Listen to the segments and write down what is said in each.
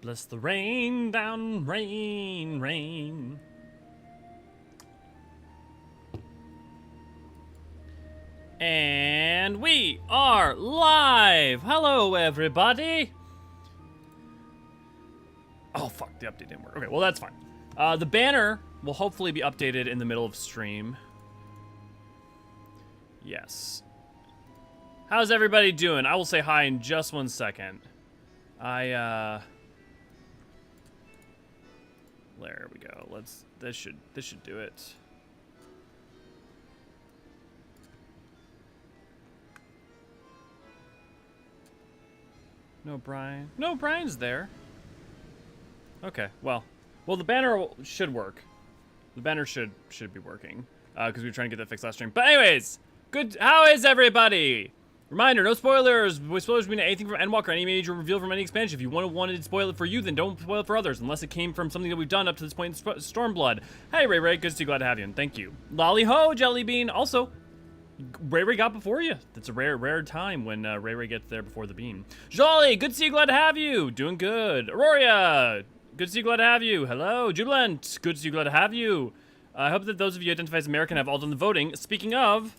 Bless the rain down, rain, rain. And we are live! Hello, everybody! Oh, fuck, the update didn't work. Okay, well, that's fine. The banner will hopefully be updated in the middle of stream. Yes. How's everybody doing? I will say hi in just 1 second. There we go. This should do it. No Brian. No, Brian's there. Okay, well, the banner should work. The banner should be working because we were trying to get that fixed last stream. But anyways, good. How is everybody? Reminder: no spoilers. Spoilers mean anything from Endwalker or any major reveal from any expansion. If you wanted to spoil it for you, then don't spoil it for others, unless it came from something that we've done up to this point in Stormblood. Hey, Ray, good to see you. Glad to have you, and thank you. Lolly ho, Jellybean. Also, Ray got before you. That's a rare time when Ray gets there before the beam. Jolly, good to see you. Glad to have you. Doing good. Auroria, good to see you. Glad to have you. Hello, Jubilant. Good to see you. Glad to have you. I hope that those of you identify as American have all done the voting. Speaking of,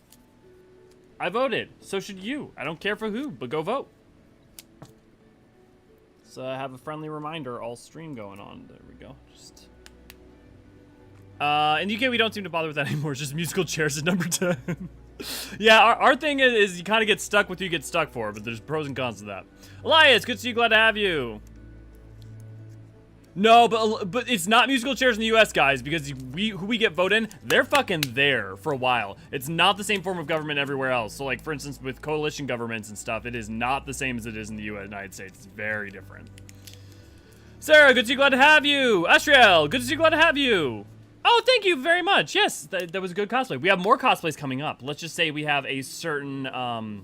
I voted. So should you. I don't care for who, but go vote. So I have a friendly reminder all stream going on. There we go. Just in the UK we don't seem to bother with that anymore. It's just musical chairs at number 10. Yeah, our thing is you kind of get stuck with who you get stuck for, but there's pros and cons to that. Elias, good to see you. Glad to have you. No, but it's not musical chairs in the US, guys, because who we get voted in, they're fucking there for a while. It's not the same form of government everywhere else. So, like, for instance, with coalition governments and stuff, it is not the same as it is in the United States. It's very different. Sarah, good to see you. Glad to have you. Astriel, good to see you. Glad to have you. Oh, thank you very much. Yes, that was a good cosplay. We have more cosplays coming up. Let's just say we have a certain,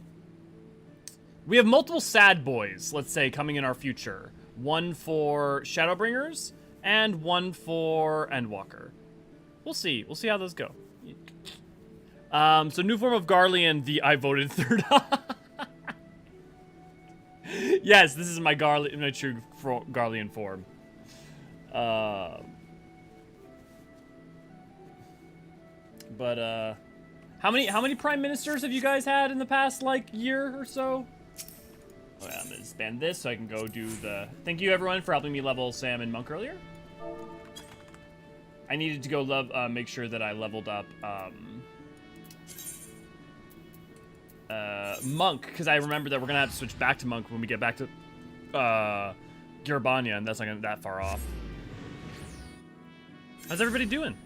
we have multiple sad boys, let's say, coming in our future. One for Shadowbringers, and one for Endwalker. We'll see. We'll see how those go. So new form of Garlean, the I voted third. Yes, this is my true Garlean form. But how many prime ministers have you guys had in the past, like, year or so? Oh, yeah, I'm gonna expand this so I can go do the... Thank you, everyone, for helping me level Sam and Monk earlier. I needed to go make sure that I leveled up Monk, because I remember that we're gonna have to switch back to Monk when we get back to Girabania, and that's not gonna be that far off. How's everybody doing?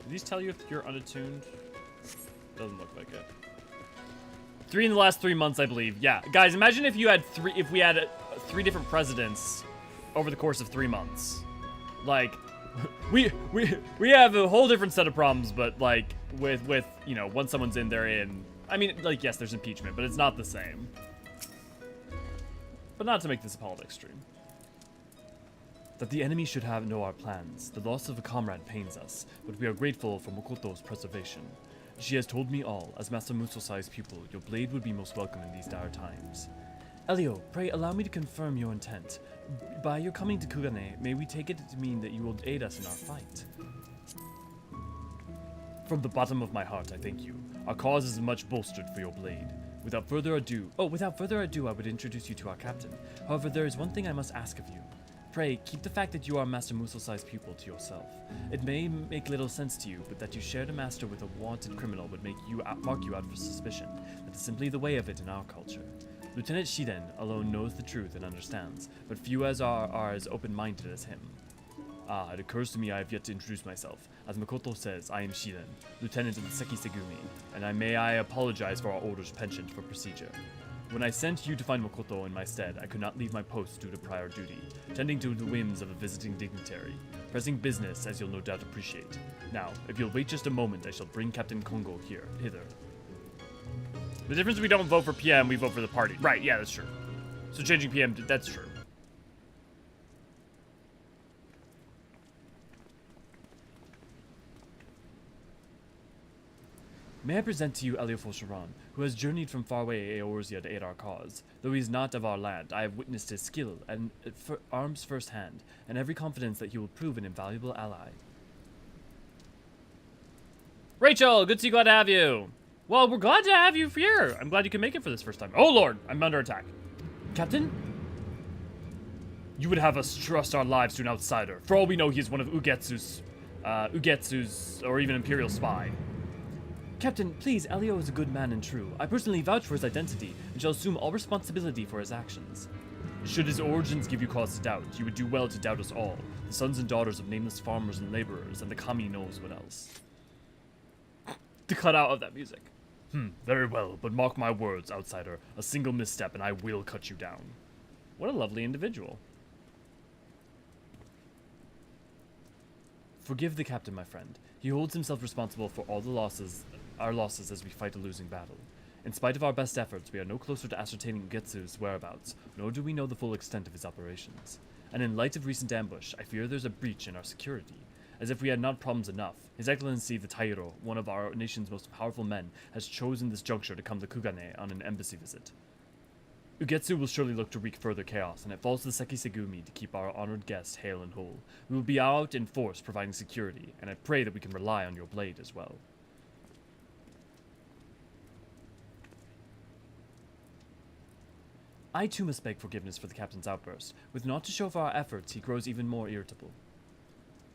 Do these tell you if you're unattuned? Doesn't look like it. 3 in the last 3 months, I believe. Yeah, guys, imagine if you had if we had 3 different presidents over the course of 3 months. Like, we have a whole different set of problems, but like with you know, once someone's in, they're in. I mean, like, yes, there's impeachment, but it's not the same. But not to make this a politics stream. That the enemy should know our plans. The loss of a comrade pains us, but we are grateful for Mokoto's preservation. She has told me all. As Master Musosai's pupil, your blade would be most welcome in these dire times. Elio, pray allow me to confirm your intent. By your coming to Kugane, may we take it to mean that you will aid us in our fight. From the bottom of my heart, I thank you. Our cause is much bolstered for your blade. Without further ado, I would introduce you to our captain. However, there is one thing I must ask of you. Pray, keep the fact that you are Master Musosai's pupil to yourself. It may make little sense to you, but that you shared a master with a wanted criminal would mark you out for suspicion. That is simply the way of it in our culture. Lieutenant Shiden alone knows the truth and understands, but few are as open-minded as him. Ah, it occurs to me I have yet to introduce myself. As Makoto says, I am Shiden, Lieutenant of the Seki Segumi, and I apologize for our orders penchant for procedure. When I sent you to find Makoto in my stead, I could not leave my post due to prior duty, tending to the whims of a visiting dignitary. Pressing business, as you'll no doubt appreciate. Now, if you'll wait just a moment, I shall bring Captain Kongo hither. The difference is we don't vote for PM, we vote for the party. Right, yeah, that's true. So changing PM, that's true. May I present to you Raen, who has journeyed from far away Eorzea to aid our cause. Though he is not of our land, I have witnessed his skill and arms firsthand, and every confidence that he will prove an invaluable ally. Rachel, good to see you, glad to have you. Well, we're glad to have you here. I'm glad you can make it for this first time. Oh lord, I'm under attack. Captain? You would have us trust our lives to an outsider. For all we know, he is one of Ugetsu's, or even Imperial spy. Captain, please, Elio is a good man and true. I personally vouch for his identity, and shall assume all responsibility for his actions. Should his origins give you cause to doubt, you would do well to doubt us all, the sons and daughters of nameless farmers and laborers, and the kami knows what else. To cut out of that music. Very well, but mark my words, outsider. A single misstep and I will cut you down. What a lovely individual. Forgive the captain, my friend. He holds himself responsible for all our losses as we fight a losing battle. In spite of our best efforts, we are no closer to ascertaining Ugetsu's whereabouts, nor do we know the full extent of his operations. And in light of recent ambush, I fear there's a breach in our security. As if we had not problems enough, His Excellency the Tairo, one of our nation's most powerful men, has chosen this juncture to come to Kugane on an embassy visit. Ugetsu will surely look to wreak further chaos, and it falls to the Sekisegumi to keep our honored guest hale and whole. We will be out in force providing security, and I pray that we can rely on your blade as well. I too must beg forgiveness for the captain's outburst. With naught to show for our efforts, he grows even more irritable.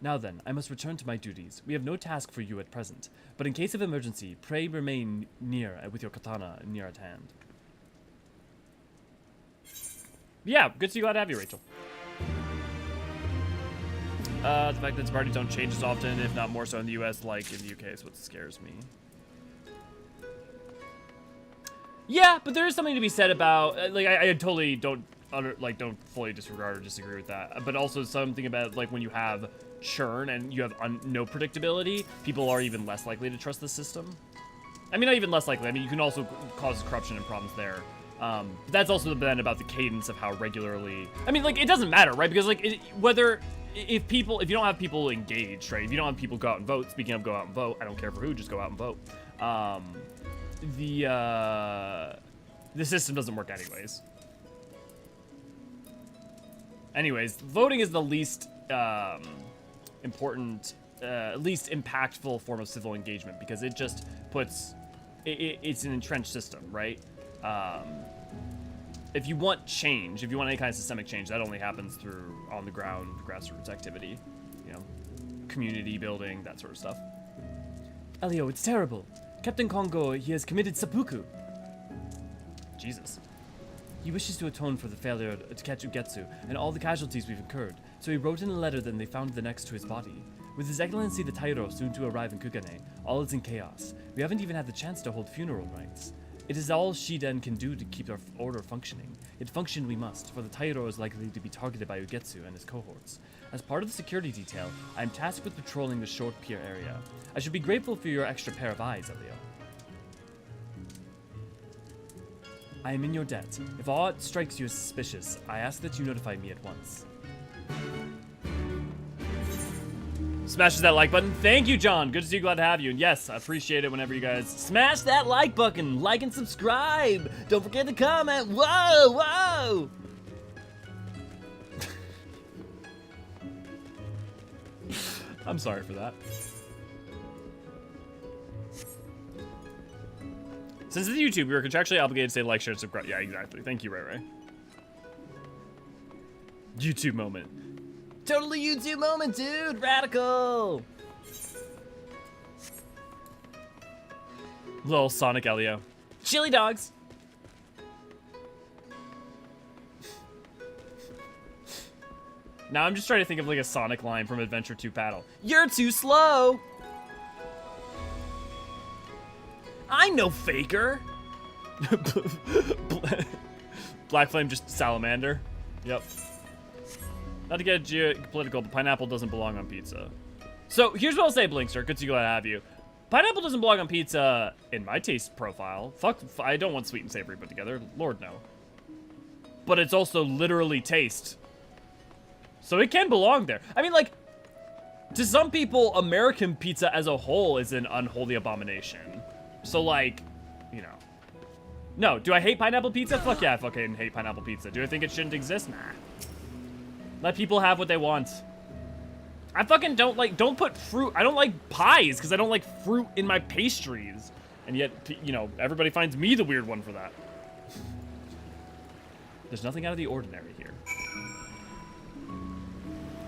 Now then, I must return to my duties. We have no task for you at present, but in case of emergency, pray remain near with your katana near at hand. Yeah, good to see you. Glad to have you, Rachel. The fact that parties don't change as often, if not more so in the US, like in the UK, is what scares me. Yeah, but there is something to be said about, like, I totally don't fully disregard or disagree with that. But also something about, like, when you have churn and you have no predictability, people are even less likely to trust the system. I mean, not even less likely. I mean, you can also cause corruption and problems there. But that's also then about the cadence of how regularly. I mean, like, it doesn't matter, right? Because, like, if you don't have people engaged, right? If you don't have people go out and vote. Speaking of go out and vote, I don't care for who, just go out and vote. The system doesn't work anyways. Anyways, voting is the least important, least impactful form of civil engagement because it just puts it's an entrenched system, right? If you want change, if you want any kind of systemic change, that only happens through on the ground grassroots activity, you know, community building, that sort of stuff. Elio, it's terrible. Captain Kongo, he has committed seppuku. Jesus. He wishes to atone for the failure to catch Ugetsu and all the casualties we've incurred, so he wrote in a letter that they found the next to his body. With His Excellency the Tairo soon to arrive in Kugane, all is in chaos. We haven't even had the chance to hold funeral rites. It is all Shiden can do to keep our order functioning. Yet function we must, for the Tairo is likely to be targeted by Ugetsu and his cohorts. As part of the security detail, I am tasked with patrolling the short pier area. I should be grateful for your extra pair of eyes, Elio. I am in your debt. If aught strikes you as suspicious, I ask that you notify me at once. Smashes that like button. Thank you, John. Good to see you. Glad to have you. And yes, I appreciate it whenever you guys smash that like button. Like and subscribe. Don't forget to comment. Whoa, whoa. I'm sorry for that. Since it's YouTube, we are contractually obligated to say like, share, and subscribe. Yeah, exactly. Thank you, Ray. YouTube moment. Totally YouTube moment, dude. Radical. Little Sonic Elio. Chili dogs. Now I'm just trying to think of like a Sonic line from Adventure 2 Paddle. You're too slow. I know Faker. Black Flame just salamander. Yep. Not to get geopolitical, but pineapple doesn't belong on pizza. So here's what I'll say, Blinkster. Good to see you. Glad to have you. Pineapple doesn't belong on pizza in my taste profile. Fuck, I don't want sweet and savory put together. Lord, no. But it's also literally taste. So it can belong there. I mean, like, to some people, American pizza as a whole is an unholy abomination. So, like, you know. No, do I hate pineapple pizza? Fuck yeah, I fucking hate pineapple pizza. Do I think it shouldn't exist? Nah. Let people have what they want. I fucking don't put fruit. I don't like pies because I don't like fruit in my pastries. And yet, you know, everybody finds me the weird one for that. There's nothing out of the ordinary here.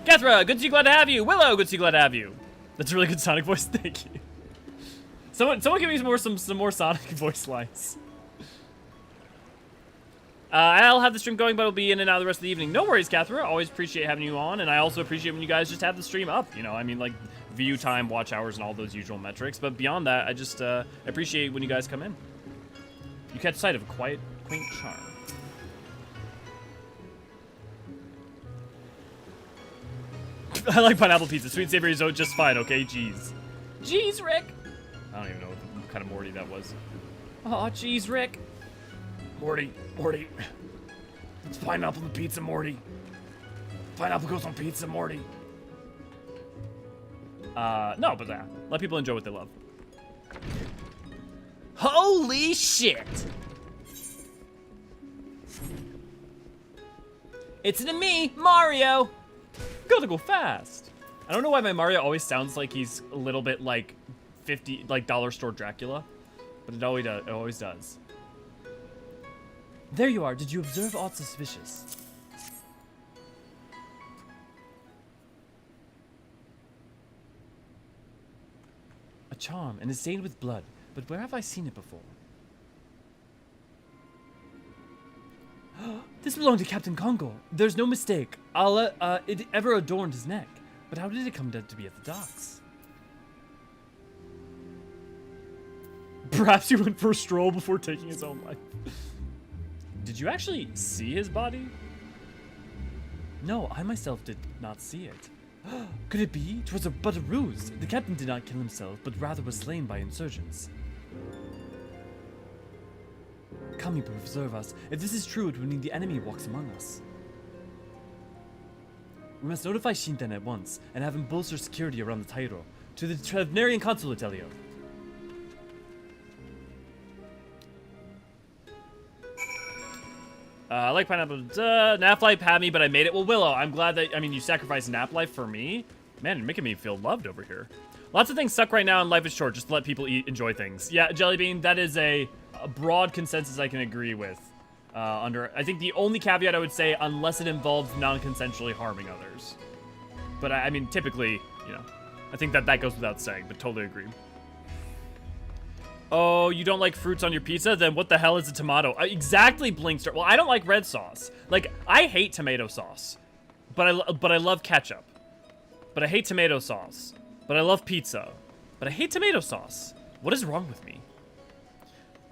Kethra, good to see you, glad to have you. Willow, good to see you, glad to have you. That's a really good Sonic voice, thank you. Someone give me some more Sonic voice lines. I'll have the stream going, but it'll be in and out the rest of the evening. No worries, Kethra. Always appreciate having you on, and I also appreciate when you guys just have the stream up. You know, I mean, like, view time, watch hours, and all those usual metrics. But beyond that, I just appreciate when you guys come in. You catch sight of a quiet, quaint charm. I like pineapple pizza. Sweet savory is just fine, okay? Jeez. Jeez, Rick. I don't even know what kind of Morty that was. Oh, jeez, Rick. Morty. It's pineapple on pizza, Morty. Pineapple goes on pizza, Morty. No, but let people enjoy what they love. Holy shit! It's to me, Mario! Gotta go fast. I don't know why my Mario always sounds like he's a little bit like dollar store Dracula, but it always does. There you are. Did you observe aught suspicious? A charm, and is stained with blood. But where have I seen it before? This belonged to Captain Congo. There's no mistake. It ever adorned his neck. But how did it come to be at the docks? Perhaps he went for a stroll before taking his own life. Did you actually see his body? No, I myself did not see it. Could it be? 'Twas but a ruse. The captain did not kill himself, but rather was slain by insurgents. Come, you preserve us. If this is true, it would mean the enemy walks among us. We must notify Shinten at once, and have him bolster security around the Tairo. To the Travnarian consulate, Elio. I like pineapple. Nap life had me, but I made it. Well, Willow, I'm glad that, I mean, you sacrificed nap life for me. Man, you're making me feel loved over here. Lots of things suck right now, and life is short. Just to let people enjoy things. Yeah, Jellybean, that is a broad consensus I can agree with. I think the only caveat I would say, unless it involves non-consensually harming others. But I mean, typically, you know, I think that goes without saying, but totally agree. Oh, you don't like fruits on your pizza? Then what the hell is a tomato? Exactly, Blinkster. Well, I don't like red sauce. Like, I hate tomato sauce, but I love ketchup. But I hate tomato sauce. But I love pizza. But I hate tomato sauce. What is wrong with me?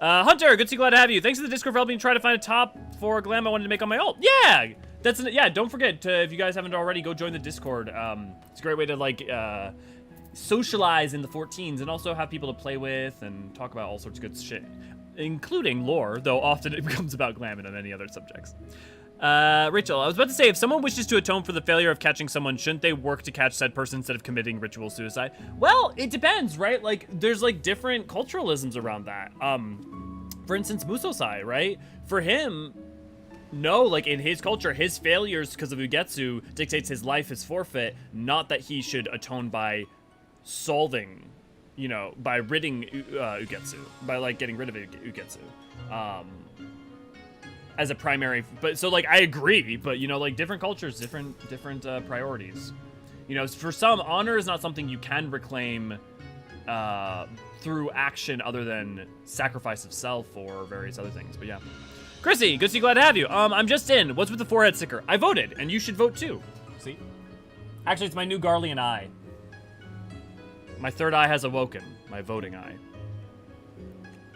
Hunter, good to see, glad to have you. Thanks to the Discord for helping me try to find a top for glam I wanted to make on my ult. Yeah! Yeah, don't forget to, if you guys haven't already, go join the Discord. It's a great way to, like, socialize in the 14s and also have people to play with and talk about all sorts of good shit, including lore, though often it becomes about glam and many other subjects. Rachel, I was about to say, if someone wishes to atone for the failure of catching someone, shouldn't they work to catch said person instead of committing ritual suicide? Well, it depends, right? Like, there's, like, different culturalisms around that. For instance, Musosai, right? For him, no, like, in his culture, his failures because of Ugetsu dictates his life is forfeit, not that he should atone by solving, you know, by ridding Ugetsu, by, like, getting rid of Ugetsu. As a primary, but so, like, I agree, but, you know, like, different cultures, different priorities. You know, for some, honor is not something you can reclaim through action other than sacrifice of self or various other things, but yeah. Chrissy, good to see you, glad to have you. I'm just in. What's with the forehead sticker? I voted, and you should vote too. See? Actually, it's my new Garlean eye. My third eye has awoken, my voting eye.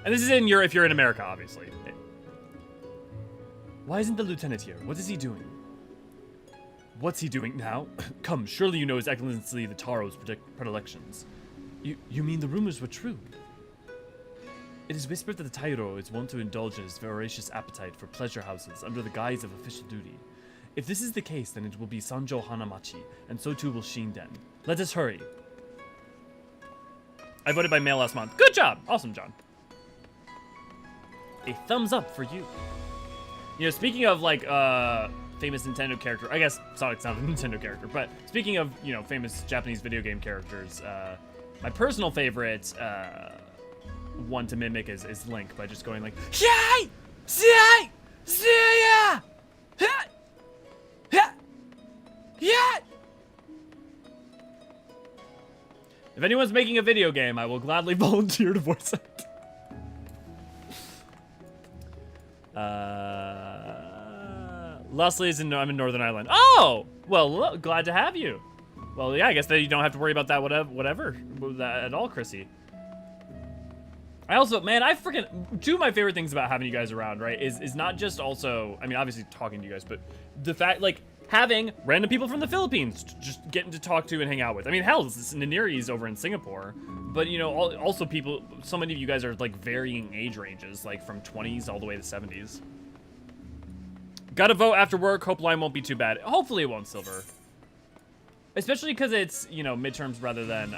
And this is in Europe, if you're in America, obviously. Why isn't the lieutenant here? What is he doing? What's he doing now? Come, surely you know His Excellency the Taro's predilections. You mean the rumors were true? It is whispered that the Tairo is wont to indulge in his voracious appetite for pleasure houses under the guise of official duty. If this is the case, then it will be Sanjo Hanamachi, and so too will Shinden. Let us hurry. I voted by mail last month. Good job! Awesome, John. a thumbs up for you. You know, speaking of like famous Nintendo character, I guess Sonic's not a Nintendo character, but speaking of, you know, famous Japanese video game characters, my personal favorite one to mimic is Link, by just going like, Yay! Yay! Yeah! Yeah! If anyone's making a video game, I will gladly volunteer to voice it. Leslie's I'm in Northern Ireland. Oh! Well, glad to have you. Well, yeah, I guess that you don't have to worry about that whatever that at all, Chrissy. I also, man, I freaking, two of my favorite things about having you guys around, right, is not just also, I mean, obviously talking to you guys, but the fact, like, having random people from the Philippines just getting to talk to and hang out with. I mean, hell, Naniri's over in Singapore, but, you know, also people, so many of you guys are, like, varying age ranges, like, from 20s all the way to 70s. Gotta vote after work, hope line won't be too bad. Hopefully it won't, Silver. Especially because it's, you know, midterms rather than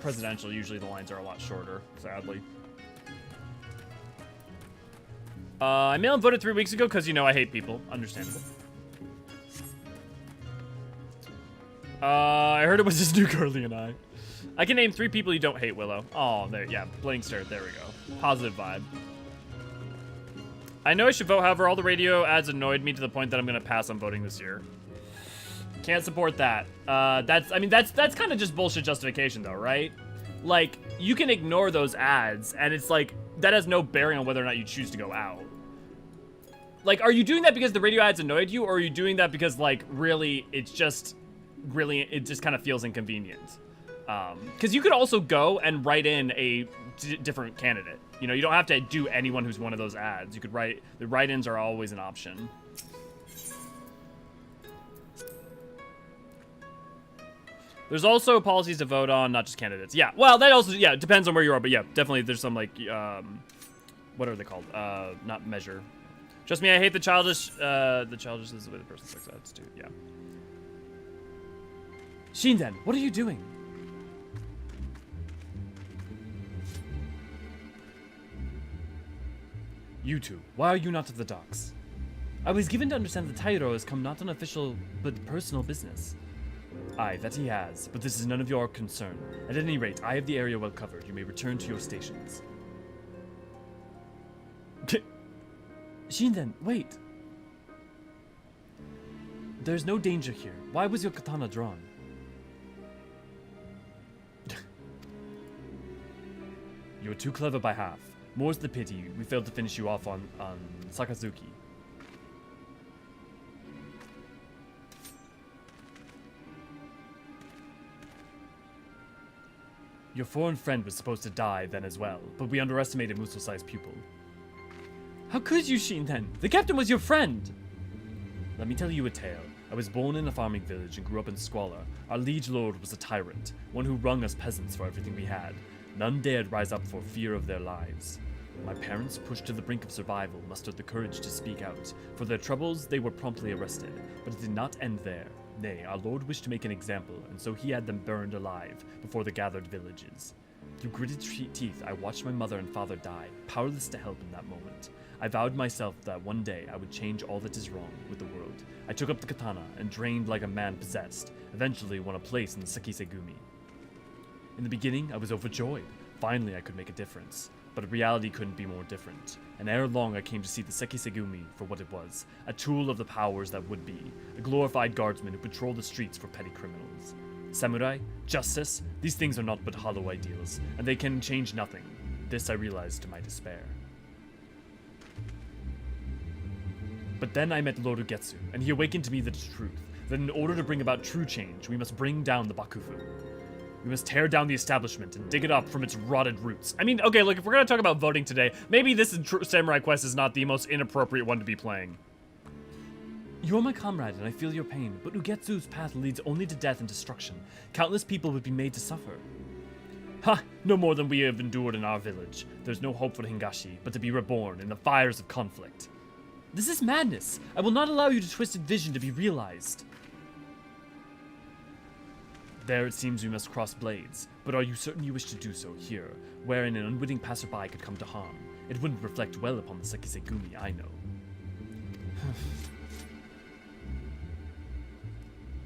presidential. Usually the lines are a lot shorter, sadly. I mail and voted 3 weeks ago because, you know, I hate people. Understandable. I heard it was this new Curly and I. I can name 3 people you don't hate, Willow. Oh, there, yeah, blank stare. There we go. Positive vibe. I know I should vote, however, all the radio ads annoyed me to the point that I'm gonna pass on voting this year. Can't support that. That's kind of just bullshit justification though, right? Like, you can ignore those ads, and it's like, that has no bearing on whether or not you choose to go out. Like, are you doing that because the radio ads annoyed you, or are you doing that because, like, really, it just kind of feels inconvenient? Because you could also go and write in a different candidate. You know, you don't have to do anyone who's one of those ads. You could the write-ins are always an option. There's also policies to vote on, not just candidates. Yeah, well, that also, yeah, it depends on where you are, but yeah, definitely there's some, like, what are they called? Not measure. Trust me, I hate the childish is the way the person sucks ads too, yeah. Shinden, what are you doing? You two, why are you not at the docks? I was given to understand that Tairo has come not on official, but personal business. Aye, that he has, but this is none of your concern. At any rate, I have the area well covered. You may return to your stations. Shinden, wait! There's no danger here. Why was your katana drawn? You're too clever by half. More's the pity, we failed to finish you off on Sakazuki. Your foreign friend was supposed to die then as well, but we underestimated Musosai's pupil. How could you, Shinden? The captain was your friend! Let me tell you a tale. I was born in a farming village and grew up in squalor. Our liege lord was a tyrant, one who wrung us peasants for everything we had. None dared rise up for fear of their lives. My parents, pushed to the brink of survival, mustered the courage to speak out. For their troubles, they were promptly arrested, but it did not end there. Nay, our lord wished to make an example, and so he had them burned alive before the gathered villages. Through gritted teeth, I watched my mother and father die, powerless to help in that moment. I vowed myself that one day I would change all that is wrong with the world. I took up the katana and drained like a man possessed, eventually won a place in the Sekisegumi. In the beginning, I was overjoyed. Finally, I could make a difference. But reality couldn't be more different, and ere long I came to see the Sekisegumi for what it was, a tool of the powers that would be, a glorified guardsman who patrolled the streets for petty criminals. Samurai, justice, these things are not but hollow ideals, and they can change nothing. This I realized to my despair. But then I met Lord Ugetsu, and he awakened to me the truth, that in order to bring about true change, we must bring down the Bakufu. We must tear down the establishment and dig it up from its rotted roots. I mean, okay, look, if we're gonna talk about voting today, maybe this Samurai Quest is not the most inappropriate one to be playing. You're my comrade, and I feel your pain, but Ugetsu's path leads only to death and destruction. Countless people would be made to suffer. Ha! No more than we have endured in our village. There's no hope for Hingashi, but to be reborn in the fires of conflict. This is madness! I will not allow your twisted vision to be realized. There it seems we must cross blades, but are you certain you wish to do so here, wherein an unwitting passerby could come to harm? It wouldn't reflect well upon the Sekisegumi, I know.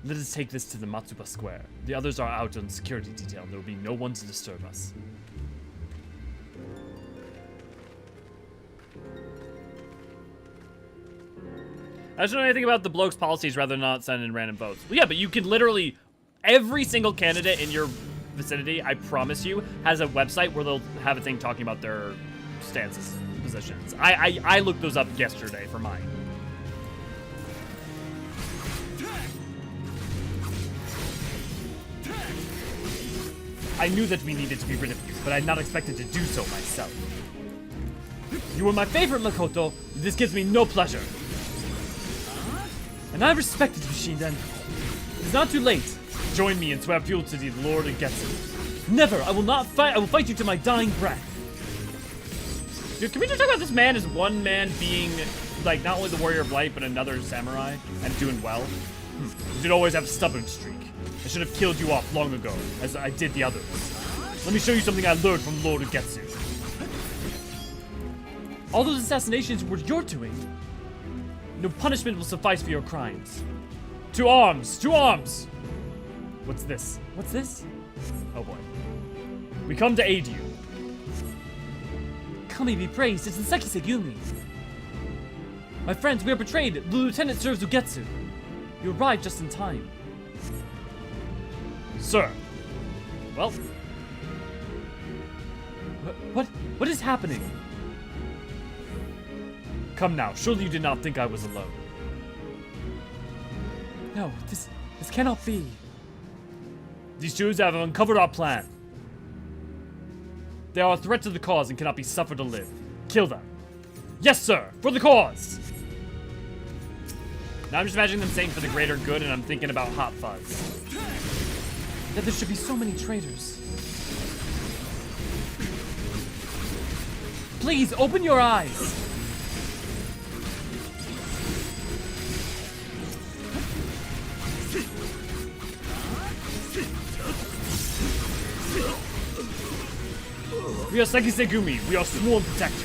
Let us take this to the Matsuba Square. The others are out on security detail. There will be no one to disturb us. I don't know anything about the bloke's policies rather than not send in random votes. Well, yeah, but you can literally... Every single candidate in your vicinity, I promise you, has a website where they'll have a thing talking about their stances, positions. I looked those up yesterday for mine. I knew that we needed to be rid of you, but I had not expected to do so myself. You were my favorite, Makoto. This gives me no pleasure. And I respected you, Shinden. It is not too late. Join me and swear fealty to the Lord Getsu. Never! I will not fight. I will fight you to my dying breath. Dude, can we just talk about this man as one man being, like, not only the warrior of light, but another samurai, and doing well? You should always have a stubborn streak. I should have killed you off long ago, as I did the others. Let me show you something I learned from Lord Getsu. All those assassinations were your doing. No punishment will suffice for your crimes. To arms! To arms! What's this? What's this? Oh boy. We come to aid you. Kami be praised, it's the Sekisegumi. My friends, we are betrayed. The lieutenant serves Ugetsu. You arrived just in time. Sir. Well. What is happening? Come now, surely you did not think I was alone. No, this cannot be. These Jews have uncovered our plan. They are a threat to the cause and cannot be suffered to live. Kill them. Yes, sir, for the cause! Now I'm just imagining them saying for the greater good, and I'm thinking about Hot Fuzz. That there should be so many traitors. Please, open your eyes! We are Sekisegumi. We are sworn protectors.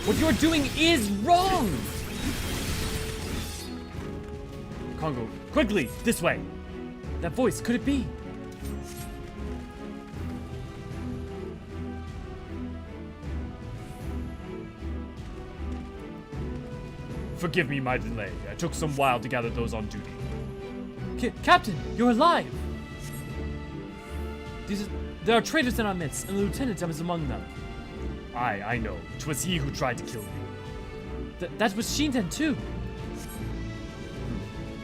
What you're doing is wrong! Kongo, quickly, this way. That voice, could it be? Forgive me my delay. I took some while to gather those on duty. Captain, you're alive! There are traitors in our midst, and the lieutenant is among them. I know. 'Twas he who tried to kill me. That was Shinden too.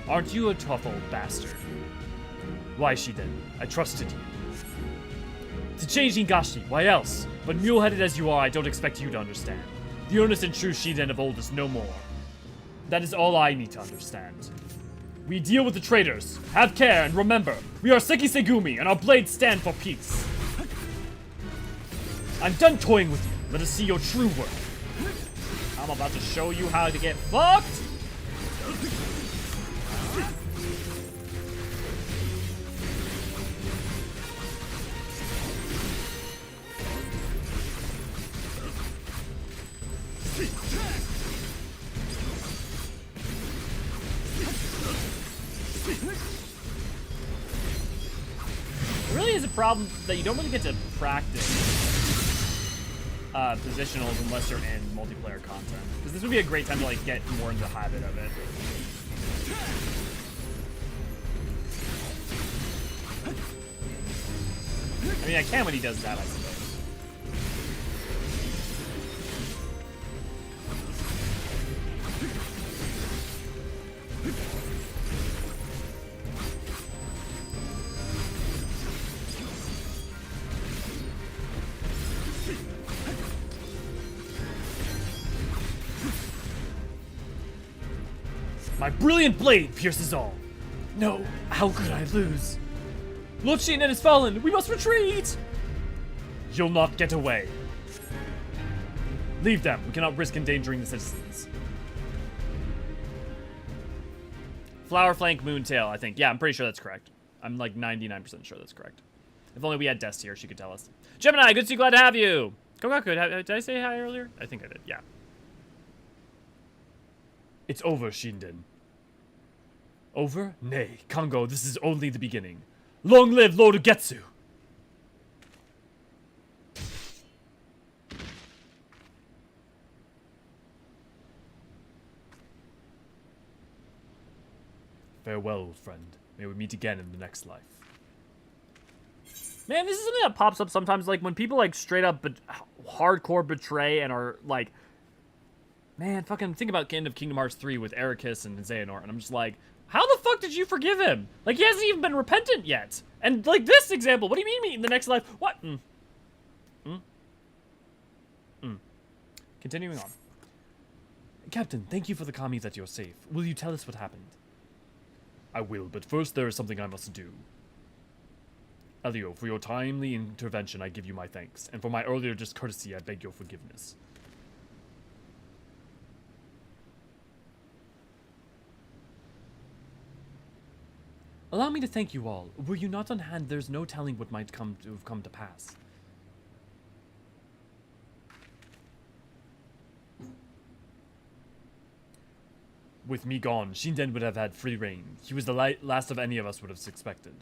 Aren't you a tough old bastard? Why, Shinden? I trusted you. To change Hingashi, why else? But mule-headed as you are, I don't expect you to understand. The earnest and true Shinden of old is no more. That is all I need to understand. We deal with the traitors. Have care and remember, we are Sekisegumi and our blades stand for peace. I'm done toying with you. Let us see your true work. I'm about to show you how to get fucked. It really is a problem that you don't really get to practice positionals unless you're in multiplayer content. Because this would be a great time to like get more into the habit of it. I mean, I can when he does that, I suppose. My brilliant blade pierces all. No, how could I lose? Lord Shinden has fallen. We must retreat. You'll not get away. Leave them. We cannot risk endangering the citizens. Flower flank moontail, I think. Yeah, I'm pretty sure that's correct. I'm like 99% sure that's correct. If only we had Dest here, she could tell us. Gemini, good to see you. Glad to have you. Kogaku, did I say hi earlier? I think I did, yeah. It's over, Shinden. Over? Nay, Kongo, this is only the beginning. Long live Lord Ugetsu! Farewell, old friend. May we meet again in the next life. Man, this is something that pops up sometimes, like, when people, like, straight up hardcore betray and are, like... Man, fucking think about the end of Kingdom Hearts 3 with Ericus and Xehanort, and I'm just like, how the fuck did you forgive him? Like, he hasn't even been repentant yet. And, like, this example, what do you mean meet in the next life? What? Continuing on. Captain, thank you for the commies that you're safe. Will you tell us what happened? I will, but first there is something I must do. Elio, for your timely intervention, I give you my thanks, and for my earlier discourtesy, I beg your forgiveness. Allow me to thank you all. Were you not on hand, there's no telling what might have come to pass. With me gone, Shinden would have had free reign. He was the last of any of us would have suspected.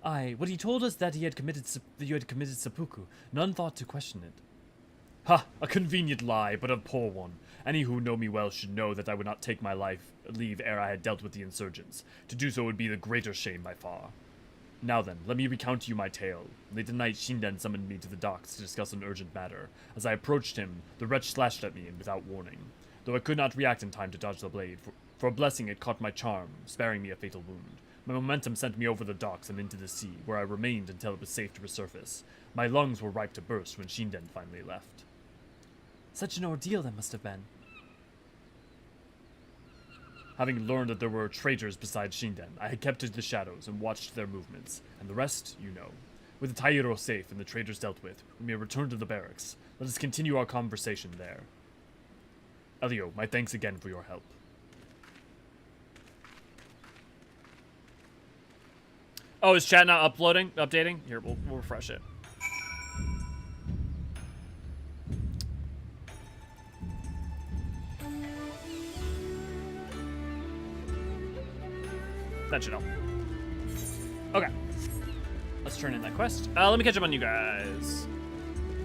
Aye, when he told us that you had committed seppuku, none thought to question it. Ha! A convenient lie, but a poor one. Any who know me well should know that I would not take my leave ere I had dealt with the insurgents. To do so would be the greater shame by far. Now then, let me recount to you my tale. Late at night, Shinden summoned me to the docks to discuss an urgent matter. As I approached him, the wretch slashed at me without warning. Though I could not react in time to dodge the blade, for a blessing it caught my charm, sparing me a fatal wound. My momentum sent me over the docks and into the sea, where I remained until it was safe to resurface. My lungs were ripe to burst when Shinden finally left. Such an ordeal that must have been. Having learned that there were traitors besides Shinden, I had kept to the shadows and watched their movements, and the rest, you know. With the Tairo safe and the traitors dealt with, we may return to the barracks. Let us continue our conversation there. Elio, my thanks again for your help. Oh, is chat not updating? Here, we'll refresh it. That should help. Okay. Let's turn in that quest. Let me catch up on you guys.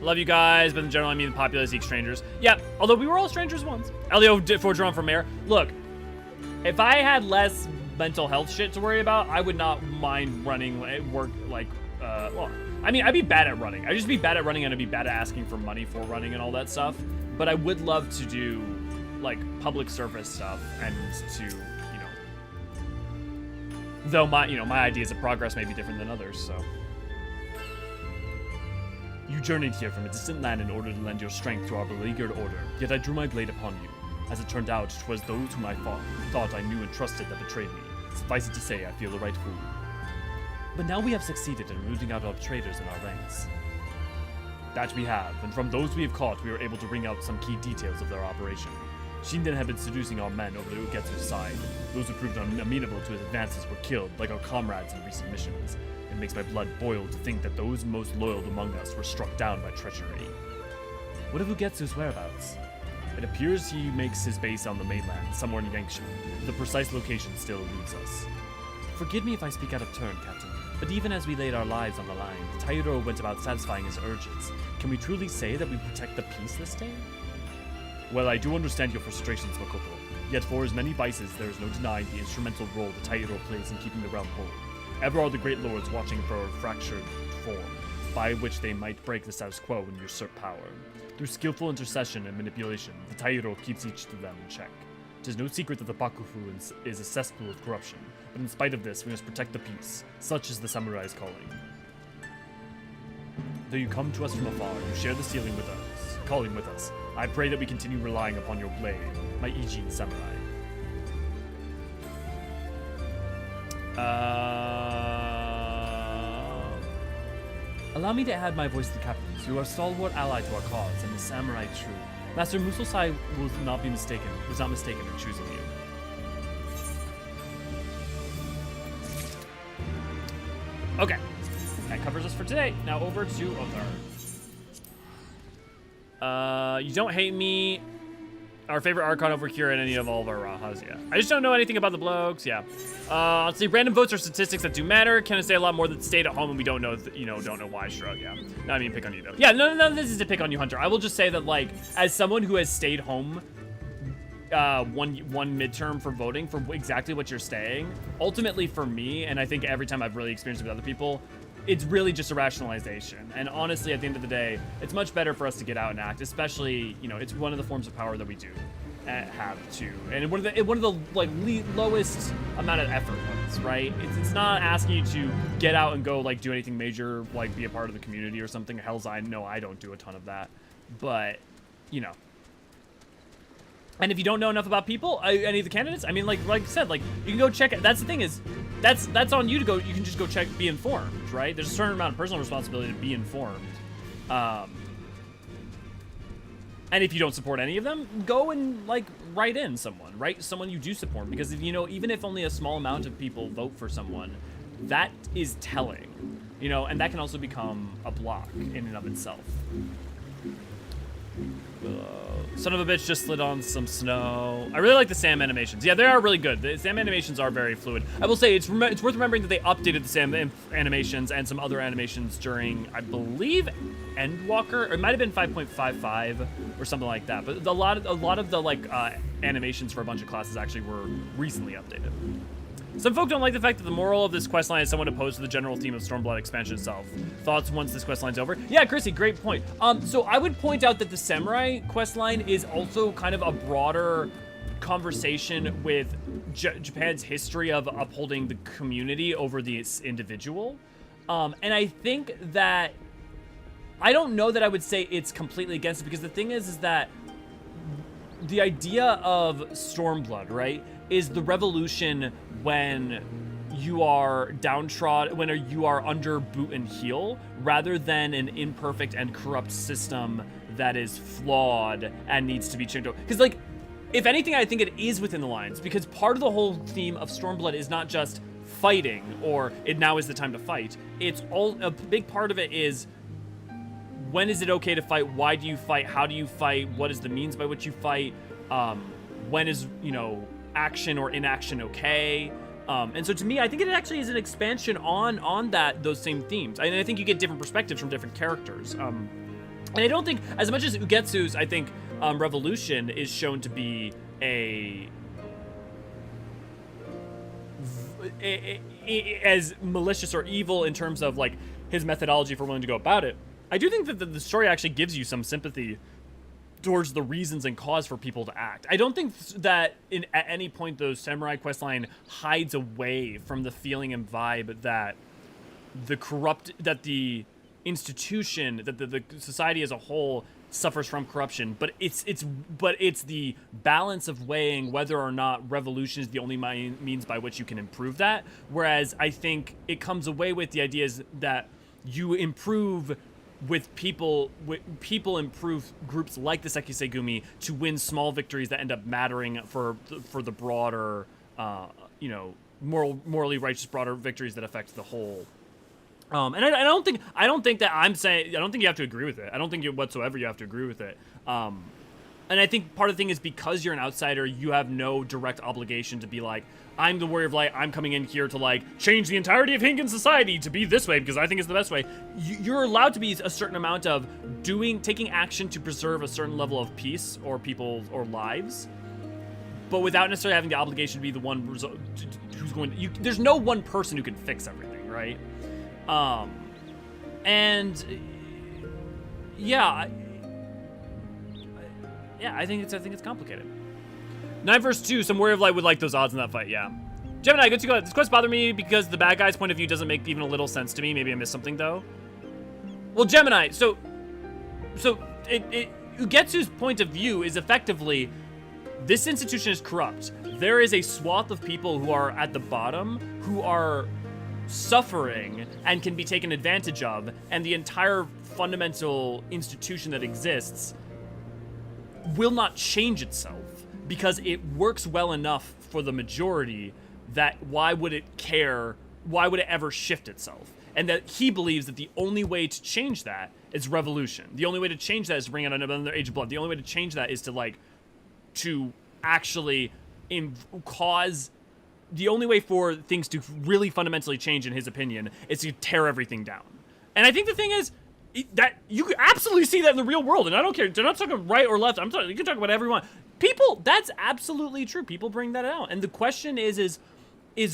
Love you guys, but in general, I mean the populace seek strangers. Yeah, although we were all strangers once. Elio did forge on for mayor. Look, if I had less mental health shit to worry about, I would not mind running work like, well, I mean, I'd be bad at running. I'd just be bad at running and I'd be bad at asking for money for running and all that stuff. But I would love to do, like, public service stuff and to, you know, though my ideas of progress may be different than others, so. You journeyed here from a distant land in order to lend your strength to our beleaguered order, yet I drew my blade upon you. As it turned out, 'twas those whom I thought I knew and trusted that betrayed me. Suffice it to say, I feel the right fool. But now we have succeeded in rooting out all traitors in our ranks. That we have, and from those we have caught, we were able to wring out some key details of their operation. Shinden had been seducing our men over to Ugetsu's side. Those who proved amenable to his advances were killed, like our comrades in recent missions. It makes my blood boil to think that those most loyal among us were struck down by treachery. What of Ugetsu's whereabouts? It appears he makes his base on the mainland, somewhere in Yangshan. The precise location still eludes us. Forgive me if I speak out of turn, Captain, but even as we laid our lives on the line, the Tairo went about satisfying his urges. Can we truly say that we protect the peace this day? Well, I do understand your frustrations, Makoto. Yet for as many vices, there is no denying the instrumental role the Tairo plays in keeping the realm whole. Ever are the great lords watching for a fractured form, by which they might break the status quo and usurp power. Through skillful intercession and manipulation, the Tairo keeps each of them in check. It is no secret that the Bakufu is a cesspool of corruption, but in spite of this, we must protect the peace. Such is the samurai's calling. Though you come to us from afar, you share the calling with us. I pray that we continue relying upon your blade, my Ijin samurai. Allow me to add my voice to the captains. You are a stalwart ally to our cause, and the samurai true. Master Musosai was not mistaken in choosing you. Okay, that covers us for today. Now over to Othar. You don't hate me. Our favorite archon over here and any of all of our Rajas, yeah. I just don't know anything about the blokes, yeah. Let's see, random votes are statistics that do matter. Can I say a lot more that stayed at home and we don't know, don't know why, shrug, yeah. No, I mean, pick on you, though. Yeah, no, this is to pick on you, Hunter. I will just say that, like, as someone who has stayed home one midterm for voting for exactly what you're saying, ultimately for me, and I think every time I've really experienced it with other people, it's really just a rationalization. And honestly, at the end of the day, it's much better for us to get out and act, especially, it's one of the forms of power that we do have to. And one of the like lowest amount of effort ones, right? It's not asking you to get out and go like do anything major, like be a part of the community or something. Hell's I know I don't do a ton of that. But, and if you don't know enough about people, any of the candidates, I mean, like I said, like you can go check it. That's the thing is, that's on you to go. You can just go check, be informed, right? There's a certain amount of personal responsibility to be informed. And if you don't support any of them, go and like write in someone, right? Someone you do support, because if even if only a small amount of people vote for someone, that is telling, and that can also become a block in and of itself. Son of a bitch just slid on some snow. I really like the Sam animations. Yeah, they are really good. The Sam animations are very fluid. I will say it's worth remembering that they updated the Sam animations and some other animations during, I believe, Endwalker. Or it might have been 5.55 or something like that. But a lot of the like animations for a bunch of classes actually were recently updated. Some folk don't like the fact that the moral of this questline is somewhat opposed to the general theme of Stormblood expansion itself. Thoughts once this questline's over? Yeah, Chrissy, great point. So I would point out that the Samurai questline is also kind of a broader conversation with Japan's history of upholding the community over the individual. And I think that, I don't know that I would say it's completely against it, because the thing is that the idea of Stormblood, right, is the revolution when you are downtrodden, when you are under boot and heel, rather than an imperfect and corrupt system that is flawed and needs to be changed over. Because, like, if anything, I think it is within the lines, because part of the whole theme of Stormblood is not just fighting, or now is the time to fight. It's all, a big part of it is, when is it okay to fight? Why do you fight? How do you fight? What is the means by which you fight? When is, action or inaction okay? And so to me, I think it actually is an expansion on those same themes. And I think you get different perspectives from different characters. And I don't think, as much as Ugetsu's, I think, revolution is shown to be as malicious or evil in terms of like his methodology for willing to go about it. I do think that the story actually gives you some sympathy towards the reasons and cause for people to act. I don't think that at any point the Samurai questline hides away from the feeling and vibe that the institution, that the society as a whole suffers from corruption, but it's the balance of weighing whether or not revolution is the only means by which you can improve that. Whereas I think it comes away with the ideas that you improve with people improve groups like the Sekisegumi to win small victories that end up mattering for the broader, morally righteous broader victories that affect the whole. And I don't think that I'm saying, I don't think you have to agree with it. I don't think whatsoever you have to agree with it. And I think part of the thing is, because you're an outsider, you have no direct obligation to be like, I'm the Warrior of Light, I'm coming in here to like change the entirety of Hinken society to be this way because I think it's the best way. You're allowed to be a certain amount of taking action to preserve a certain level of peace or people or lives, but without necessarily having the obligation to be the one who's going to, there's no one person who can fix everything, right? And yeah, I think it's complicated. 9 vs 2, some Warrior of Light would like those odds in that fight, yeah. Gemini, good to go. This quest bothered me because the bad guy's point of view doesn't make even a little sense to me. Maybe I missed something, though. Well, Gemini, so Ugetsu's point of view is effectively, this institution is corrupt. There is a swath of people who are at the bottom who are suffering and can be taken advantage of, and the entire fundamental institution that exists will not change itself because it works well enough for the majority that why would it care? Why would it ever shift itself? And that he believes that the only way to change that It's revolution. The only way to change that is to bring out another Age of Blood. The only way to change that is to like, to actually cause. The only way for things to really fundamentally change, in his opinion, is to tear everything down. And I think the thing is that you could absolutely see that in the real world. And I don't care. They're not talking right or left. I'm talking. You can talk about everyone. People. That's absolutely true. People bring that out. And the question is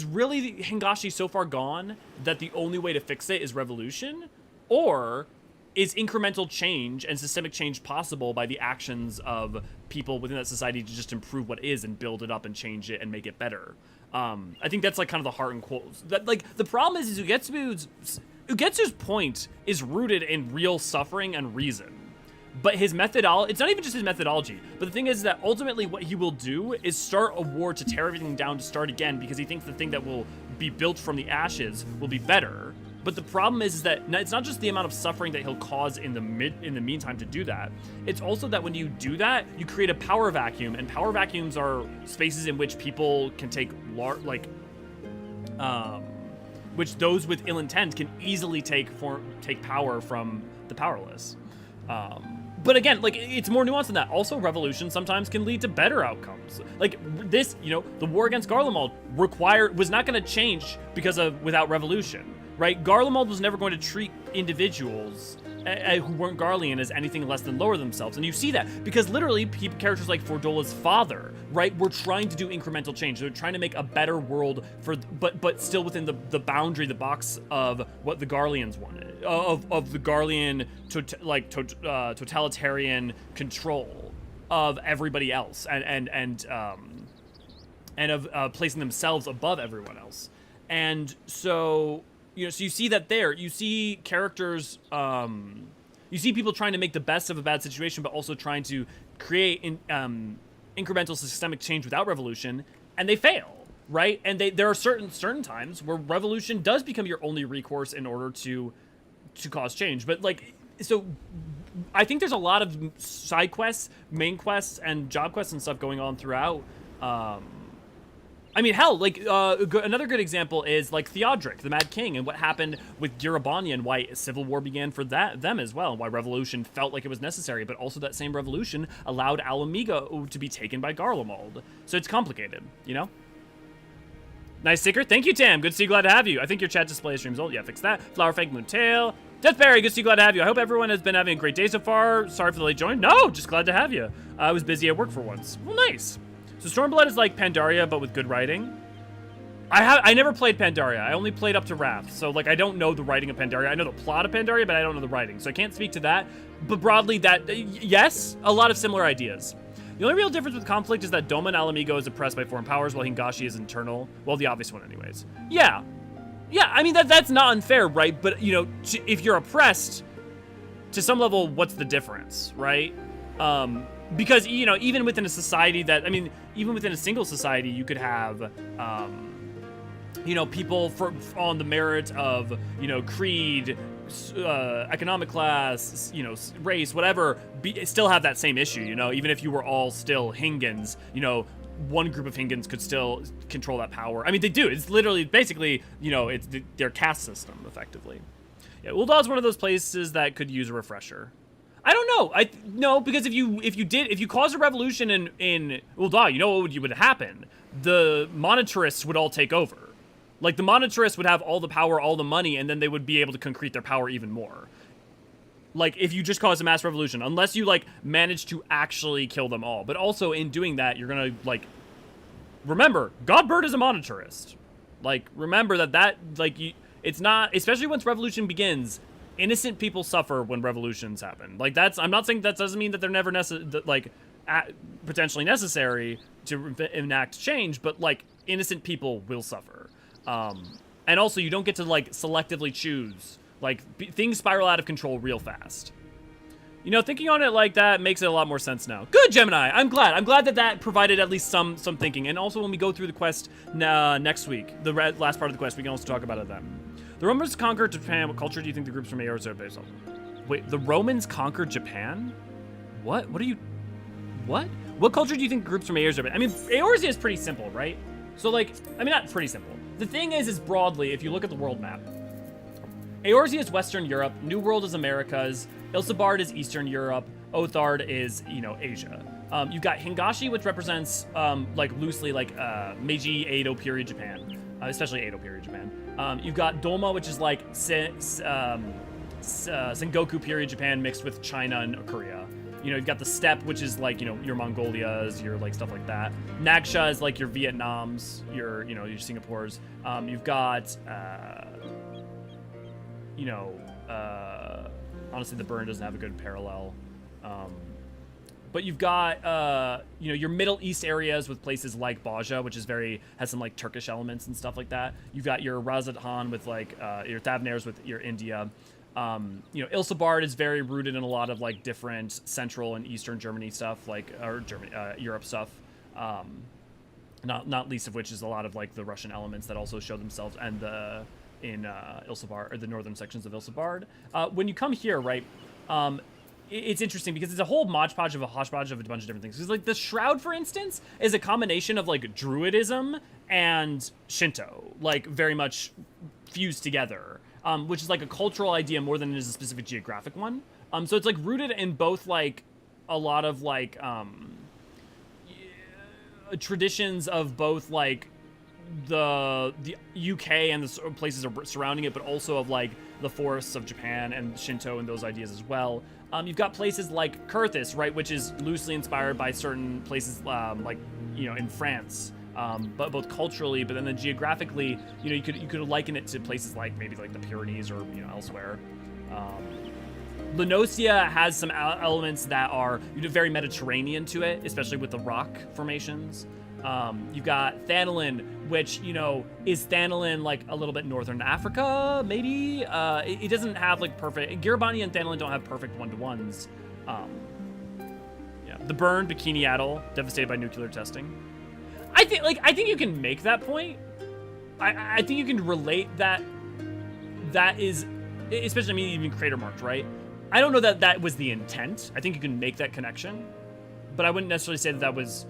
really Hingashi so far gone that the only way to fix it is revolution, or is incremental change and systemic change possible by the actions of people within that society to just improve what is and build it up and change it and make it better? I think that's like kind of the heart and quotes. That like the problem is Ugetsu's point is rooted in real suffering and reason. But his methodology, it's not even just his methodology, but the thing is that ultimately what he will do is start a war to tear everything down to start again, because he thinks the thing that will be built from the ashes will be better. But the problem is that it's not just the amount of suffering that he'll cause in the meantime to do that. It's also that when you do that, you create a power vacuum, and power vacuums are spaces in which people can take which those with ill intent can easily take power from the powerless. But again, like, it's more nuanced than that. Also, revolution sometimes can lead to better outcomes. Like this, the war against Garlemald was not going to change without revolution. Right? Garlemald was never going to treat individuals who weren't Garlean as anything less than lower themselves. And you see that because literally characters like Fordola's father, right, were trying to do incremental change. They're trying to make a better world but still within the box of what the Garleans wanted, of the Garlean totalitarian control of everybody else and of placing themselves above everyone else. And so so you see that there. You see characters, you see people trying to make the best of a bad situation, but also trying to create incremental systemic change without revolution, and they fail, right? And there are certain times where revolution does become your only recourse in order to cause change. But so I think there's a lot of side quests, main quests, and job quests and stuff going on throughout. I mean, hell, another good example is Theodric, the Mad King, and what happened with Girabania and why civil war began for them as well, and why revolution felt like it was necessary, but also that same revolution allowed Alamigo to be taken by Garlemald. So it's complicated, Nice sticker. Thank you, Tam. Good to see you. Glad to have you. I think your chat display stream's old. Yeah, fix that. Flowerfang Moontail. Deathberry, good to see you. Glad to have you. I hope everyone has been having a great day so far. Sorry for the late join. No, just glad to have you. I was busy at work for once. Well, nice. So Stormblood is like Pandaria, but with good writing. I never played Pandaria. I only played up to Wrath. So I don't know the writing of Pandaria. I know the plot of Pandaria, but I don't know the writing. So I can't speak to that. But broadly, yes, a lot of similar ideas. The only real difference with conflict is that Doma and Alamigo is oppressed by foreign powers, while Hingashi is internal. Well, the obvious one anyways. Yeah, I mean, that's not unfair, right? But, if you're oppressed, to some level, what's the difference, right? Because, even within a society even within a single society, you could have, people on the merit of, creed, economic class, race, whatever, still have that same issue, even if you were all still Hingans, one group of Hingans could still control that power. I mean, they do. It's literally, basically, it's their caste system, effectively. Yeah, Uldal's one of those places that could use a refresher. I don't know. No, because if you cause a revolution in Uldal, what would happen? The monetarists would all take over. The monetarists would have all the power, all the money, and then they would be able to concrete their power even more. If you just cause a mass revolution, unless you manage to actually kill them all. But also in doing that, you're gonna remember, Godbird is a monetarist. Remember that it's not, especially once revolution begins. Innocent people suffer when revolutions happen. I'm not saying that doesn't mean that they're never potentially necessary to enact change, but innocent people will suffer. And also you don't get to selectively choose. Things spiral out of control real fast. Thinking on it like that makes it a lot more sense now. Good, Gemini. I'm glad that provided at least some thinking. And also when we go through the quest next week, the last part of the quest, we can also talk about it then. The Romans conquered Japan. What culture do you think the groups from Eorzean are based on? Wait, the Romans conquered Japan? What? What? What culture do you think the groups from Eorzean are based on? I mean, Eorzean is pretty simple, right? So not pretty simple. The thing is broadly, if you look at the world map, Eorzea is Western Europe, New World is Americas, Ilsabard is Eastern Europe, Othard is, Asia. You've got Hingashi, which represents, loosely, Meiji Edo period Japan, especially Edo period Japan. You've got Doma, which is, Sengoku period Japan mixed with China and Korea. You've got the steppe, which is, your Mongolias, your, stuff like that. Nagsha is, your Vietnams, your Singapores. You've got, honestly, the burn doesn't have a good parallel. But you've got, your Middle East areas with places like Baja, which is has some, Turkish elements and stuff like that. You've got your Razathan with, your Thavnairs with your India. Ilsabard is very rooted in a lot of, different Central and Eastern Germany stuff, Europe stuff. Not least of which is a lot of, the Russian elements that also show themselves and in Ilsabard, or the northern sections of Ilsabard. When you come here, right, it's interesting because it's a whole hodgepodge of a bunch of different things. Because, the Shroud, for instance, is a combination of, Druidism and Shinto, very much fused together, which is, a cultural idea more than it is a specific geographic one. So it's, rooted in both, a lot of, traditions of both, the UK and the places surrounding it, but also of, the forests of Japan and Shinto and those ideas as well. You've got places like Kurthis, right, which is loosely inspired by certain places, in France, but both culturally, but then geographically, you could liken it to places maybe the Pyrenees or elsewhere. Lenosia has some elements that are very Mediterranean to it, especially with the rock formations. You've got Hydaelyn, which, is Hydaelyn a little bit northern Africa, maybe? It doesn't have perfect... Garibani and Hydaelyn don't have perfect one-to-ones. Yeah. The Burn, Bikini Atoll, devastated by nuclear testing. I think you can make that point. I think you can relate that is... Especially, even Crater Marked, right? I don't know that was the intent. I think you can make that connection. But I wouldn't necessarily say that was...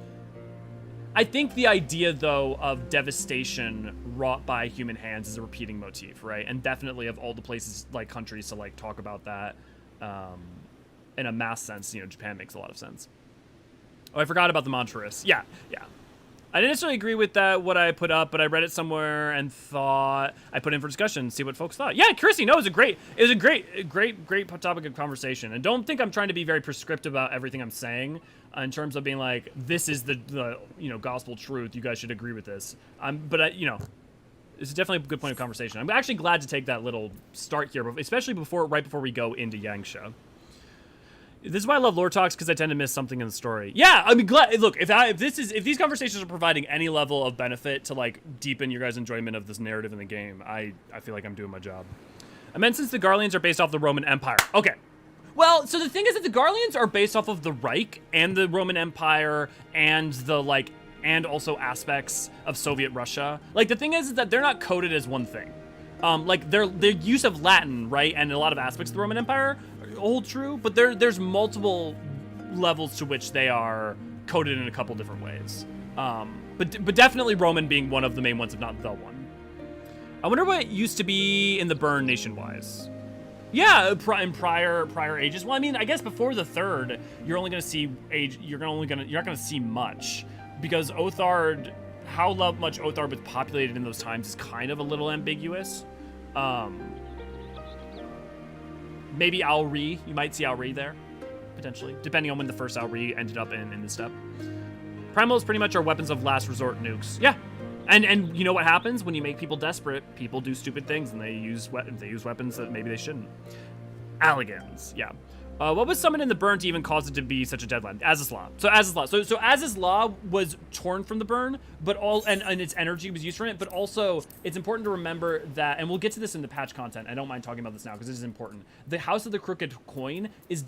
I think the idea, though, of devastation wrought by human hands is a repeating motif, right? And definitely of all the places, countries to, talk about that in a mass sense, Japan makes a lot of sense. Oh, I forgot about the Montrous. Yeah. I didn't necessarily agree with what I put up, but I read it somewhere and thought I put in for discussion, see what folks thought. Yeah, Chrissy, no, it was a great topic of conversation. And don't think I'm trying to be very prescriptive about everything I'm saying in terms of being this is the gospel truth. You guys should agree with this. But it's definitely a good point of conversation. I'm actually glad to take that little start here, especially right before we go into Yangsha. This is why I love lore talks, because I tend to miss something in the story. Yeah, I mean, look, if these conversations are providing any level of benefit to deepen your guys' enjoyment of this narrative in the game, I feel like I'm doing my job. I meant since the Garleans are based off the Roman Empire. Okay. Well, so the thing is that the Garleans are based off of the Reich and the Roman Empire and the and also aspects of Soviet Russia. The thing is that they're not coded as one thing. Their use of Latin, right, and a lot of aspects of the Roman Empire hold true, but there's multiple levels to which they are coded in a couple different ways. But definitely Roman being one of the main ones, if not the one. I wonder what it used to be in the Burn nation-wise. Yeah, in prior ages. Well, I mean, I guess before the third, you're only going to see you're not going to see much, because Othard, how much Othard was populated in those times is kind of a little ambiguous. Maybe Alri, you might see Alri there, potentially, depending on when the first Alri ended up in the steppe. Primals pretty much are weapons of last resort nukes. Yeah, and you know what happens when you make people desperate? People do stupid things, and they use weapons that maybe they shouldn't. Alligans, yeah. What was summoned in the Burn to even cause it to be such a deadline? Azizla. So Azizla was torn from the Burn, but and its energy was used from it, but also it's important to remember that, and we'll get to this in the patch content, I don't mind talking about this now because this is important. The House of the Crooked Coin is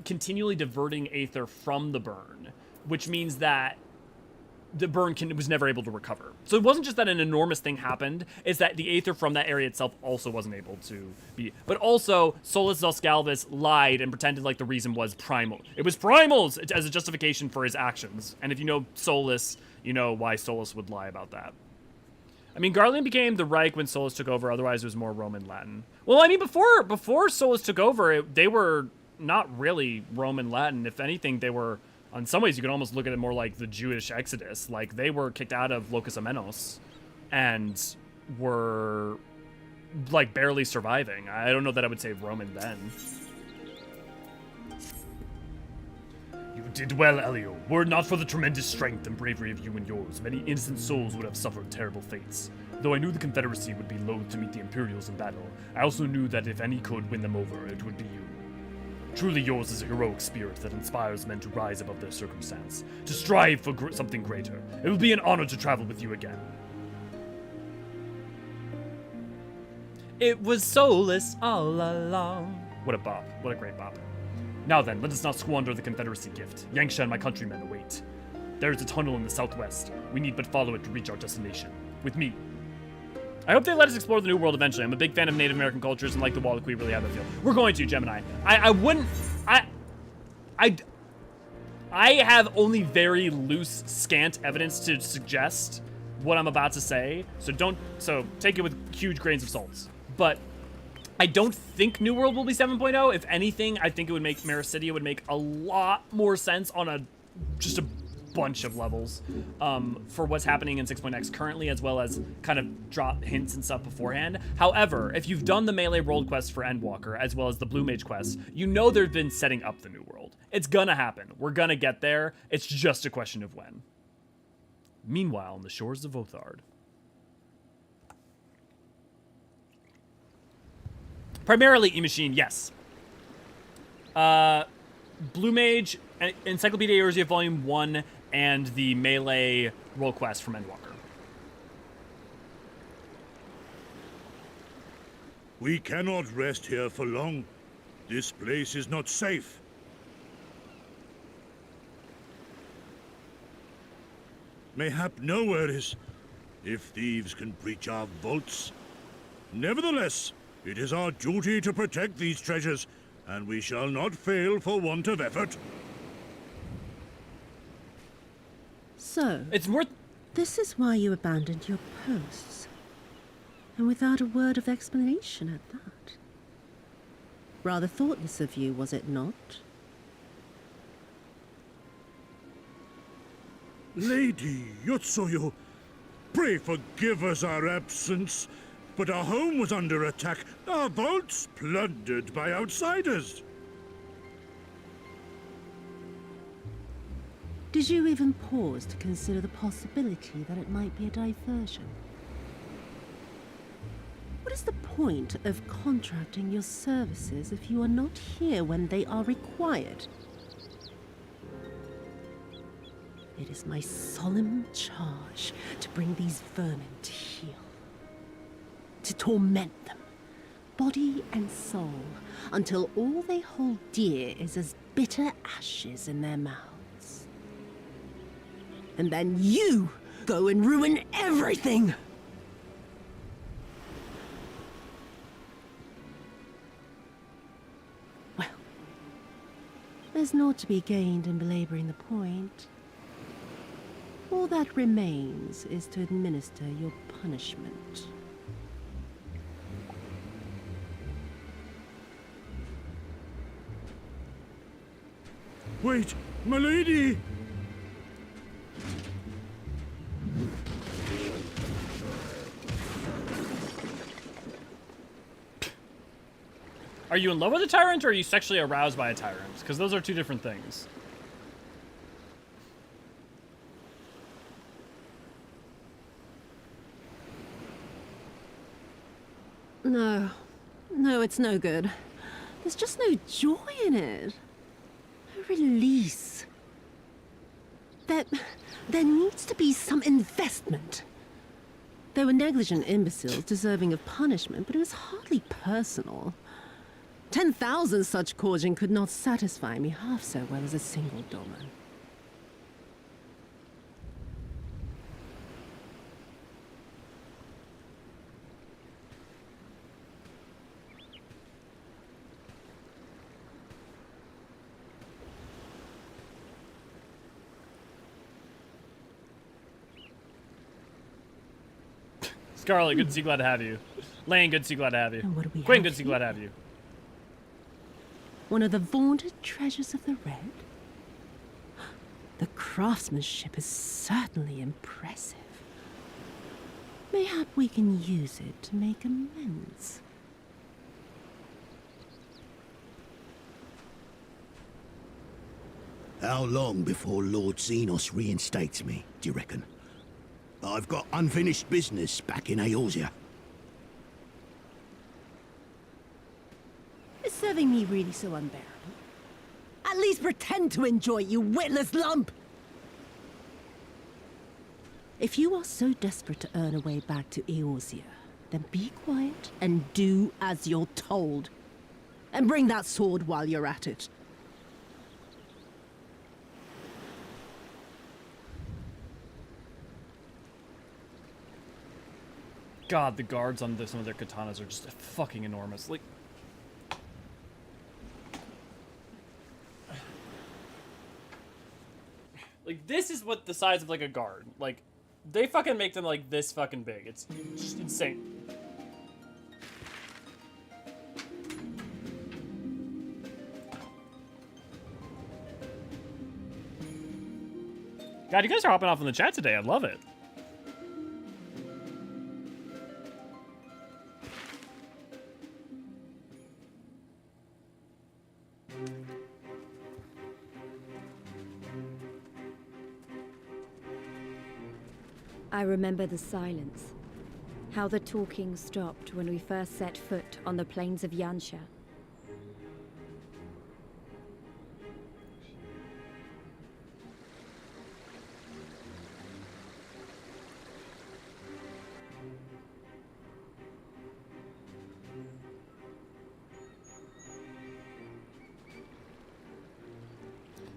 continually diverting Aether from the Burn, which means that the Burn was never able to recover. So it wasn't just that an enormous thing happened, it's that the Aether from that area itself also wasn't able to be. But also, Solus Zoscalvis lied and pretended like the reason was primal. It was primals as a justification for his actions. And if you know Solus, you know why Solus would lie about that. I mean, Garland became the Reich when Solus took over. Otherwise, it was more Roman Latin. Well, I mean, before Solus took over, they were not really Roman Latin. If anything, they were, in some ways, you could almost look at it more like the Jewish Exodus. Like, they were kicked out of Locus Amenos and were, like, barely surviving. I don't know that I would say Roman then. You did well, Elio. Were it not for the tremendous strength and bravery of you and yours, many innocent souls would have suffered terrible fates. Though I knew the Confederacy would be loath to meet the Imperials in battle, I also knew that if any could win them over, it would be you. Truly yours is a heroic spirit that inspires men to rise above their circumstance, to strive for something greater. It will be an honor to travel with you again. It was Solus all along. What a bop. What a great bop. Now then, let us not squander the Confederacy gift. Yangsha and my countrymen await. There is a tunnel in the southwest. We need but follow it to reach our destination. With me. I hope they let us explore the New World eventually. I'm a big fan of Native American cultures and like the Wallach we really have a feel. We're going to, Gemini. I have only very loose, scant evidence to suggest what I'm about to say, so take it with huge grains of salt. But I don't think New World will be 7.0. If anything, I think it would make Mericidia would make a lot more sense on just a bunch of levels for what's happening in 6.x currently, as well as kind of drop hints and stuff beforehand. However, if you've done the melee world quest for Endwalker, as well as the Blue Mage quest, you know they've been setting up the New World. It's gonna happen. We're gonna get there. It's just a question of when. Meanwhile, on the shores of Othard. Primarily E-Machine, yes. Blue Mage, Encyclopedia Eorzean Volume 1, and the Melee Roll Quest from Endwalker. We cannot rest here for long. This place is not safe. Mayhap nowhere is, if thieves can breach our vaults. Nevertheless, it is our duty to protect these treasures, and we shall not fail for want of effort. So, It's worth... this is why you abandoned your posts. And without a word of explanation at that. Rather thoughtless of you, was it not? Lady Yotsuyu, pray forgive us our absence, but our home was under attack, our vaults plundered by outsiders. Did you even pause to consider the possibility that it might be a diversion? What is the point of contracting your services if you are not here when they are required? It is my solemn charge to bring these vermin to heel. To torment them, body and soul, until all they hold dear is as bitter ashes in their mouths. And then you go and ruin everything! Well, there's naught to be gained in belaboring the point. All that remains is to administer your punishment. Wait, my lady! Are you in love with a tyrant, or are you sexually aroused by a tyrant? Because those are two different things. No, it's no good. There's just no joy in it. No release. There needs to be some investment. There were negligent imbeciles deserving of punishment, but it was hardly personal. 10,000 such Korjin could not satisfy me half so well as a single doman. Scarlet, good to see, glad to have you. Lane, good to see, glad to have you. And what do we Quinn, have good to see, here? glad to have you. One of the vaunted treasures of the Red? The craftsmanship is certainly impressive. Mayhap we can use it to make amends. How long before Lord Xenos reinstates me, do you reckon? I've got unfinished business back in Eorzean. Is serving me really so unbearable? At least pretend to enjoy it, you witless lump! If you are so desperate to earn a way back to Eorzean, then be quiet and do as you're told. And bring that sword while you're at it. God, the guards on some of their katanas are just fucking enormous. Like, this is what the size of, like, a guard. Like, they fucking make them, like, this fucking big. It's just insane. God, you guys are hopping off in the chat today. I love it. I remember the silence. How the talking stopped when we first set foot on the plains of Yansha.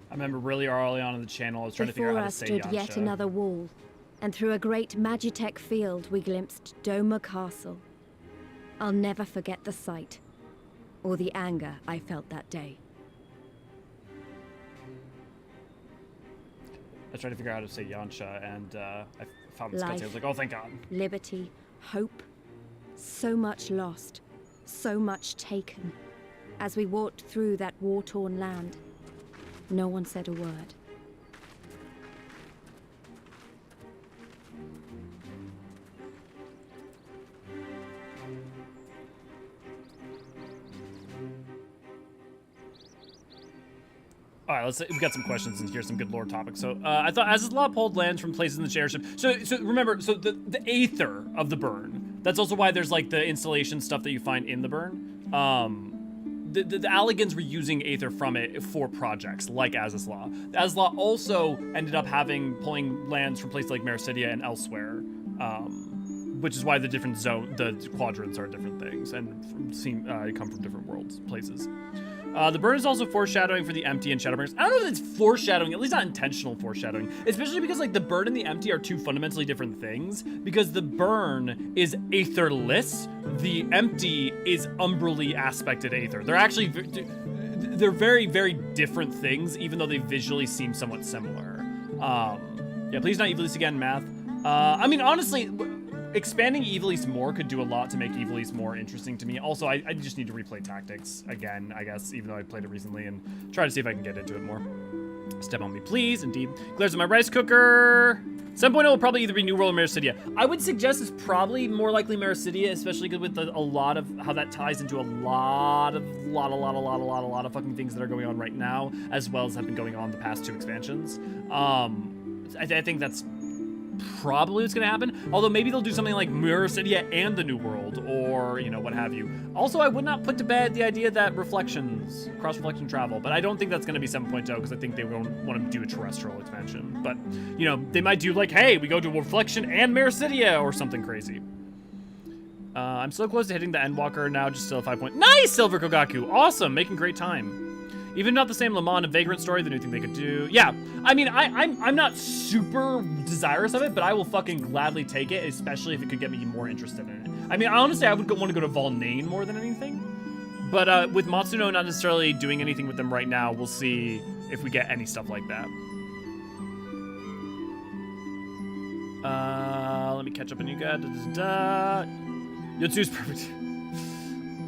I remember really early on in the channel, I was trying to figure out Before how to us say stood Yansha. yet another wall, and through a great Magitech field we glimpsed Doma Castle. I'll never forget the sight, or the anger I felt that day. I was trying to figure out how to say Yansha, and I found this cutscene. I was like, oh, thank God. Liberty, hope, so much lost, so much taken. As we walked through that war-torn land, no one said a word. All right, we got some questions and here's some good lore topics. So I thought, as law pulled lands from places in the chairship. So remember, so the aether of the burn. That's also why there's like the installation stuff that you find in the burn. The Alligans were using aether from it for projects like Law. Law also ended up pulling lands from places like Mericidia and elsewhere, which is why the different the quadrants are different things and come from different worlds, places. The burn is also foreshadowing for the empty and Shadowbringers. I don't know if it's foreshadowing, at least not intentional foreshadowing, especially because like the burn and the empty are two fundamentally different things, because the burn is aetherless, the empty is umbrally aspected aether. They're very, very different things, even though they visually seem somewhat similar. Yeah, please not Evil East again, math. I mean, honestly, expanding Evil East more could do a lot to make Evil East more interesting to me. Also, I just need to replay Tactics again, I guess, even though I played it recently, and try to see if I can get into it more. Step on me, please. Indeed. Glares at my rice cooker. 7.0 will probably either be New World or Mericidia. I would suggest it's probably more likely Mericidia, especially with a lot of how that ties into a lot of fucking things that are going on right now, as well as have been going on the past two expansions. I think that's probably what's gonna happen. Although maybe they'll do something like Mericidia and the New World, or what have you. Also, I would not put to bed the idea that cross-reflection travel, but I don't think that's gonna be 7.0 because I think they won't want to do a terrestrial expansion. But they might do like, hey, we go to Reflection and Mericidia or something crazy. I'm so close to hitting the Endwalker now, just still at 5 point. Nice, Silver Kogaku, awesome, making great time. Even not the same Le Mans and Vagrant story, the new thing they could do. Yeah, I mean, I'm not super desirous of it, but I will fucking gladly take it, especially if it could get me more interested in it. I mean, honestly, I would want to go to Volnane more than anything. But with Matsuno not necessarily doing anything with them right now, we'll see if we get any stuff like that. Let me catch up on you guys. Yotsu's perfect.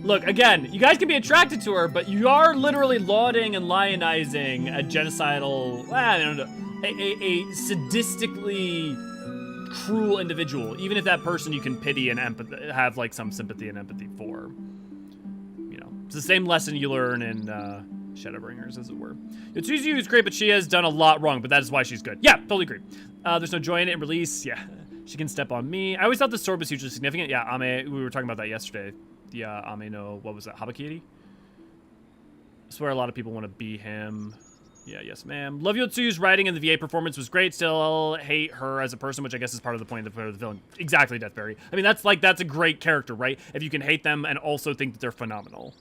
Look, again, you guys can be attracted to her, but you are literally lauding and lionizing a genocidal, I don't know, a sadistically cruel individual, even if that person you can pity and have like some sympathy and empathy for. You know, it's the same lesson you learn in Shadowbringers, as it were. Yotsuyu is great, but she has done a lot wrong, but that is why she's good. Yeah, totally agree. There's no joy in it in release. Yeah, she can step on me. I always thought the sword was hugely significant. Yeah, Ame, we were talking about that yesterday. The Ame no, what was that, Habakiri? I swear a lot of people want to be him. Yeah, yes, ma'am. Love Yotsuyu's writing and the VA performance was great. Still hate her as a person, which I guess is part of the point of the villain. Exactly, Deathberry. I mean, that's a great character, right? If you can hate them and also think that they're phenomenal.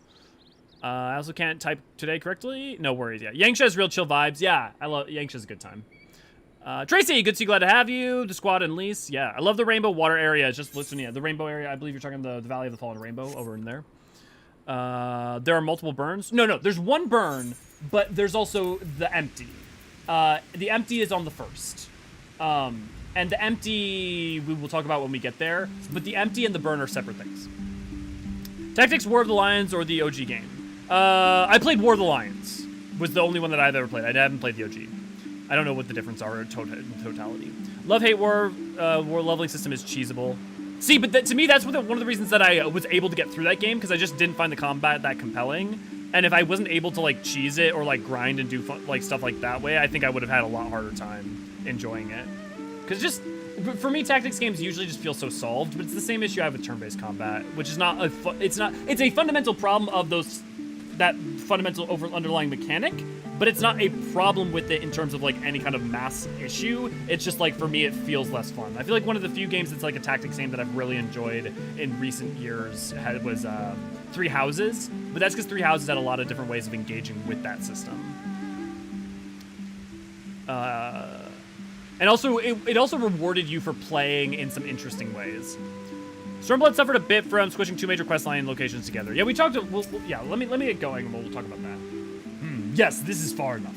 I also can't type today correctly. No worries, yeah. Yangsha has real chill vibes. Yeah, I love Yangsha's a good time. Tracy, good to see you, glad to have you. The squad and Lise, yeah. I love the rainbow water area. It's just listening, yeah, the rainbow area. I believe you're talking the Valley of the Fallen Rainbow over in there. There are multiple burns. No, there's one burn, but there's also the empty. The empty is on the first. And the empty we will talk about when we get there, but the empty and the burn are separate things. Tactics, War of the Lions, or the OG game? I played War of the Lions. Was the only one that I've ever played. I haven't played the OG. I don't know what the difference are in totality. Love-hate War leveling system is cheesable. See, but to me, that's one of the reasons that I was able to get through that game, because I just didn't find the combat that compelling. And if I wasn't able to, like, cheese it or, like, grind and do, like, stuff like that way, I think I would have had a lot harder time enjoying it. Because just, for me, tactics games usually just feel so solved, but it's the same issue I have with turn-based combat, which is not it's a fundamental problem of that fundamental underlying mechanic, but it's not a problem with it in terms of like any kind of mass issue. It's just like, for me, it feels less fun. I feel like one of the few games that's like a tactics game that I've really enjoyed in recent years was Three Houses, but that's because Three Houses had a lot of different ways of engaging with that system. And also, it also rewarded you for playing in some interesting ways. Stormblood suffered a bit from squishing two major questline locations together. Yeah, we talked. Yeah, let me get going, and we'll talk about that. Yes, this is far enough.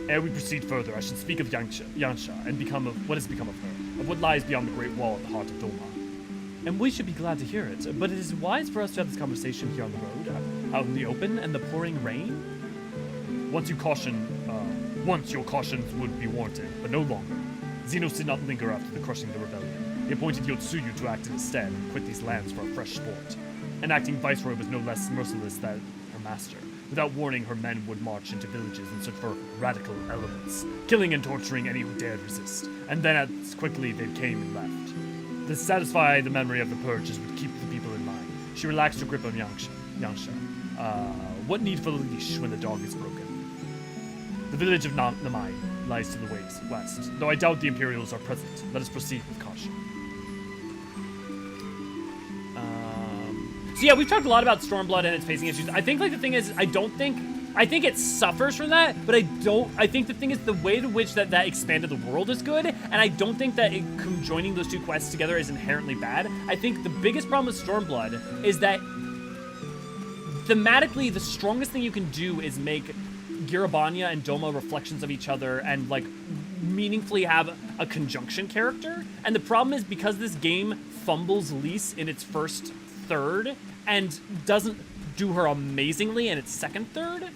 Ere we proceed further, I should speak of Yansha and what has become of her, of what lies beyond the Great Wall at the heart of Doma. And we should be glad to hear it, but it is wise for us to have this conversation here on the road, out in the open and the pouring rain. Once your cautions would be warranted, but no longer. Xenos did not linger after the crushing of the rebellion. He appointed Yotsuyu to act in his stead and quit these lands for a fresh sport. An acting viceroy was no less merciless than her master. Without warning, her men would march into villages in search for radical elements, killing and torturing any who dared resist. And then as quickly they came and left. To satisfy the memory of the purges would keep the people in line. She relaxed her grip on Yansha. What need for the leash when the dog is broken? The village of Namai lies to the west, though I doubt the Imperials are present. Let us proceed with caution. So yeah, we've talked a lot about Stormblood and its pacing issues. I think like the thing is, I think it suffers from that, but I think the thing is the way to which that expanded the world is good, and I don't think that joining those two quests together is inherently bad. I think the biggest problem with Stormblood is that thematically, the strongest thing you can do is make Girabanya and Doma reflections of each other and like meaningfully have a conjunction character. And the problem is, because this game fumbles Lise in its first third and doesn't do her amazingly in its second third,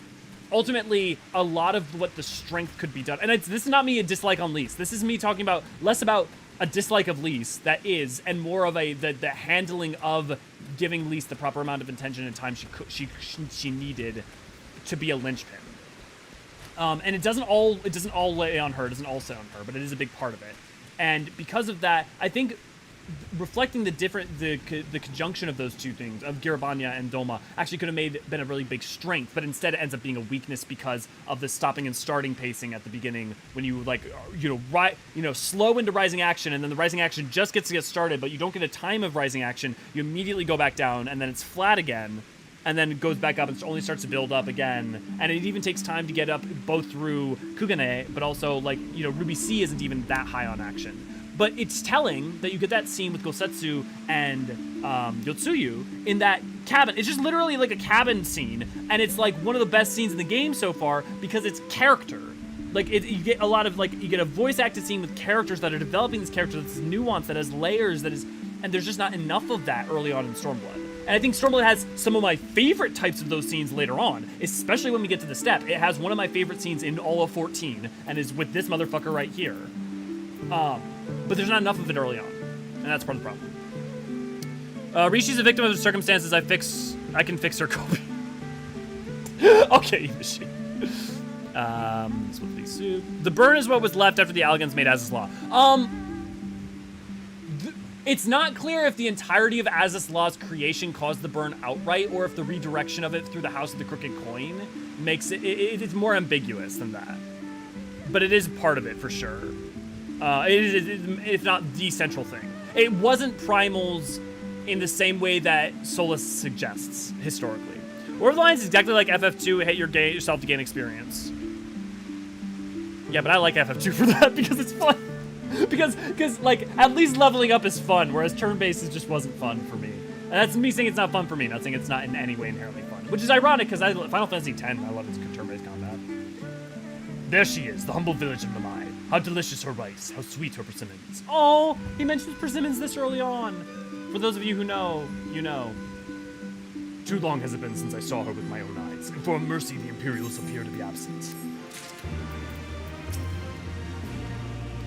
ultimately a lot of what the strength could be done. And this is not me a dislike on Lise. This is me talking about less about a dislike of Lise that is, and more of the handling of giving Lise the proper amount of attention and time she needed to be a linchpin. And it doesn't all lay on her, it doesn't all sit on her, but it is a big part of it. And because of that, I think reflecting the conjunction of those two things, of Girabanya and Doma, actually could have been a really big strength, but instead it ends up being a weakness because of the stopping and starting pacing at the beginning, when you slow into rising action, and then the rising action just gets to get started, but you don't get a time of rising action, you immediately go back down, and then it's flat again, and then it goes back up and only starts to build up again. And it even takes time to get up both through Kugane, but also Ruby C isn't even that high on action. But it's telling that you get that scene with Gosetsu and Yotsuyu in that cabin. It's just literally like a cabin scene, and it's like one of the best scenes in the game so far because it's character. Like, you get a lot of, like, you get a voice acted scene with characters that are developing this character that's nuanced, that has layers, and there's just not enough of that early on in Stormblood. And I think Stormblood has some of my favorite types of those scenes later on, especially when we get to the step. It has one of my favorite scenes in all of 14, and is with this motherfucker right here. But there's not enough of it early on, and that's part of the problem. Rishi's a victim of the circumstances. I can fix her copy. Okay, Rishi. The burn is what was left after the Allagans made Az's Law. It's not clear if the entirety of Az's Law's creation caused the burn outright, or if the redirection of it through the House of the Crooked Coin makes it's more ambiguous than that. But it is part of it for sure. If not the central thing. It wasn't primals in the same way that Solus suggests historically. War of the Lions is exactly like FF2. Hit yourself to gain experience. Yeah, but I like FF2 for that because it's fun. because like at least leveling up is fun, whereas turn-based just wasn't fun for me. And that's me saying it's not fun for me, not saying it's not in any way inherently fun. Which is ironic because Final Fantasy X, I love its turn-based combat. There she is, the humble village of Namai. How delicious her rice, how sweet her persimmons. Oh, he mentions persimmons this early on. For those of you who know, you know. Too long has it been since I saw her with my own eyes, and for a mercy the Imperials appear to be absent.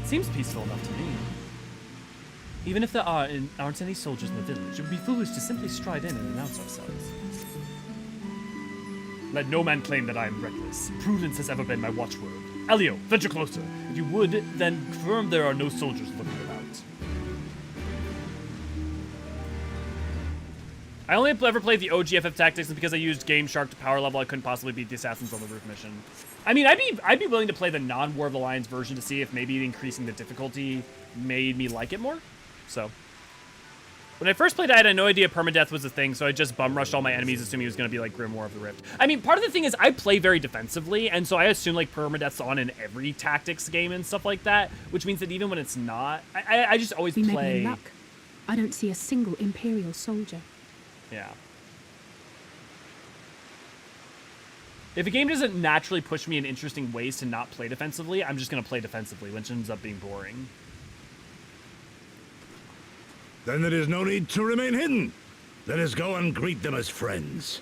Seems peaceful enough to me. Even if there aren't any soldiers in the village, it would be foolish to simply stride in and announce ourselves. Let no man claim that I am reckless. Prudence has ever been my watchword. Elio, venture closer. If you would, then confirm there are no soldiers looking about. I only ever played the OG FF Tactics, and because I used Game Shark to power level, I couldn't possibly beat the assassins on the roof mission. I mean, I'd be willing to play the non-War of the Lions version to see if maybe increasing the difficulty made me like it more. So, when I first played it, I had no idea permadeath was a thing, so I just bum rushed all my enemies, assuming it was going to be like Grim War of the Rift. I mean, part of the thing is I play very defensively, and so I assume like permadeath's on in every tactics game and stuff like that, which means that even when it's not, I just always We may play. be in luck. I don't see a single Imperial soldier. Yeah. If a game doesn't naturally push me in interesting ways to not play defensively, I'm just going to play defensively, which ends up being boring. Then there is no need to remain hidden. Let us go and greet them as friends.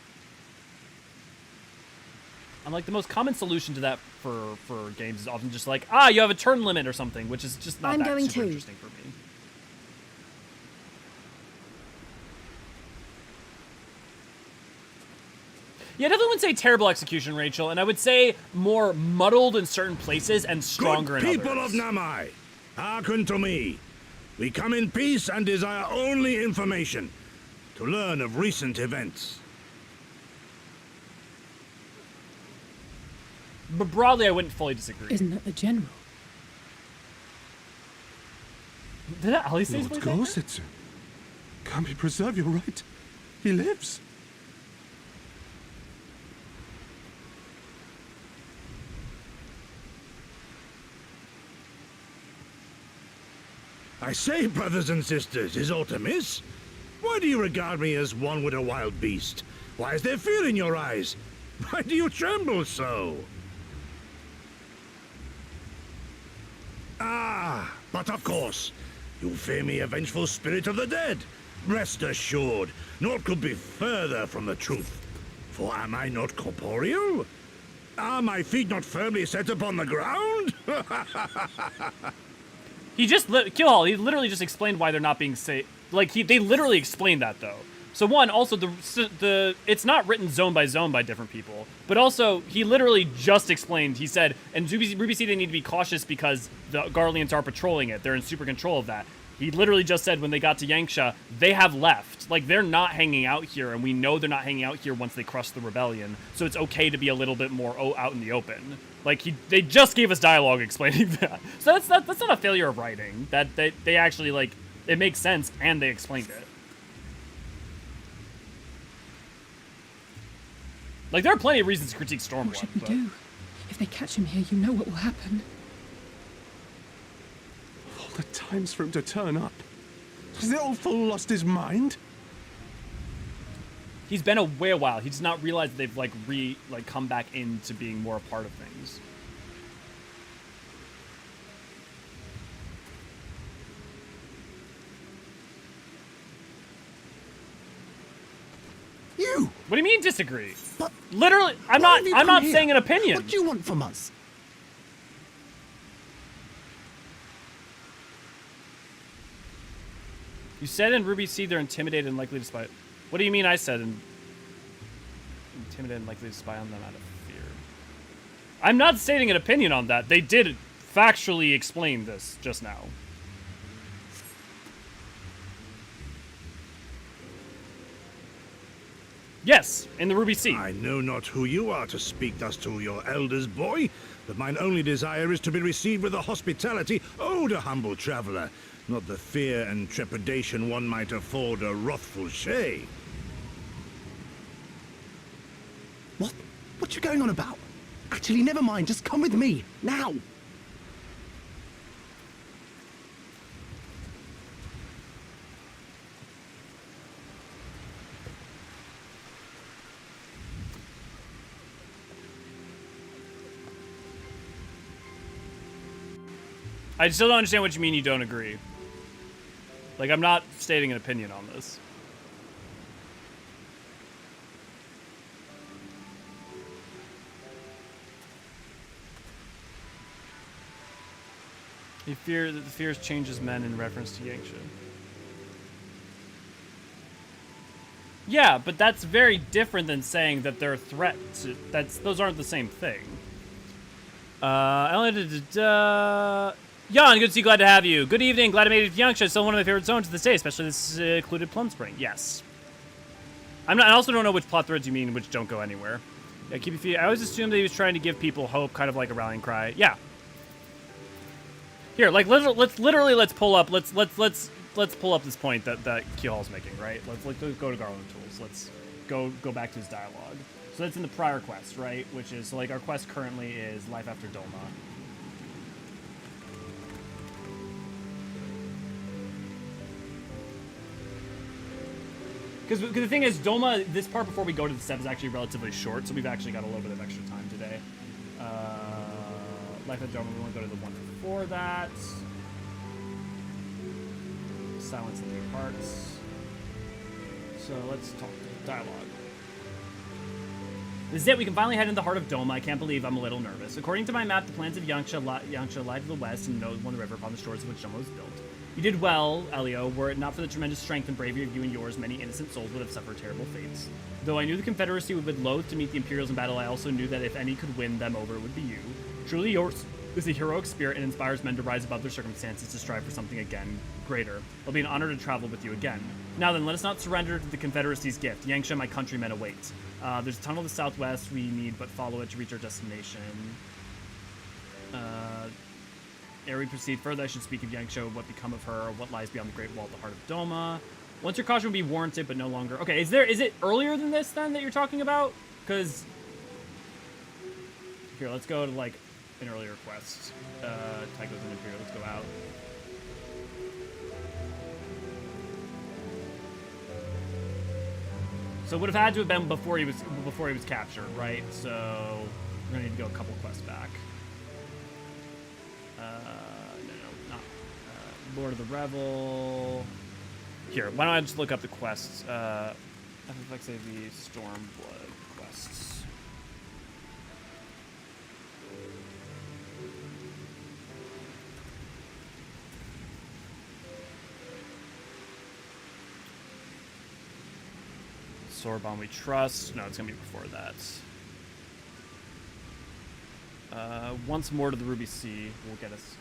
I'm like, the most common solution to that for games is often just like, you have a turn limit or something, which is just not I'm that going super too. interesting for me. Yeah, I definitely wouldn't say terrible execution, Rachel, and I would say more muddled in certain places and stronger Good in people others. of Namai, hearken to me. We come in peace and desire only information to learn of recent events. But broadly, I wouldn't fully disagree. Isn't that the general? Did that Ali say Lord something like that? Gorsetsu. Kami preserve your right. He lives. I say, brothers and sisters, is aught amiss? Why do you regard me as one with a wild beast? Why is there fear in your eyes? Why do you tremble so? Ah, but of course, you fear me, a vengeful spirit of the dead. Rest assured, naught could be further from the truth. For am I not corporeal? Are my feet not firmly set upon the ground? He just Killhall. He literally just explained why they're not being safe. Like they literally explained that though. So one, also the it's not written zone by different people, but also he literally just explained. He said, and Ruby C, they need to be cautious because the Garleans are patrolling it. They're in super control of that. He literally just said when they got to Yanxia, they have left. Like they're not hanging out here, and we know they're not hanging out here once they crush the rebellion. So it's okay to be a little bit more out in the open. Like they just gave us dialogue explaining that. So that's not a failure of writing. That they actually like it makes sense and they explained it. Like there are plenty of reasons to critique Stormblood. What should we but- do? If they catch him here, you know what will happen. Of all the times for him to turn up. Has the old fool lost his mind? He's been away a while. He does not realize that they've come back into being more a part of things. You! What do you mean disagree? But Literally, I'm why have you not come here? saying an opinion. What do you want from us? You said in Ruby C they're intimidated and likely to spy. What do you mean I said intimidated and likely to spy on them out of fear? I'm not stating an opinion on that. They did factually explain this just now. Yes, in the Ruby C. I know not who you are to speak thus to your elders, boy, but mine only desire is to be received with the hospitality owed a humble traveller, not the fear and trepidation one might afford a wrathful shay. What? What you going on about? Actually, never mind. Just come with me. Now! I still don't understand what you mean you don't agree. Like, I'm not stating an opinion on this. You fear that the fears changes men in reference to Yangsha. Yeah, but that's very different than saying that they're a threat to, those aren't the same thing. Jan, good to see you, glad to have you. Good evening, glad I made it to Yangsha. It's still one of my favorite zones to this day, especially this secluded Plum Spring. Yes. I also don't know which plot threads you mean, which don't go anywhere. Yeah, keep your feet. I always assumed that he was trying to give people hope, kind of like a rallying cry. Yeah. Here, like let's pull up. Let's pull up this point that Keelhall's making, right? Let's go to Garland Tools. Let's go back to his dialogue. So that's in the prior quest, right? Which is like our quest currently is Life After Doma. Because the thing is, Doma, this part before we go to the step is actually relatively short, so we've actually got a little bit of extra time today. Life at Doma, we want to go to the one before that. Silence in the parts. So let's talk dialogue. This is it, we can finally head into the heart of Doma. I can't believe I'm a little nervous. According to my map, the plans of Yangsha lie to the west and knows one the river upon the shores of which Doma was built. You did well, Elio. Were it not for the tremendous strength and bravery of you and yours, many innocent souls would have suffered terrible fates. Though I knew the Confederacy would loathe to meet the Imperials in battle, I also knew that if any could win them over, it would be you. Truly yours is a heroic spirit and inspires men to rise above their circumstances to strive for something again greater. It'll be an honor to travel with you again. Now then, let us not surrender to the Confederacy's gift. Yangsha, my countrymen, await. There's a tunnel to the southwest. We need but follow it to reach our destination. Ere we proceed further, I should speak of Yangsha, what become of her, what lies beyond the Great Wall at the heart of Doma. Once your caution will be warranted, but no longer. Okay, is it earlier than this then that you're talking about? Because here, let's go to like an earlier quest. Tycho's an Imperial. Let's go out. So it would have had to have been before he was captured, right? So we're gonna need to go a couple quests back. No, not Lord of the Revel. Here, why don't I just look up the quests? FFXIV Stormblood quests. Sorbonne we trust. No, it's gonna be before that. Once more to the Ruby Sea will get us.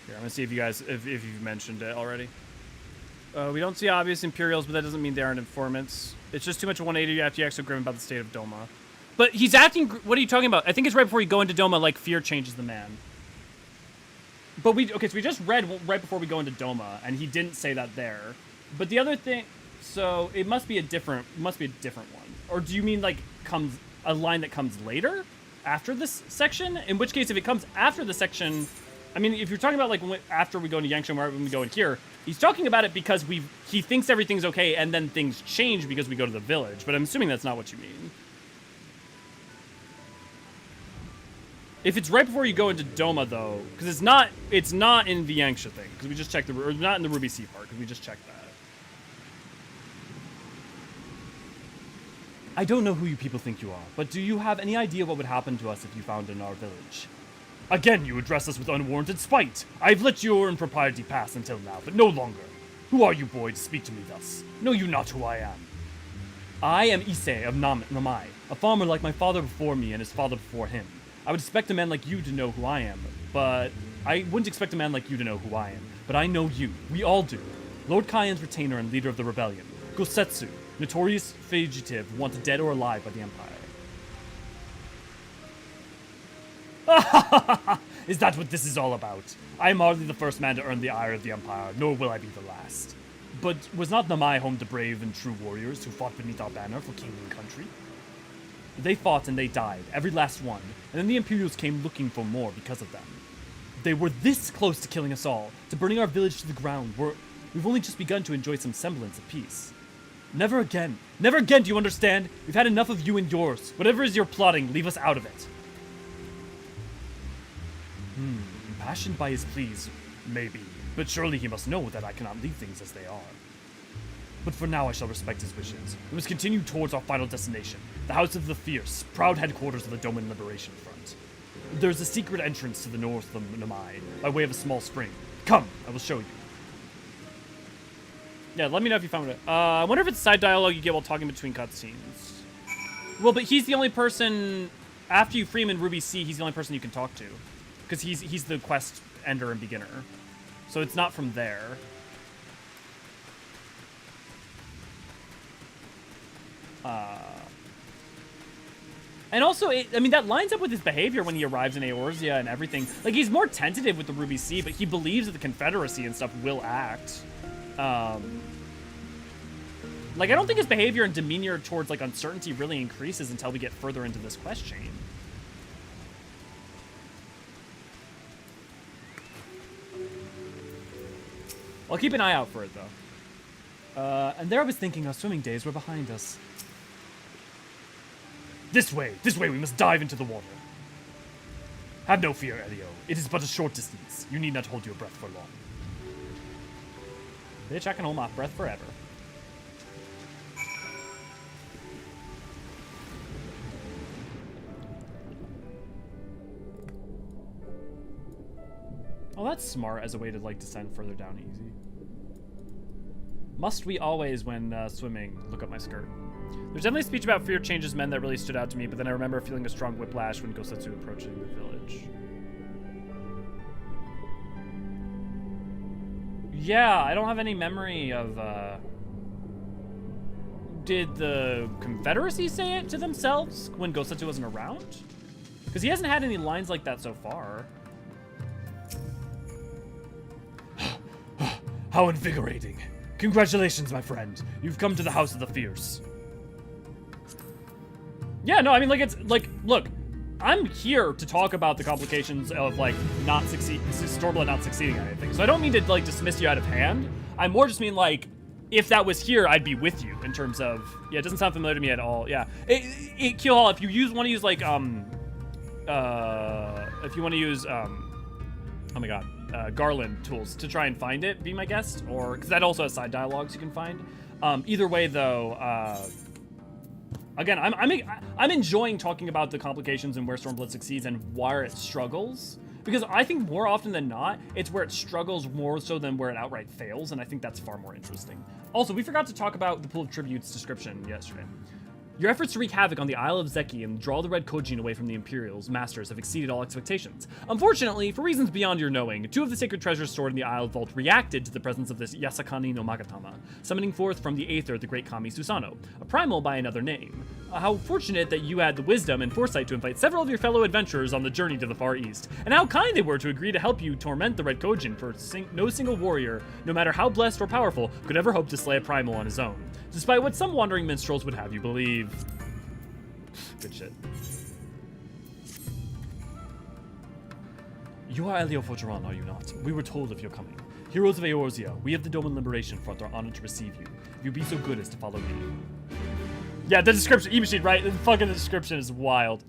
Here, I'm gonna see if you guys, if you've mentioned it already. We don't see obvious Imperials, but that doesn't mean they aren't informants. It's just too much of 180 you have to be so grim about the state of Doma. But he's acting. What are you talking about? I think it's right before you go into Doma. Like fear changes the man. But so we just read right before we go into Doma, and he didn't say that there. But the other thing, so it must be a different one. Or do you mean like a line that comes later, after this section? In which case, if it comes after the section, I mean, if you're talking about like after we go into Yangsha, when we go in here, he's talking about it because he thinks everything's okay, and then things change because we go to the village. But I'm assuming that's not what you mean. If it's right before you go into Doma, though, because it's not in the Yangsha thing, because we just checked or not in the Ruby Sea part, because we just checked that. I don't know who you people think you are, but do you have any idea what would happen to us if you found in our village? Again, you address us with unwarranted spite. I've let your impropriety pass until now, but no longer. Who are you, boy, to speak to me thus? Know you not who I am? I am Issei of Namai, a farmer like my father before me and his father before him. I would expect a man like you to know who I am, but I wouldn't expect a man like you to know who I am. But I know you. We all do. Lord Kyan's retainer and leader of the rebellion, Gosetsu, notorious fugitive, wanted dead or alive by the Empire. Is that what this is all about? I am hardly the first man to earn the ire of the Empire, nor will I be the last. But was not Namai home to brave and true warriors who fought beneath our banner for king and country? They fought and they died, every last one, and then the Imperials came looking for more because of them. They were this close to killing us all, to burning our village to the ground. We've only just begun to enjoy some semblance of peace. Never again. Never again, do you understand? We've had enough of you and yours. Whatever is your plotting, leave us out of it. Impassioned by his pleas, maybe. But surely he must know that I cannot leave things as they are. But for now I shall respect his wishes. We must continue towards our final destination, the House of the Fierce, proud headquarters of the Doman Liberation Front. There's a secret entrance to the north of Namai, by way of a small spring. Come, I will show you. Yeah, let me know if you found it. I wonder if it's side dialogue you get while talking between cutscenes. Well, but he's the only person, after you free him in Ruby Sea, he's the only person you can talk to. Because he's the quest ender and beginner. So it's not from there. And also, I mean, that lines up with his behavior when he arrives in Eorzea and everything. Like, he's more tentative with the Ruby Sea, but he believes that the Confederacy and stuff will act. Like, I don't think his behavior and demeanor towards, like, uncertainty really increases until we get further into this quest chain. I'll keep an eye out for it, though. And there I was thinking our swimming days were behind us. This way, we must dive into the water. Have no fear, Elio. It is but a short distance. You need not hold your breath for long. Bitch, I can hold my breath forever. Oh, that's smart as a way to, like, descend further down easy. Must we always, when swimming, look up my skirt? There's definitely a speech about fear changes men that really stood out to me, but then I remember feeling a strong whiplash when Gosetsu approaching the village. Yeah, I don't have any memory of, Did the Confederacy say it to themselves when Gosetsu wasn't around? Because he hasn't had any lines like that so far. How invigorating. Congratulations, my friend. You've come to the House of the Fierce. Yeah, no, I mean, like, it's, like, look, I'm here to talk about the complications of, like, Stormblood not succeeding at anything. So I don't mean to, like, dismiss you out of hand. I more just mean, like, if that was here, I'd be with you in terms of, yeah, it doesn't sound familiar to me at all. Yeah, Keelhaul, if you want to use, like, if you want to use, oh my god, Garland tools to try and find it, be my guest, or, because that also has side dialogues you can find. Either way, though, again, I'm enjoying talking about the complications and where Stormblood succeeds and where it struggles, because I think more often than not, it's where it struggles more so than where it outright fails, and I think that's far more interesting. Also, we forgot to talk about the Pool of Tributes description yesterday. Your efforts to wreak havoc on the Isle of Zeki and draw the Red Kojin away from the Imperial's masters have exceeded all expectations. Unfortunately, for reasons beyond your knowing, 2 of the sacred treasures stored in the Isle Vault reacted to the presence of this Yasakani no Magatama, summoning forth from the Aether the great Kami Susano, a primal by another name. How fortunate that you had the wisdom and foresight to invite several of your fellow adventurers on the journey to the Far East, and how kind they were to agree to help you torment the Red Kojin, for no single warrior, no matter how blessed or powerful, could ever hope to slay a primal on his own, despite what some wandering minstrels would have you believe. Good shit. You are Elio Forgeron, are you not? We were told of your coming. Heroes of Eorzea, we of the Doman Liberation Front are honored to receive you. If you be so good as to follow me. Yeah, the description, E-Machine, right? The fucking description is wild.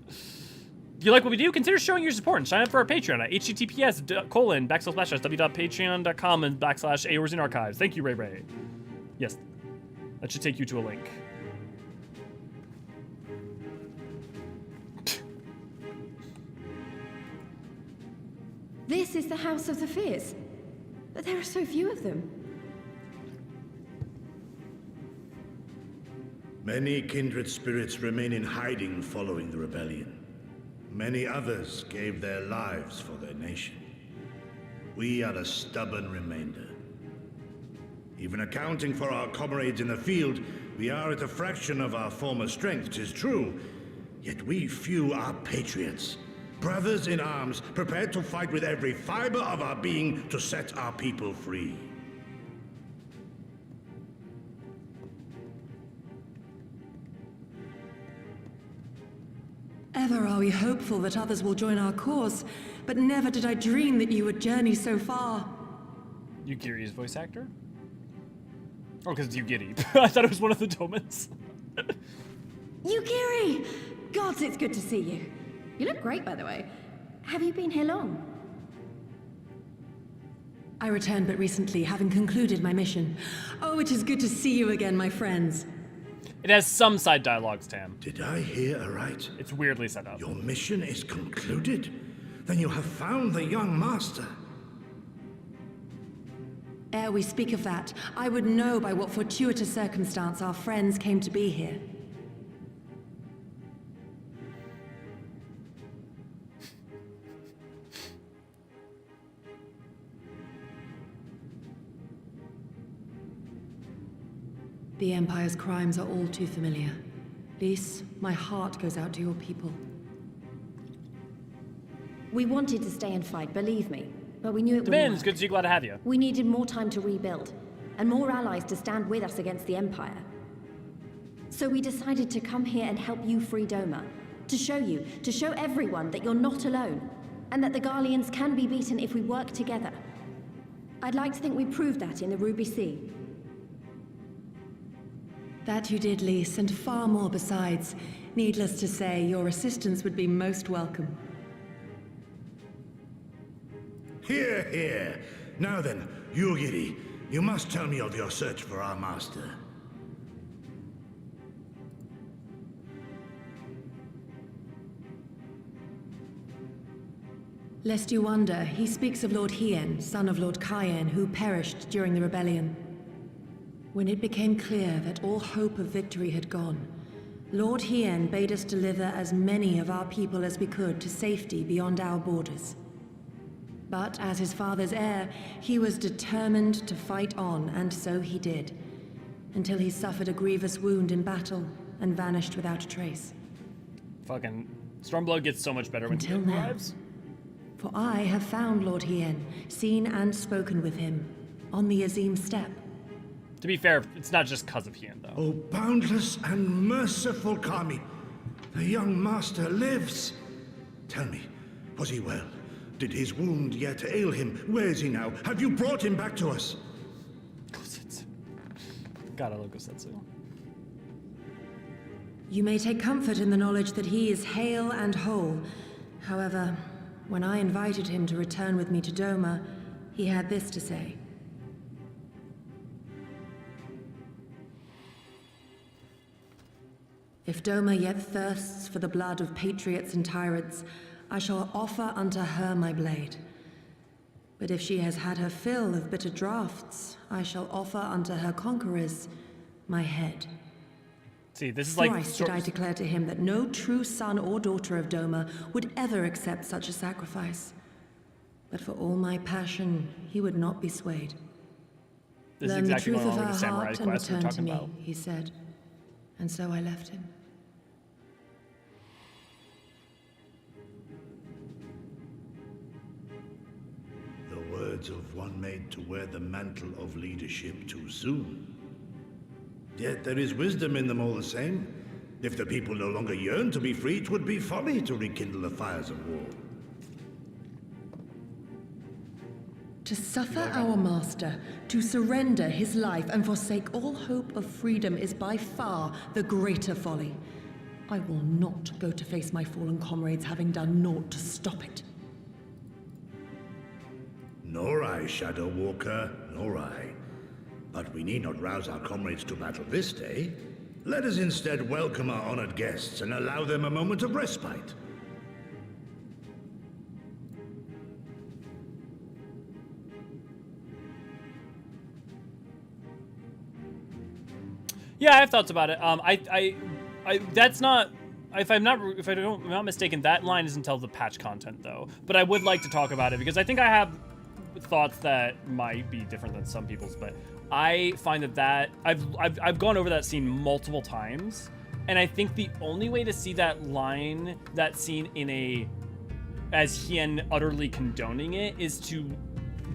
If you like what we do, consider showing your support and sign up for our Patreon at https://www.patreon.com and /Eorzean archives. Thank you, Ray. Yes, that should take you to a link. This is the House of the Fierce, but there are so few of them. Many kindred spirits remain in hiding following the rebellion. Many others gave their lives for their nation. We are a stubborn remainder. Even accounting for our comrades in the field, we are at a fraction of our former strength, 'tis true. Yet we few are patriots. Brothers in arms, prepared to fight with every fiber of our being to set our people free. Ever are we hopeful that others will join our cause, but never did I dream that you would journey so far. Yugiri's voice actor? Oh, because it's Yugiri. I thought it was one of the Domans. Yugiri! Gods, it's good to see you. You look great, by the way. Have you been here long? I returned but recently, having concluded my mission. Oh, it is good to see you again, my friends. It has some side dialogues, Tam. Did I hear aright? It's weirdly set up. Your mission is concluded? Then you have found the young master. Ere we speak of that, I would know by what fortuitous circumstance our friends came to be here. The Empire's crimes are all too familiar. Lys, my heart goes out to your people. We wanted to stay and fight, believe me. But we knew it Demands, wouldn't good to see you, glad to have you. We needed more time to rebuild, and more allies to stand with us against the Empire. So we decided to come here and help you free Doma. To show everyone that you're not alone, and that the Garleans can be beaten if we work together. I'd like to think we proved that in the Ruby Sea. That you did, Lys, and far more besides. Needless to say, your assistance would be most welcome. Hear, hear. Now then, Yugiri, you must tell me of your search for our master. Lest you wonder, he speaks of Lord Hydaelyn, son of Lord Cayenne, who perished during the rebellion. When it became clear that all hope of victory had gone, Lord Hydaelyn bade us deliver as many of our people as we could to safety beyond our borders. But as his father's heir, he was determined to fight on, and so he did, until he suffered a grievous wound in battle and vanished without a trace. Fucking Stormblood gets so much better when he arrives. For I have found Lord Hydaelyn, seen and spoken with him, on the Azim Steppe. To be fair, it's not just cause of Hydaelyn, though. Oh, boundless and merciful Kami, the young master lives. Tell me, was he well? Did his wound yet ail him? Where is he now? Have you brought him back to us? Gosetsu. God, I love Gosetsu. You may take comfort in the knowledge that he is hale and whole. However, when I invited him to return with me to Doma, he had this to say. If Doma yet thirsts for the blood of patriots and tyrants, I shall offer unto her my blade. But if she has had her fill of bitter draughts, I shall offer unto her conquerors my head. See, this is like... Thrice did I declare to him that no true son or daughter of Doma would ever accept such a sacrifice. But for all my passion, he would not be swayed. This is Learn exactly the what truth all of the her samurai heart and quests we're return to talking me, about. he said. And so I left him. The words of one made to wear the mantle of leadership too soon. Yet there is wisdom in them all the same. If the people no longer yearn to be free, it would be folly to rekindle the fires of war. To suffer our master, to surrender his life and forsake all hope of freedom is by far the greater folly. I will not go to face my fallen comrades having done naught to stop it. Nor I, Shadow Walker, nor I. But we need not rouse our comrades to battle this day. Let us instead welcome our honored guests and allow them a moment of respite. Yeah, I have thoughts about it. That's not, I'm not mistaken, that line isn't until the patch content though. But I would like to talk about it because I think I have thoughts that might be different than some people's. But I find that I've gone over that scene multiple times, and I think the only way to see that scene as Hien utterly condoning it is to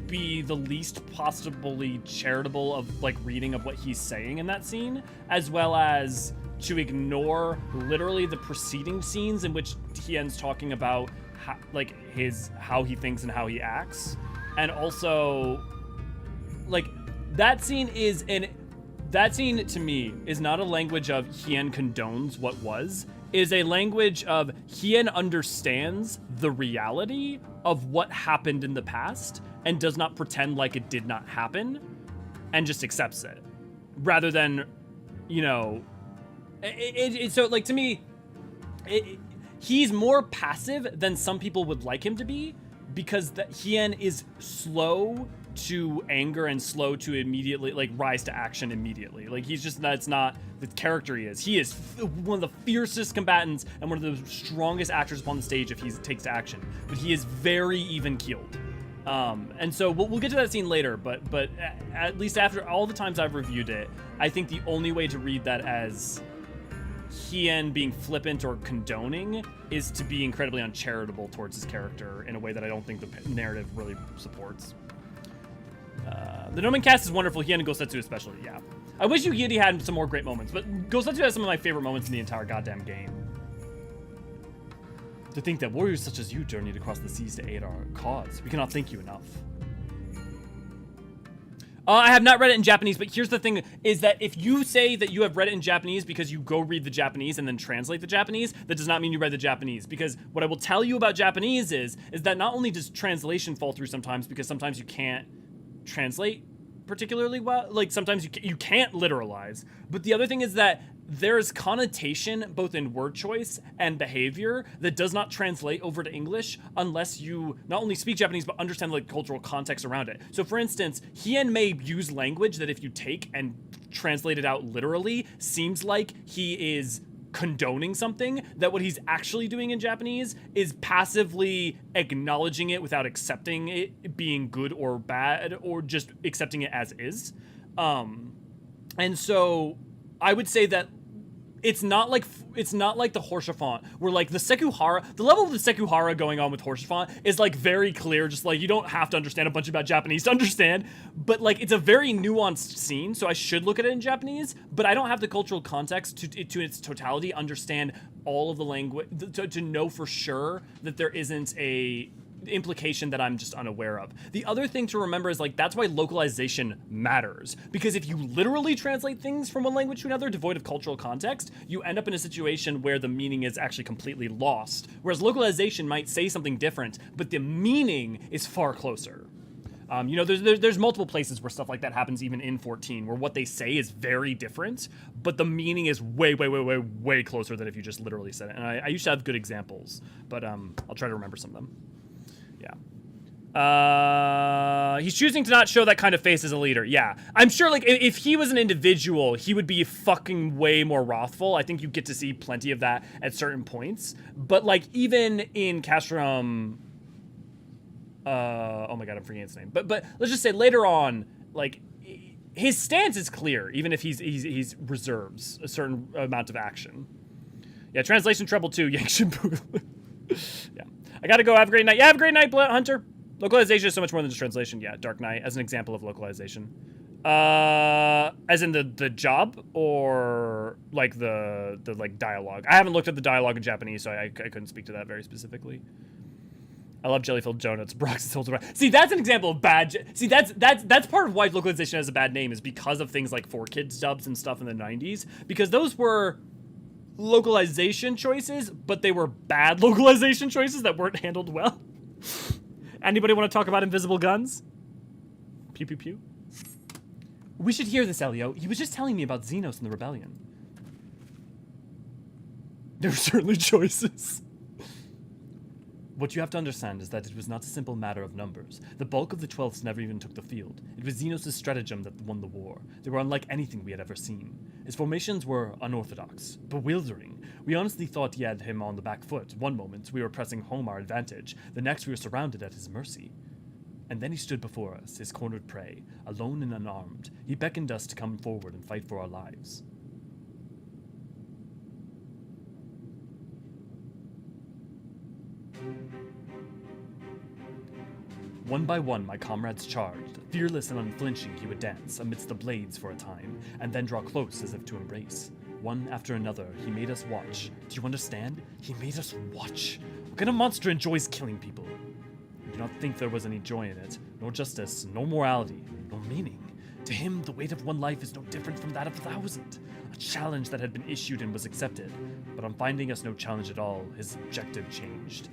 be the least possibly charitable of like reading of what he's saying in that scene, as well as to ignore literally the preceding scenes in which Hien's talking about how he thinks and how he acts. And also, like, that scene to me is not a language of Hien condones what was. It is a language of Hien understands the reality of what happened in the past and does not pretend like it did not happen and just accepts it. Rather than, you know, so like to me, he's more passive than some people would like him to be, because Hien is slow to anger and slow to immediately like rise to action immediately. Like that's not the character he is. He is one of the fiercest combatants and one of the strongest actors upon the stage if he takes to action. But he is very even keeled. And so we'll get to that scene later, but at least after all the times I've reviewed it, I think the only way to read that as Hien being flippant or condoning is to be incredibly uncharitable towards his character in a way that I don't think the narrative really supports. The Nomen cast is wonderful, Hien and Gosetsu especially, yeah. I wish Yugiri had some more great moments, but Gosetsu has some of my favorite moments in the entire goddamn game. To think that warriors such as you journeyed across the seas to aid our cause. We cannot thank you enough. I have not read it in Japanese, but here's the thing, is that if you say that you have read it in Japanese because you go read the Japanese and then translate the Japanese, that does not mean you read the Japanese. Because what I will tell you about Japanese is that not only does translation fall through sometimes, because sometimes you can't translate particularly well, like sometimes you can't literalize, but the other thing is that there's connotation both in word choice and behavior that does not translate over to English unless you not only speak Japanese but understand the cultural context around it. So for instance, Hien may use language that if you take and translate it out literally seems like he is condoning something, that what he's actually doing in Japanese is passively acknowledging it without accepting it being good or bad, or just accepting it as is. And so I would say that it's not like the Horsefant where like the Sekuhara, the level of the Sekuhara going on with Horsefant is like very clear, just like you don't have to understand a bunch about Japanese to understand, but like it's a very nuanced scene, so I should look at it in Japanese, but I don't have the cultural context to its totality understand all of the language to know for sure that there isn't a implication that I'm just unaware of. The other thing to remember is like that's why localization matters, because if you literally translate things from one language to another devoid of cultural context, you end up in a situation where the meaning is actually completely lost, whereas localization might say something different but the meaning is far closer. You know, there's multiple places where stuff like that happens even in 14, where what they say is very different but the meaning is way closer than if you just literally said it. And I used to have good examples, but I'll try to remember some of them. Yeah. He's choosing to not show that kind of face as a leader. Yeah. I'm sure, like, if he was an individual, he would be fucking way more wrathful. I think you get to see plenty of that at certain points. But, like, even in Castrum... oh my god, I'm forgetting his name. But let's just say later on, like, his stance is clear, even if he's reserves a certain amount of action. Yeah, translation treble 2, Yangshin. Yeah. I gotta go. Have a great night. Yeah, have a great night, Hunter. Localization is so much more than just translation. Yeah, Dark Knight as an example of localization. As in the job, or like the like dialogue. I haven't looked at the dialogue in Japanese, so I couldn't speak to that very specifically. I love jelly-filled donuts. Brox is holds around. See, that's an example of bad. See, that's part of why localization has a bad name, is because of things like 4Kids dubs and stuff in the 90s, because those were localization choices, but they were bad localization choices that weren't handled well. Anybody want to talk about invisible guns? Pew pew pew. We should hear this, Elio. He was just telling me about Xenos and the rebellion. There were certainly choices. What you have to understand is that it was not a simple matter of numbers. The bulk of the 12ths never even took the field. It was Xenos' stratagem that won the war. They were unlike anything we had ever seen. His formations were unorthodox, bewildering. We honestly thought he had him on the back foot. One moment, we were pressing home our advantage. The next, we were surrounded at his mercy. And then he stood before us, his cornered prey, alone and unarmed. He beckoned us to come forward and fight for our lives. One by one, my comrades charged. Fearless and unflinching, he would dance amidst the blades for a time, and then draw close as if to embrace. One after another, he made us watch. Do you understand? He made us watch. What kind of monster enjoys killing people? I do not think there was any joy in it, nor justice, nor morality, nor meaning. To him, the weight of one life is no different from that of 1,000. A challenge that had been issued and was accepted. But on finding us no challenge at all, his objective changed.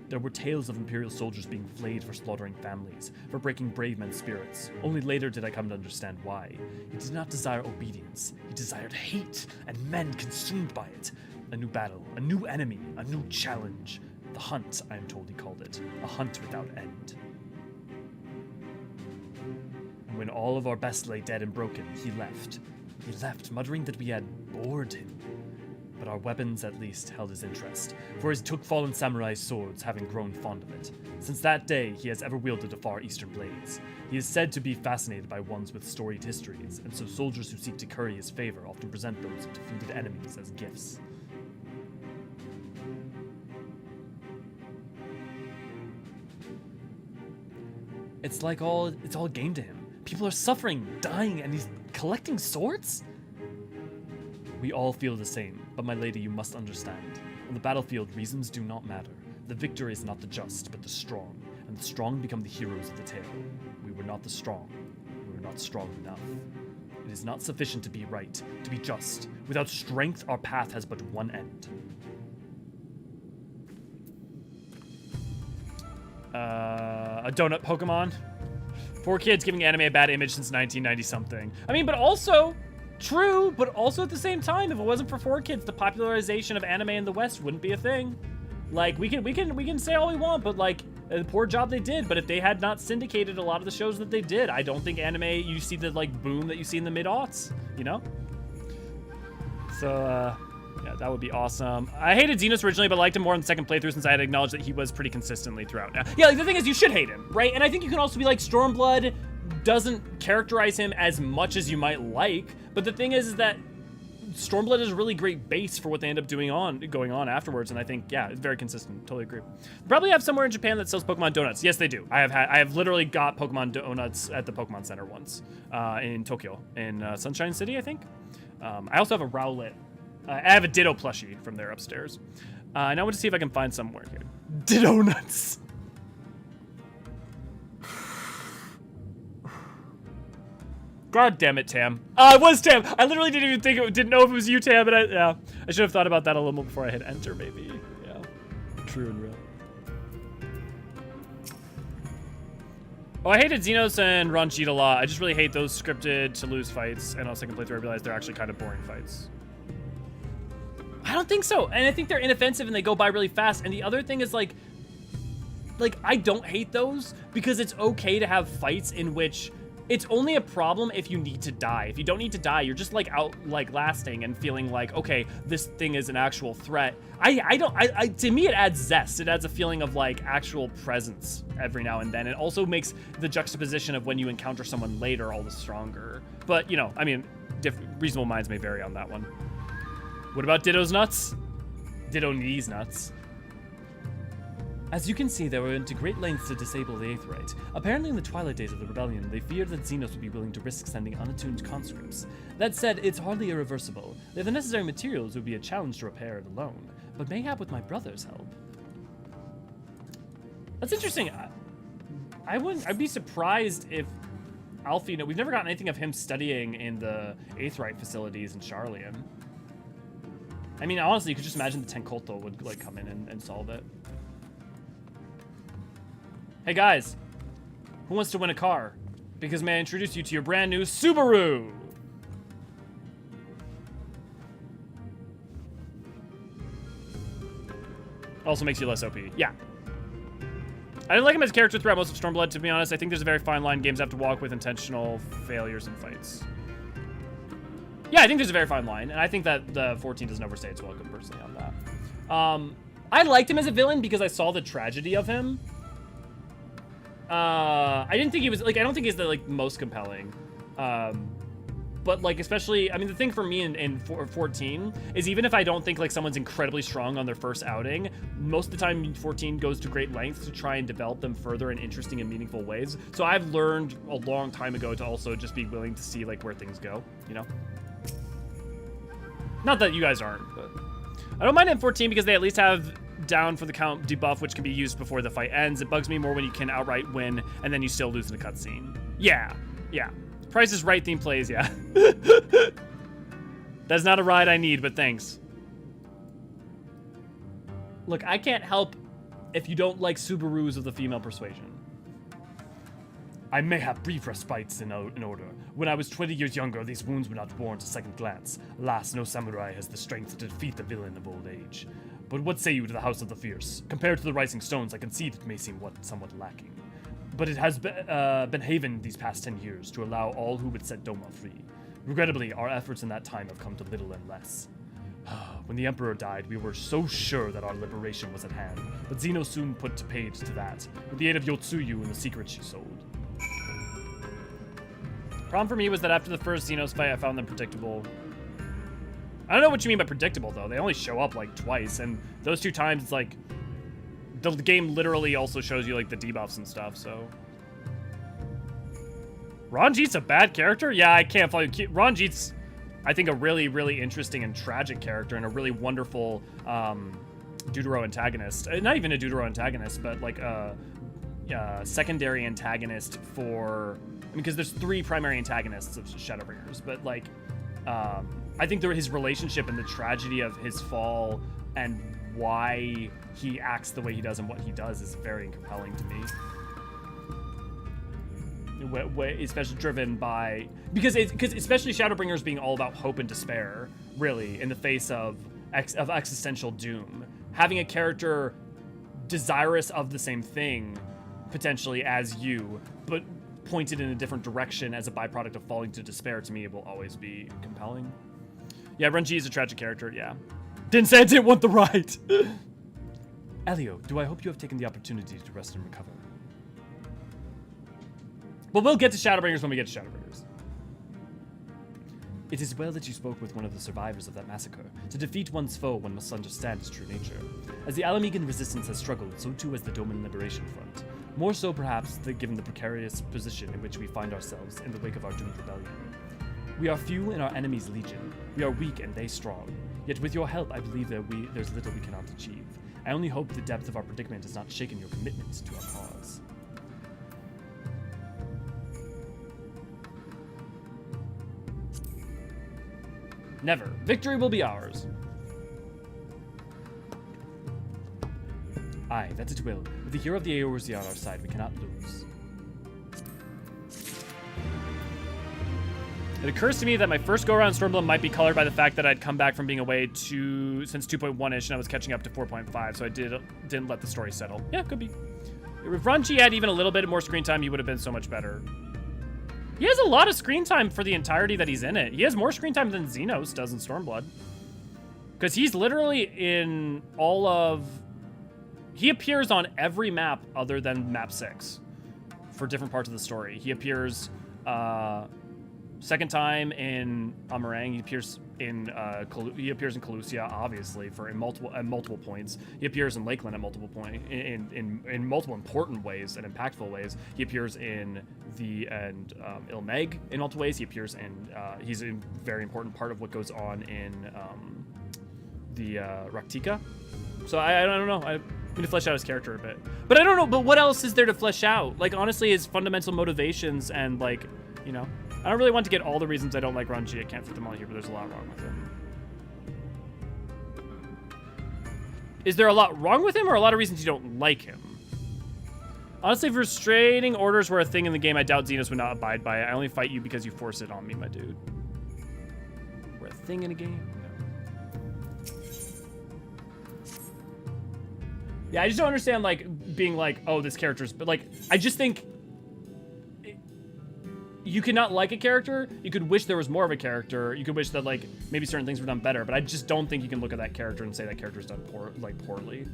There were tales of Imperial soldiers being flayed for slaughtering families, for breaking brave men's spirits. Only later did I come to understand why. He did not desire obedience. He desired hate, and men consumed by it. A new battle, a new enemy, a new challenge. The hunt, I am told he called it. A hunt without end. And when all of our best lay dead and broken, he left. He left, muttering that we had bored him. But our weapons at least held his interest, for he took fallen samurai swords, having grown fond of it. Since that day, he has ever wielded the far eastern blades. He is said to be fascinated by ones with storied histories, and so soldiers who seek to curry his favor often present those of defeated enemies as gifts. It's all a game to him. People are suffering, dying, and he's collecting swords? We all feel the same, but my lady, you must understand. On the battlefield, reasons do not matter. The victor is not the just, but the strong, and the strong become the heroes of the tale. We were not the strong. We were not strong enough. It is not sufficient to be right, to be just. Without strength, our path has but one end. A donut Pokemon? 4 kids giving anime a bad image since 1990-something. I mean, but also... True, but also at the same time, if it wasn't for 4 kids, the popularization of anime in the West wouldn't be a thing. Like, we can say all we want, but like, the poor job they did. But if they had not syndicated a lot of the shows that they did, I don't think anime, you see the like boom that you see in the mid-aughts, you know? So, yeah, that would be awesome. I hated Xenos originally, but liked him more in the second playthrough since I had acknowledged that he was pretty consistently throughout. Yeah, like the thing is, you should hate him, right? And I think you can also be like, Stormblood doesn't characterize him as much as you might like, but the thing is that Stormblood is a really great base for what they end up going on afterwards, and I think, yeah, it's very consistent. Totally agree. Probably have somewhere in Japan that sells Pokemon donuts. Yes, they do. I have literally got Pokemon donuts at the Pokemon Center once in Tokyo, in Sunshine City, I think. I also have a Rowlet. I have a Ditto plushie from there upstairs. And I want to see if I can find somewhere here. Ditto nuts. God damn it, Tam. It was Tam. I literally didn't know if it was you, Tam, but I should have thought about that a little more before I hit enter, maybe. Yeah. True and real. Oh, I hated Xenos and Ranjit a lot. I just really hate those scripted to lose fights, and on second playthrough I realized they're actually kind of boring fights. I don't think so, and I think they're inoffensive and they go by really fast, and the other thing is like I don't hate those because it's okay to have fights in which it's only a problem if you need to die. If you don't need to die, you're just like out like lasting and feeling like, okay, this thing is an actual threat. To me it adds zest. It adds a feeling of like actual presence every now and then. It also makes the juxtaposition of when you encounter someone later all the stronger. But you know, I mean, reasonable minds may vary on that one. What about Ditto's nuts? Ditto needs nuts. As you can see, they went to great lengths to disable the Aetheryte. Apparently in the twilight days of the rebellion, they feared that Xenos would be willing to risk sending unattuned conscripts. That said, it's hardly irreversible. They have the necessary materials, it would be a challenge to repair it alone. But mayhap with my brother's help. That's interesting. I'd be surprised if Alfie, we've never gotten anything of him studying in the Aetheryte facilities in Charlian. I mean, honestly, you could just imagine the Tenkolto would like come in and solve it. Hey guys, who wants to win a car? Because may I introduce you to your brand new Subaru? Also makes you less OP. Yeah. I didn't like him as a character throughout most of Stormblood, to be honest. I think there's a very fine line games have to walk with intentional failures in fights. Yeah, I think there's a very fine line, and I think that the 14 doesn't overstay its welcome, personally, on that. I liked him as a villain because I saw the tragedy of him. I didn't think he was, like, I don't think he's the, like, most compelling. But, like, especially, I mean, the thing for me in 14 is even if I don't think, like, someone's incredibly strong on their first outing, most of the time 14 goes to great lengths to try and develop them further in interesting and meaningful ways. So I've learned a long time ago to also just be willing to see, like, where things go, you know? Not that you guys aren't, but... I don't mind it in 14 because they at least have down for the count debuff, which can be used before the fight ends. It bugs me more when you can outright win and then you still lose in a cutscene. Yeah, yeah. Price is Right theme plays, yeah. That's not a ride I need, but thanks. Look, I can't help if you don't like Subarus of the female persuasion. I may have brief respites in order. When I was 20 years younger, these wounds were not warrant a second glance. Alas, no samurai has the strength to defeat the villain of old age. But what say you to the House of the Fierce? Compared to the Rising Stones, I concede it may seem somewhat lacking. But it has been haven these past 10 years to allow all who would set Doma free. Regrettably, our efforts in that time have come to little and less. When the Emperor died, we were so sure that our liberation was at hand, but Zeno soon put paid to that, with the aid of Yotsuyu and the secrets she sold. Problem for me was that after the first Xenos fight, I found them predictable. I don't know what you mean by predictable, though. They only show up, like, twice, and those 2 times, it's like... The game literally also shows you, like, the debuffs and stuff, so... Ranjit's a bad character? Yeah, I can't follow you. Ranjit's, I think, a really, really interesting and tragic character and a really wonderful Deutero antagonist. Not even a Deutero antagonist, but, like, a secondary antagonist for... I mean, because there's 3 primary antagonists of Shadowbringers, but, like, I think his relationship and the tragedy of his fall and why he acts the way he does and what he does is very compelling to me. Especially driven by... Because especially Shadowbringers being all about hope and despair, really, in the face of existential doom. Having a character desirous of the same thing, potentially, as you, but pointed in a different direction as a byproduct of falling to despair, to me, it will always be compelling. Yeah, Renji is a tragic character, yeah. Didn't say I didn't want the ride! Elio, do I hope you have taken the opportunity to rest and recover? But we'll get to Shadowbringers when we get to Shadowbringers. It is well that you spoke with one of the survivors of that massacre. To defeat one's foe, one must understand his true nature. As the Alamegan resistance has struggled, so too has the Doman Liberation Front. More so, perhaps, given the precarious position in which we find ourselves in the wake of our doomed rebellion. We are few and our enemies legion. We are weak and they strong. Yet with your help, I believe that there's little we cannot achieve. I only hope the depth of our predicament has not shaken your commitment to our cause. Never. Victory will be ours. Aye, that it will. With the hero of the Eorzean on our side, we cannot lose. It occurs to me that my first go-around in Stormblood might be colored by the fact that I'd come back from being away since 2.1-ish, and I was catching up to 4.5, so I didn't let the story settle. Yeah, could be. If Ranji had even a little bit more screen time, he would have been so much better. He has a lot of screen time for the entirety that he's in it. He has more screen time than Xenos does in Stormblood. Because he's literally in all of... He appears on every map other than map 6 for different parts of the story. He appears... second time in Amarang, he appears in Calusia, obviously, at multiple points. He appears in Lakeland at multiple points, in multiple important ways and impactful ways. He appears in Ilmeg in multiple ways. He appears in he's a very important part of what goes on in the Raktika. So I don't know. I need to flesh out his character a bit, but I don't know. But what else is there to flesh out? Like, honestly, his fundamental motivations and, like, you know. I don't really want to get all the reasons I don't like Ranji. I can't fit them all here, but there's a lot wrong with him. Is there a lot wrong with him or a lot of reasons you don't like him? Honestly, if restraining orders were a thing in the game, I doubt Xenos would not abide by it. I only fight you because you force it on me, my dude. We're a thing in a game? No. Yeah, I just don't understand, like, being like, oh, this character's... But, like, I just think... You cannot like a character. You could wish there was more of a character. You could wish that, like, maybe certain things were done better. But I just don't think you can look at that character and say that character's done poorly.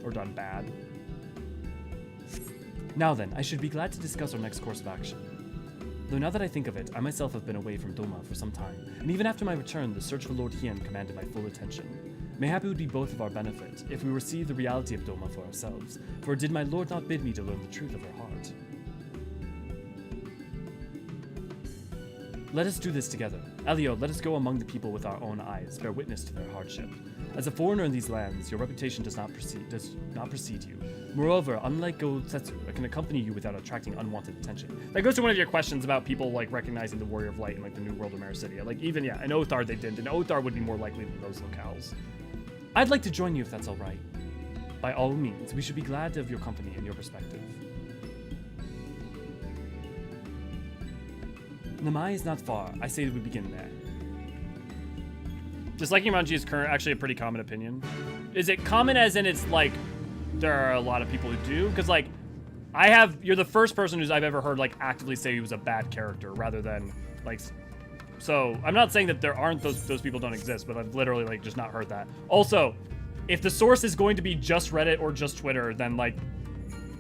Or done bad. Now then, I should be glad to discuss our next course of action. Though now that I think of it, I myself have been away from Doma for some time, and even after my return, the search for Lord Hydaelyn commanded my full attention. Mayhap it would be both of our benefit, if we receive the reality of Doma for ourselves, for did my lord not bid me to learn the truth of her heart? Let us do this together. Elio, let us go among the people with our own eyes, bear witness to their hardship. As a foreigner in these lands, your reputation does not precede you. Moreover, unlike Setsu, I can accompany you without attracting unwanted attention. That goes to one of your questions about people like recognizing the Warrior of Light in like the New World of Maricidia. Like even in Othar they didn't, and Othar would be more likely than those locales. I'd like to join you if that's all right. By all means, we should be glad of your company and your perspective. Namai is not far. I say that we begin there. Disliking Manji is actually a pretty common opinion. Is it common as in it's like there are a lot of people who do? Because like you're the first person I've ever heard like actively say he was a bad character rather than like, so I'm not saying that there aren't those people don't exist, but I've literally like just not heard that. Also, if the source is going to be just Reddit or just Twitter, then like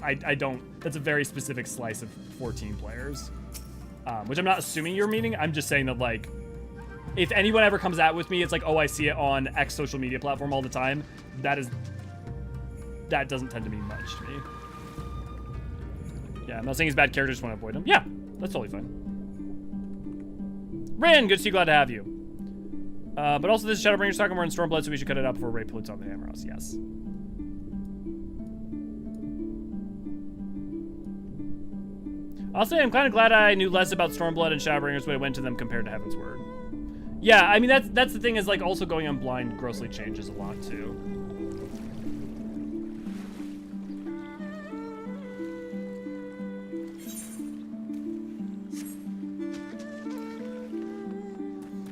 I don't, that's a very specific slice of 14 players. Which I'm not assuming you're meaning. I'm just saying that like, if anyone ever comes out with me, it's like, oh, I see it on X social media platform all the time. That doesn't tend to mean much to me. Yeah, I'm not saying he's a bad character, just want to avoid him. Yeah, that's totally fine. Raen, good to see you, glad to have you. But also this is Shadowbringer's talking, we're in Stormblood, so we should cut it up before Ray puts on the Hammer House, yes. Honestly, I'm kind of glad I knew less about Stormblood and Shadowbringers when I went to them compared to Heaven's Word. Yeah, I mean, that's the thing is, like, also going on blind grossly changes a lot, too.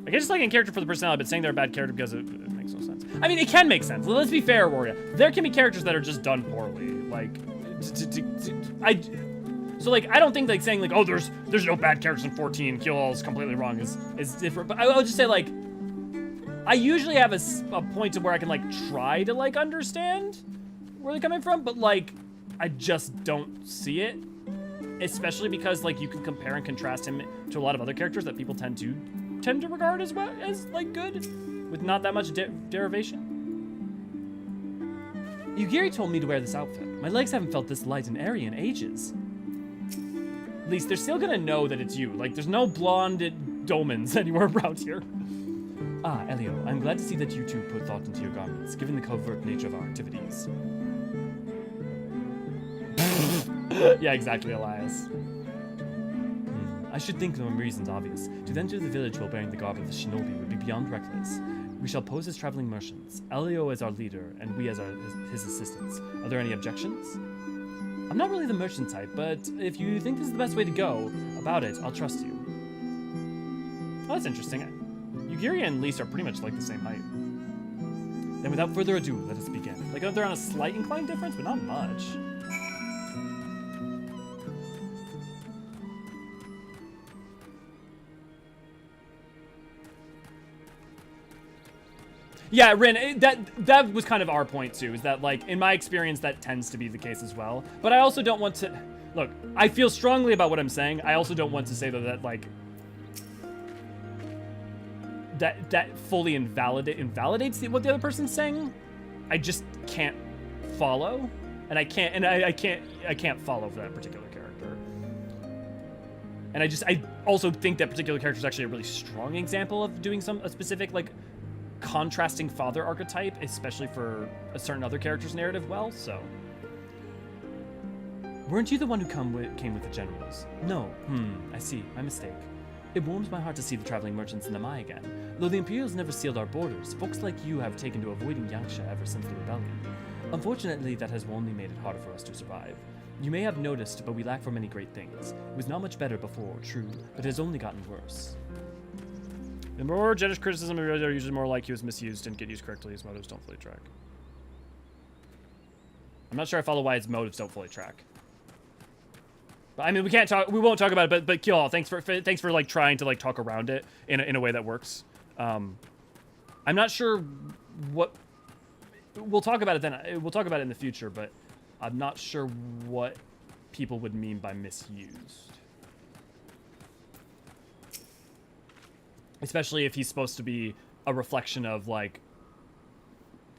I guess just liking a character for the personality, but saying they're a bad character because it makes no sense. I mean, it can make sense. Let's be fair, Warrior. There can be characters that are just done poorly. Like, so like, I don't think like saying like, oh, there's no bad characters in 14, kill all is completely wrong is different. But I would just say like, I usually have a point to where I can like try to like understand where they're coming from, but like, I just don't see it. Especially because like you can compare and contrast him to a lot of other characters that people tend to regard as well as like good, with not that much derivation. Yugiri told me to wear this outfit. My legs haven't felt this light and airy in ages. At least they're still gonna know that it's you. Like, there's no blonde dolmens anywhere around here. Ah, Elio, I'm glad to see that you two put thought into your garments, given the covert nature of our activities. Yeah, exactly, Elias. I should think the reason's obvious. To enter the village while bearing the garb of the shinobi would be beyond reckless. We shall pose as traveling merchants, Elio as our leader, and we as his assistants. Are there any objections? I'm not really the merchant type, but if you think this is the best way to go about it, I'll trust you. Oh, that's interesting. Yugiri and Lise are pretty much like the same height. Then without further ado, let us begin. Like, they're on a slight incline difference, but not much. Yeah, Raen, that was kind of our point too, is that like, in my experience, that tends to be the case as well. But I also don't want to, look, I feel strongly about what I'm saying. I also don't want to say that like, that fully invalidates what the other person's saying. I just can't follow, and I can't follow for that particular character. And I also think that particular character is actually a really strong example of doing a specific like contrasting father archetype, especially for a certain other character's narrative well, so. Weren't you the one who came with the generals? No. I see. My mistake. It warms my heart to see the traveling merchants in Namai again. Though the Imperials never sealed our borders, folks like you have taken to avoiding Yangsha ever since the rebellion. Unfortunately, that has only made it harder for us to survive. You may have noticed, but we lack for many great things. It was not much better before, true, but it has only gotten worse. The more generous criticism of yours are usually more like he was misused and get used correctly. His motives don't fully track. I'm not sure I follow why his motives don't fully track. But I mean, we can't talk. We won't talk about it. But Kiel, thanks for like trying to like talk around it in a way that works. I'm not sure what we'll talk about it then. We'll talk about it in the future, but I'm not sure what people would mean by misused. Especially if he's supposed to be a reflection of like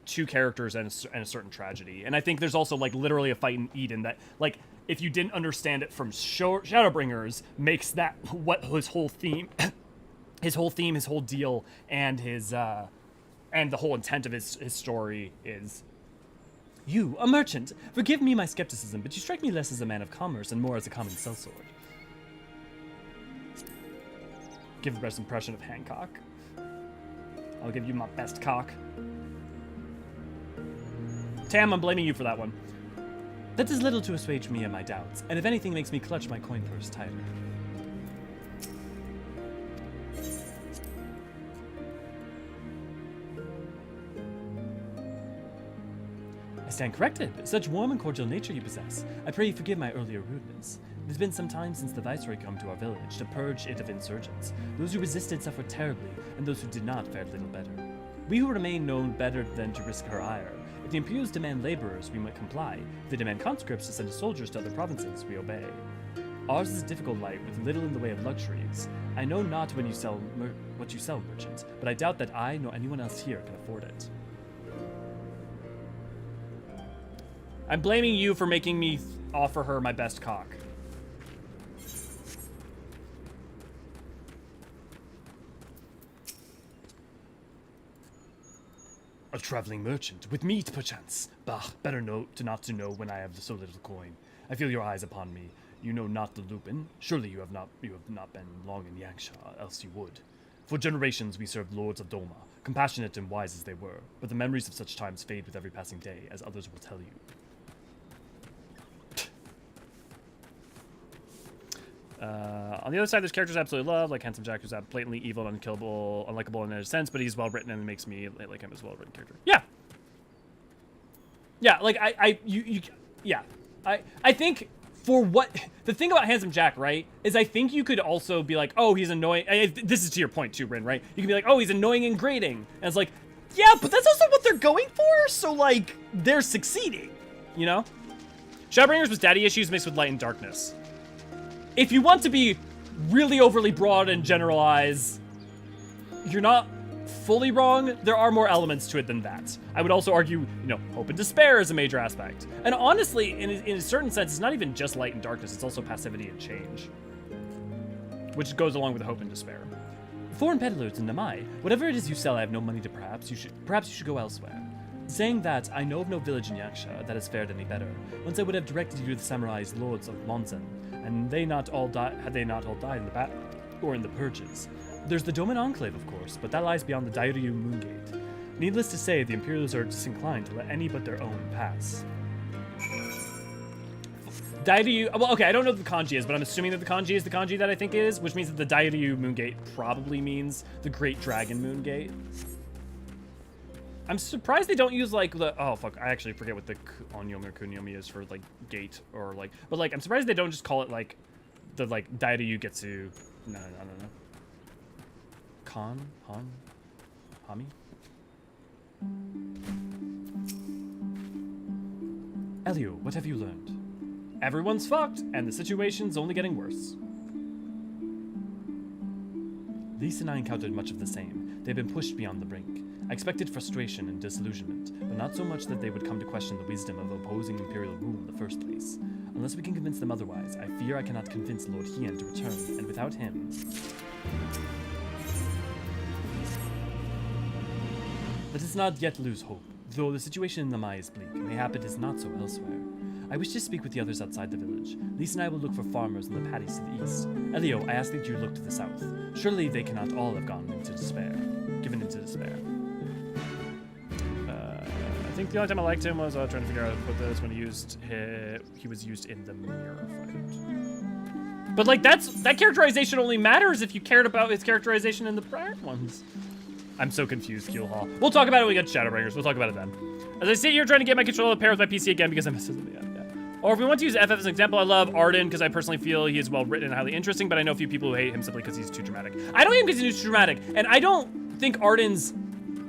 two characters and a certain tragedy. And I think there's also like literally a fight in Eden that like if you didn't understand it from Shadowbringers makes that what his whole theme, his whole deal, and his and the whole intent of his story is. You, a merchant, forgive me my skepticism, but you strike me less as a man of commerce and more as a common sellsword. Give the best impression of Hancock. I'll give you my best cock. Tam, I'm blaming you for that one. That does little to assuage me and my doubts, and if anything makes me clutch my coin purse tighter. I stand corrected. Such warm and cordial nature you possess. I pray you forgive my earlier rudeness. It has been some time since the Viceroy come to our village to purge it of insurgents. Those who resisted suffered terribly, and those who did not fared little better. We who remain know better than to risk her ire. If the Imperials demand laborers, we might comply. If they demand conscripts to send soldiers to other provinces, we obey. Ours is a difficult life with little in the way of luxuries. I know not when you sell what you sell, merchant, but I doubt that I nor anyone else here can afford it. I'm blaming you for making me offer her my best cock. A traveling merchant, with meat perchance. Bah, better not to know when I have so little coin. I feel your eyes upon me. You know not the Lupin. Surely you have not been long in Yangsha, else you would. For generations we served lords of Doma, compassionate and wise as they were, but the memories of such times fade with every passing day, as others will tell you. On the other side, there's characters I absolutely love, like Handsome Jack, who's blatantly evil and unkillable, unlikable in a sense, but he's well written and makes me like him as a well written character. Yeah. Yeah, like I think for what the thing about Handsome Jack, right, is I think you could also be like, oh, he's annoying. This is to your point too, Rin, right? You can be like, oh, he's annoying and grating, and it's like, yeah, but that's also what they're going for. So like, they're succeeding, you know. Shadowbringers was daddy issues mixed with light and darkness. If you want to be really overly broad and generalize, you're not fully wrong. There are more elements to it than that. I would also argue, you know, hope and despair is a major aspect. And honestly, in a certain sense, it's not even just light and darkness, it's also passivity and change, which goes along with hope and despair. Foreign peddlers in Namai, whatever it is you sell, I have no money to perhaps you should go elsewhere. Saying that, I know of no village in Yangsha that has fared any better. Once I would have directed you to the samurai's lords of Monzen, and had they not all died in the battle or in the purges. There's the Doman Enclave, of course, but that lies beyond the Dairyu Moongate. Needless to say, the Imperials are disinclined to let any but their own pass. Dairyu, well, okay, I don't know what the kanji is, but I'm assuming that the kanji is the kanji that I think it is, which means that the Dairyu Moongate probably means the Great Dragon Moongate. I'm surprised they don't use like the, oh fuck, I actually forget what the onyomi or kunyomi is for like gate or like, but like I'm surprised they don't just call it like the like Dairyu Getsu. No. Hami? Elio, what have you learned? Everyone's fucked, and the situation's only getting worse. Lise and I encountered much of the same. They've been pushed beyond the brink. I expected frustration and disillusionment, but not so much that they would come to question the wisdom of opposing Imperial rule in the first place. Unless we can convince them otherwise, I fear I cannot convince Lord Hydaelyn to return, and without him... Let us not yet lose hope. Though the situation in Namai is bleak, mayhap it is not so elsewhere. I wish to speak with the others outside the village. Lise and I will look for farmers in the paddies to the east. Elio, I ask that you look to the south. Surely they cannot all have given into despair. I think the only time I liked him was trying to figure out how to put this when he was used in the mirror fight. But like that characterization only matters if you cared about his characterization in the prior ones. I'm so confused, Keelhaul Hall. We'll talk about it when we get to Shadowbringers. We'll talk about it then. As I sit here trying to get my controller to pair with my PC again because I messed it in the end. Yeah. Or if we want to use FF as an example, I love Arden because I personally feel he is well written and highly interesting, but I know a few people who hate him simply because he's too dramatic. I don't hate him because he's too dramatic, and I don't think Arden's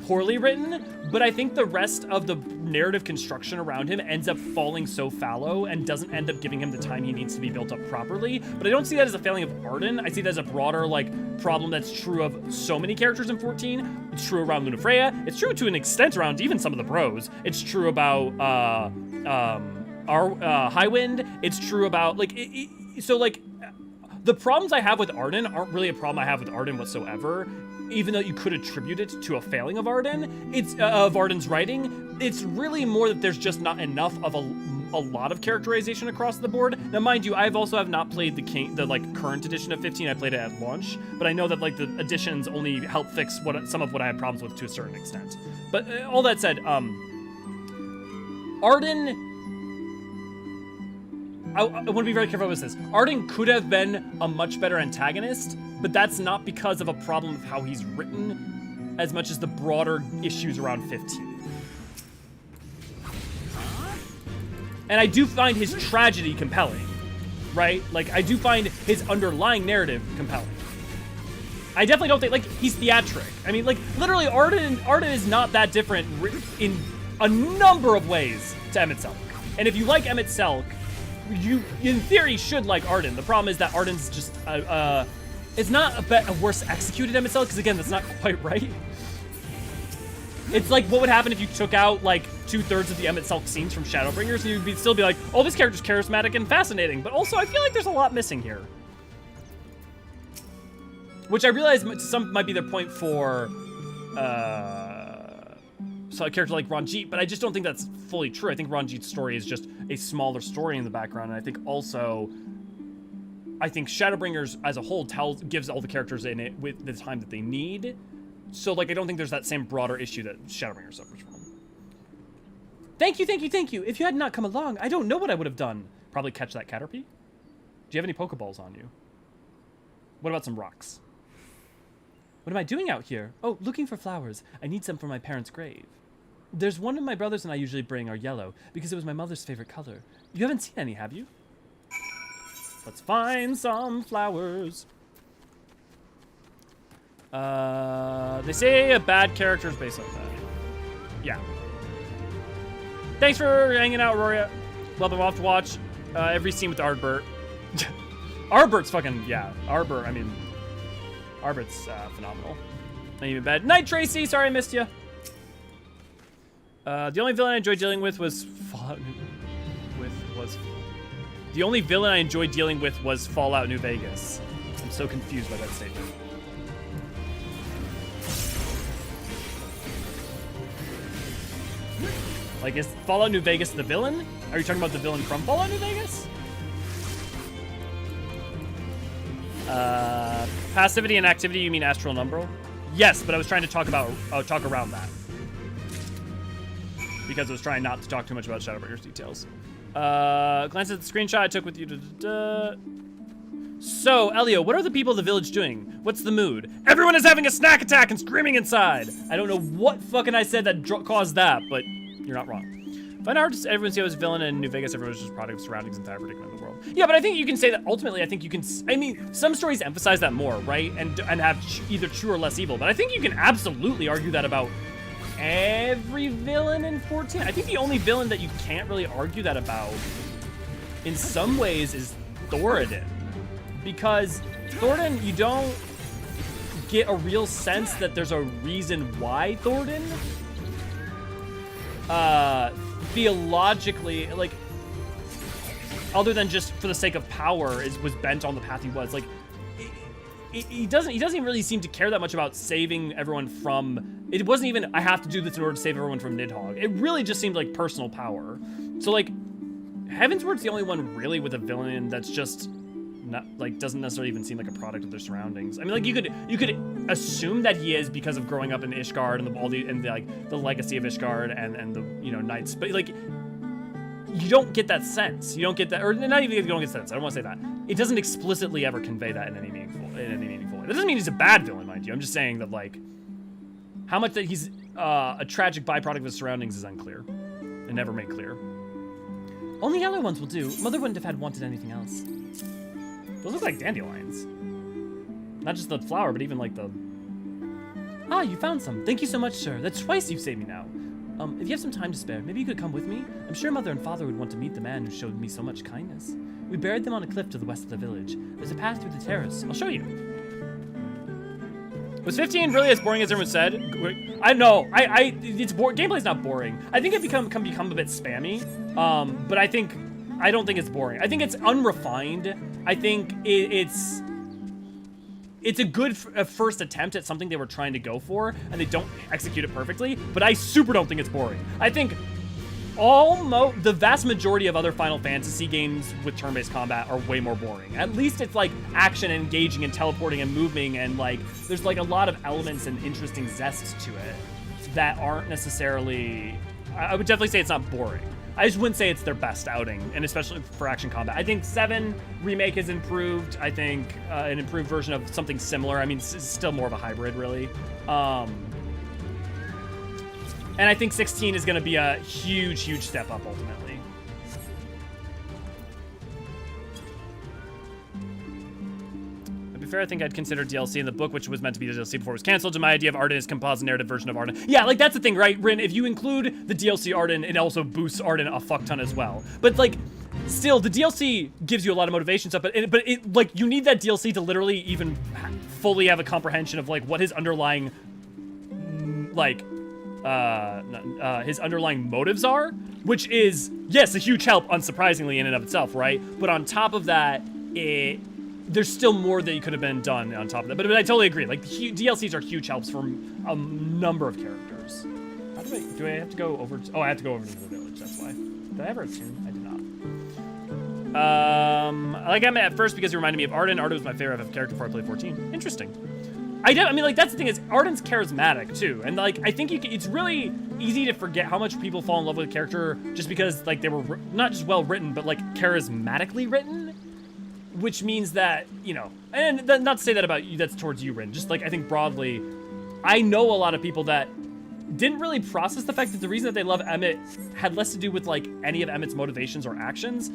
poorly written, but I think the rest of the narrative construction around him ends up falling so fallow and doesn't end up giving him the time he needs to be built up properly. But I don't see that as a failing of Arden. I see that as a broader problem that's true of so many characters in 14. It's true around Lunafreya. It's true to an extent around even some of the bros. It's true about Highwind. It's true about the problems I have with Arden aren't really a problem I have with Arden whatsoever. Even though you could attribute it to a failing of Arden, of Arden's writing, it's really more that there's just not enough of a lot of characterization across the board. Now, mind you, I've also have not played the current edition of 15. I played it at launch, but I know that the additions only help fix some of what I had problems with to a certain extent. But all that said, Arden. I want to be very careful with this. Arden could have been a much better antagonist, but that's not because of a problem of how he's written as much as the broader issues around 15. And I do find his tragedy compelling, right? I do find his underlying narrative compelling. I definitely don't think, he's theatric. I mean, literally, Arden is not that different in a number of ways to Emmett Selk. And if you like Emmett Selk, you, in theory, should like Arden. The problem is that Arden's just, it's not a worse executed Emmett Selk, because again, that's not quite right. It's like what would happen if you took out, 2/3 of the Emmett Selk scenes from Shadowbringers, and you'd still be like, oh, this character's charismatic and fascinating, but also I feel like there's a lot missing here. Which I realize some might be their point for, so a character like Ranjit, but I just don't think that's fully true. I think Ranjit's story is just a smaller story in the background, and I think Shadowbringers as a whole gives all the characters in it with the time that they need. So, I don't think there's that same broader issue that Shadowbringers suffers from. Thank you, thank you, thank you. If you had not come along, I don't know what I would have done. Probably catch that Caterpie. Do you have any Pokeballs on you? What about some rocks? What am I doing out here? Oh, looking for flowers. I need some for my parents' grave. There's one of my brothers and I usually bring are yellow, because it was my mother's favorite color. You haven't seen any, have you? Let's find some flowers. They say a bad character is based on that. Yeah. Thanks for hanging out, Roria. Love them off to watch every scene with Ardbert. Arbert's fucking, yeah. Arbert's phenomenal. Not even bad. Night, Tracy. Sorry I missed you. The only villain I enjoyed dealing with was Fallout New Vegas. I'm so confused by that statement. Is Fallout New Vegas the villain? Are you talking about the villain from Fallout New Vegas? Passivity and activity, you mean Astral and Umbral? Yes, but I was trying to talk around that. Because I was trying not to talk too much about Shadowbringers details. Glance at the screenshot I took with you. So, Elio, what are the people of the village doing? What's the mood? Everyone is having a snack attack and screaming inside. I don't know what fucking I said that caused that, but you're not wrong. Find hard to everyone see I was a villain in New Vegas. Everyone was just a product of surroundings and entire predicament of the world. Yeah, but I think you can say that ultimately. I think you can. I mean, some stories emphasize that more, right? And have either true or less evil. But I think you can absolutely argue that about every villain in 14. I think the only villain that you can't really argue that about, in some ways, is Thoradin, because Thoradin, you don't get a real sense that there's a reason why Thoradin, theologically, other than just for the sake of power, was bent on the path he was. He doesn't even really seem to care that much about saving everyone from. It wasn't even I have to do this in order to save everyone from Nidhogg. It really just seemed like personal power. So Heavensward's the only one really with a villain that's just not like doesn't necessarily even seem like a product of their surroundings. I mean, like you could assume that he is because of growing up in Ishgard and the legacy of Ishgard and the knights, but like you don't get that sense. You don't get that, or not even you don't get that sense. I don't want to say that. It doesn't explicitly ever convey that in any meaningful way. That doesn't mean he's a bad villain, mind you. I'm just saying that like how much that he's a tragic byproduct of his surroundings is unclear and never made clear. Only yellow ones will do. Mother wouldn't have wanted anything else. Those look like dandelions. Not just the flower, but even like the... Ah, you found some. Thank you so much, sir. That's twice you've saved me now. If you have some time to spare, maybe you could come with me? I'm sure Mother and Father would want to meet the man who showed me so much kindness. We buried them on a cliff to the west of the village. There's a path through the terrace. I'll show you. Was 15 really as boring as everyone said? I know. It's boring. Gameplay's not boring. I think it can become a bit spammy. But I don't think it's boring. I think it's unrefined. I think it's a good first attempt at something they were trying to go for, and they don't execute it perfectly, but I super don't think it's boring. I think the vast majority of other Final Fantasy games with turn-based combat are way more boring. At least it's like action and engaging and teleporting and moving, and like there's like a lot of elements and interesting zest to it that aren't necessarily... I would definitely say it's not boring. I just wouldn't say it's their best outing, and especially for action combat. I think 7 Remake has improved. I think an improved version of something similar. I mean, it's still more of a hybrid, really. And I think 16 is going to be a huge, huge step up, ultimately. To be fair, I think I'd consider DLC in the book, which was meant to be DLC before it was canceled, and my idea of Arden is composite narrative version of Arden. Yeah, like, that's the thing, right, Raen? If you include the DLC Arden, it also boosts Arden a fuck ton as well. But, like, still, the DLC gives you a lot of motivation stuff, but it like, you need that DLC to literally even fully have a comprehension of, like, what his underlying, like, his underlying motives are, which is, yes, a huge help, unsurprisingly, in and of itself, right? But on top of that, there's still more that could have been done on top of that. But I totally agree. Like, DLCs are huge helps for a number of characters. Do I have to go over to... Oh, I have to go over to the village, that's why. Did I ever assume? I did not. I like him at first because he reminded me of Arden. Arden was my favorite FF character before I played 14. Interesting. I mean, like, that's the thing is, Arden's charismatic, too. And, like, I think it's really easy to forget how much people fall in love with a character just because, like, they were not just well-written, but, like, charismatically written. Which means that, you know, and not to say that about you, that's towards you, Raen. Just, like, I think broadly, I know a lot of people that didn't really process the fact that the reason that they love Emmett had less to do with, like, any of Emmett's motivations or actions,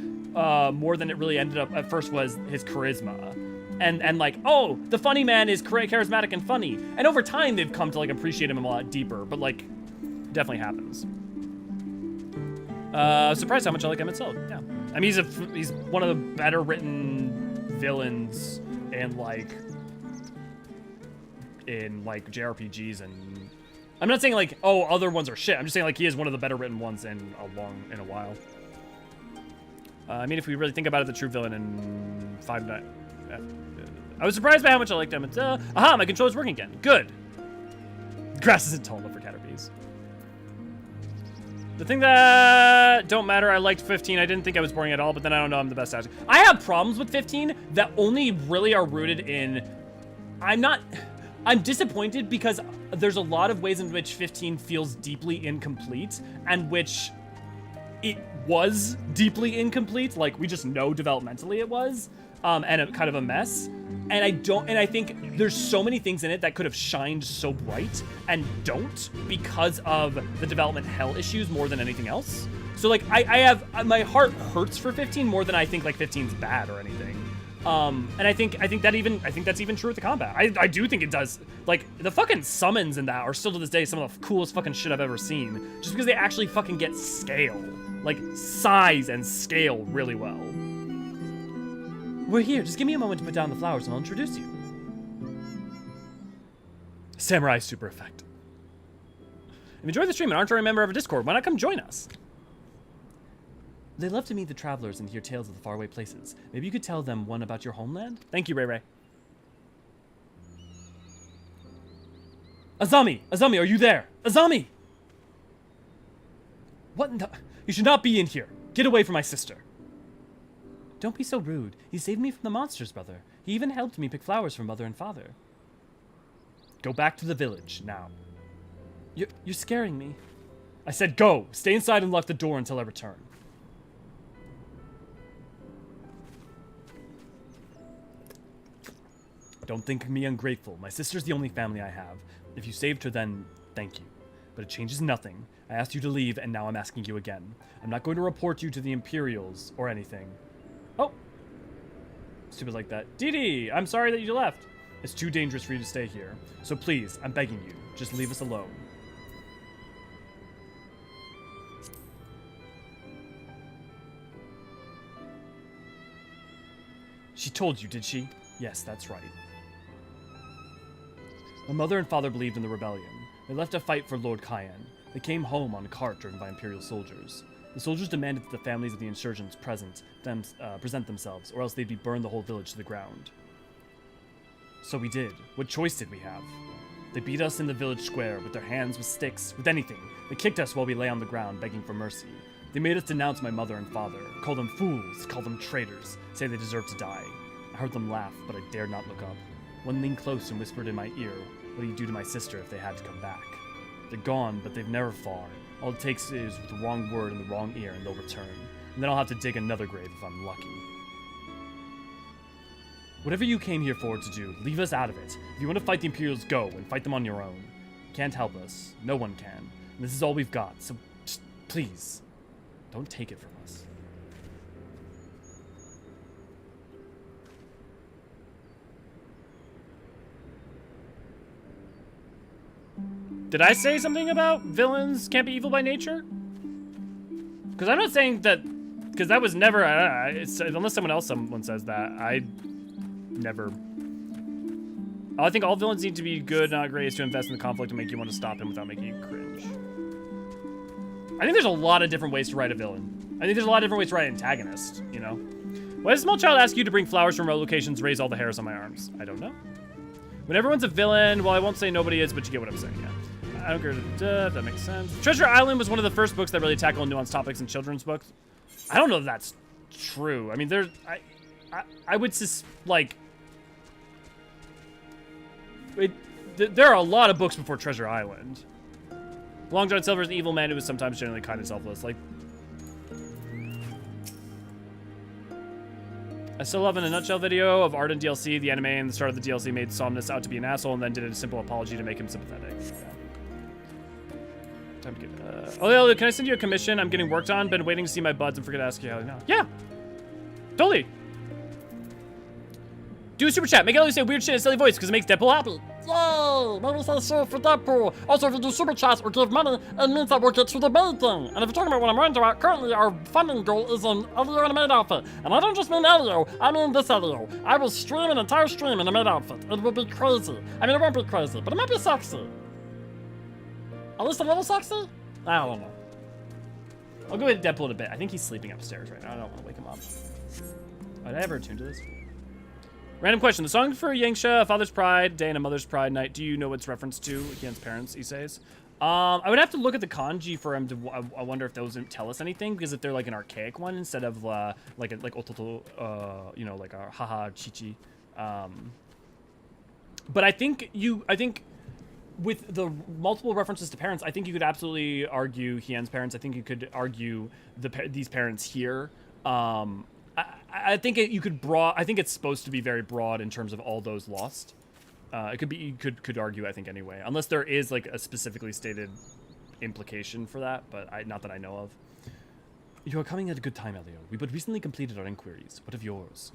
more than it really ended up at first was his charisma. And like, oh, the funny man is charismatic and funny. And over time, they've come to, like, appreciate him a lot deeper. But, like, definitely happens. Surprised how much I like Emmett Soul. Yeah. I mean, he's one of the better written villains in like JRPGs, and I'm not saying like, oh, other ones are shit. I'm just saying like he is one of the better written ones in a while. I mean, if we really think about it, the true villain in 5 Nights. I was surprised by how much I liked him. Aha, my controller's working again. Good. Grass isn't tall enough for Caterpies. The thing that don't matter, I liked 15. I didn't think I was boring at all, but then I don't know I'm the best at it. I have problems with 15 that only really are rooted in... I'm disappointed because there's a lot of ways in which 15 feels deeply incomplete, and which it was deeply incomplete. Like, we just know developmentally it was, and kind of a mess. And I think there's so many things in it that could have shined so bright and don't because of the development hell issues more than anything else. So like my heart hurts for 15 more than I think like 15's bad or anything. And I think that's even true with the combat. I do think it does. Like, the fucking summons in that are still to this day some of the coolest fucking shit I've ever seen. Just because they actually fucking get scale. Like, size and scale really well. We're here. Just give me a moment to put down the flowers and I'll introduce you. Samurai super effect. If you enjoy the stream and aren't a member of a Discord, why not come join us? They love to meet the travelers and hear tales of the faraway places. Maybe you could tell them one about your homeland? Thank you, Ray Ray. Azami! Azami, are you there? Azami! What in the... You should not be in here. Get away from my sister. Don't be so rude. He saved me from the monsters, brother. He even helped me pick flowers for mother and father. Go back to the village, now. You're scaring me. I said go! Stay inside and lock the door until I return. Don't think me ungrateful. My sister's the only family I have. If you saved her, then thank you. But it changes nothing. I asked you to leave, and now I'm asking you again. I'm not going to report you to the Imperials or anything. Oh! Stupid like that. Dee, I'm sorry that you left. It's too dangerous for you to stay here. So please, I'm begging you, just leave us alone. She told you, did she? Yes, that's right. My mother and father believed in the rebellion. They left to fight for Lord Cayenne. They came home on a cart driven by Imperial soldiers. The soldiers demanded that the families of the insurgents present themselves, or else they'd be burned the whole village to the ground. So we did. What choice did we have? They beat us in the village square, with their hands, with sticks, with anything. They kicked us while we lay on the ground, begging for mercy. They made us denounce my mother and father, call them fools, call them traitors, say they deserve to die. I heard them laugh, but I dared not look up. One leaned close and whispered in my ear, what do you do to my sister if they had to come back? They're gone, but they've never far. All it takes is the wrong word in the wrong ear and they'll return. And then I'll have to dig another grave if I'm lucky. Whatever you came here for to do, leave us out of it. If you want to fight the Imperials, go, and fight them on your own. You can't help us. No one can. And this is all we've got, so just, please, don't take it from us. Did I say something about villains can't be evil by nature? Because I'm not saying that, because that was never, unless someone says that, I never. I think all villains need to be good, not great, is to invest in the conflict and make you want to stop him without making you cringe. I think there's a lot of different ways to write a villain. I think there's a lot of different ways to write an antagonist, you know? Why does a small child ask you to bring flowers from remote locations, raise all the hairs on my arms? I don't know. When everyone's a villain, well, I won't say nobody is, but you get what I'm saying, yeah. I don't care, that makes sense. Treasure Island was one of the first books that really tackled nuanced topics in children's books. I don't know if that's true. I mean, I would just, like... there are a lot of books before Treasure Island. Long John Silver's an evil man who was sometimes generally kind and selfless. Like, I still love in a nutshell video of Arden DLC, the anime, and the start of the DLC made Somnus out to be an asshole and then did a simple apology to make him sympathetic. Yeah. Time to get, oh, yeah, can I send you a commission? I'm getting worked on. Been waiting to see my buds and forget to ask you how they know. Yeah, totally. Do a super chat. Make it always say weird shit in a silly voice because it makes Deadpool happy. Yay! Maybe say shit for Deadpool. Also, if you do super chats or give money, it means that we'll get to the main thing. And if you're talking about what I'm writing about, currently our funding goal is an audio and a maid outfit. And I don't just mean audio, I mean this audio. I will stream an entire stream in a maid outfit. It will be crazy. I mean, it won't be crazy, but it might be sexy. At least a little sexy? I don't know. I'll go with Deadpool in a bit. I think he's sleeping upstairs right now. I don't want to wake him up. Did I ever attune to this? Random question. The song for Yangsha, A Father's Pride Day and a Mother's Pride Night, do you know what's reference to against parents, he says? I would have to look at the kanji for him to, I wonder if those tell us anything, because if they're like an archaic one instead of like ototo, you know, like a haha chichi. But I think with the multiple references to parents, I think you could absolutely argue Hien's parents. I think you could argue these parents here. I think you could I think it's supposed to be very broad in terms of all those lost. It could be, you could argue, I think, anyway, unless there is like a specifically stated implication for that, but not that I know of. You are coming at a good time, Elio. We but recently completed our inquiries. What of yours?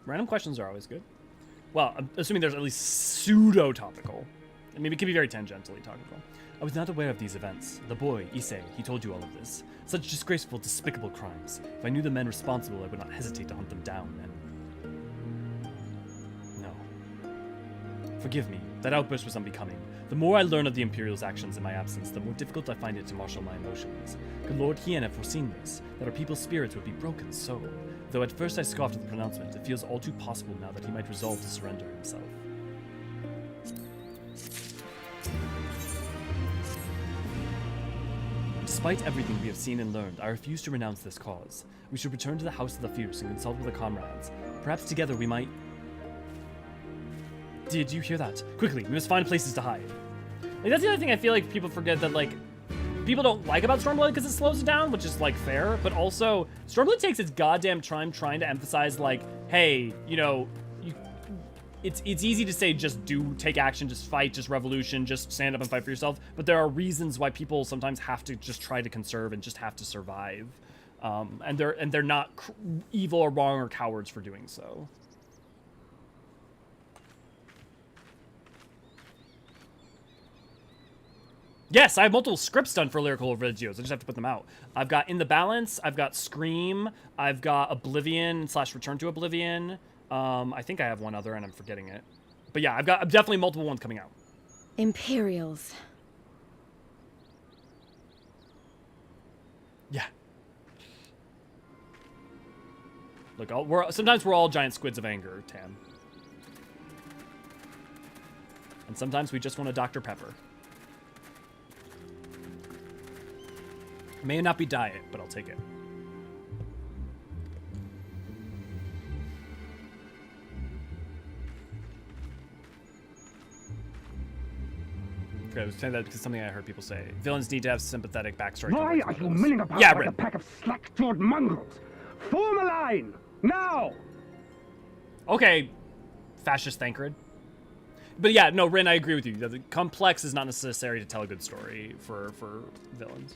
Random questions are always good. Well, I'm assuming there's at least pseudo-topical. I mean, it can be very tangentially topical. I was not aware of these events. The boy, Issei, he told you all of this. Such disgraceful, despicable crimes. If I knew the men responsible, I would not hesitate to hunt them down, and... No. Forgive me. That outburst was unbecoming. The more I learn of the Imperial's actions in my absence, the more difficult I find it to marshal my emotions. Could Lord Hien have foreseen this? That our people's spirits would be broken so? Though at first I scoffed at the pronouncement, it feels all too possible now that he might resolve to surrender himself. Despite everything we have seen and learned, I refuse to renounce this cause. We should return to the House of the Fierce and consult with the comrades. Perhaps together we might... Did you hear that? Quickly, we must find places to hide. Like, that's the other thing I feel like people forget, that, like, people don't like about Stormblood because it slows it down, which is, like, fair, but also, Stormblood takes its goddamn time trying to emphasize, like, hey, you know, it's easy to say just take action, just fight, just revolution, just stand up and fight for yourself, but there are reasons why people sometimes have to just try to conserve and just have to survive. And they're not evil or wrong or cowards for doing so. Yes, I have multiple scripts done for lyrical videos. I just have to put them out. I've got In the Balance, I've got Scream, I've got Oblivion / Return to Oblivion. I think I have one other and I'm forgetting it. But yeah, I've definitely multiple ones coming out. Imperials. Yeah. Look, sometimes we're all giant squids of anger, Tam. And sometimes we just want a Dr. Pepper. May not be diet, but I'll take it. Okay, I was saying that because something I heard people say. Villains need to have sympathetic backstory. Why are you milling about like a pack of slack-jawed mongrels? Form a line! Now! Okay, fascist Thancred. But yeah, no, Raen, I agree with you. The complex is not necessary to tell a good story for villains.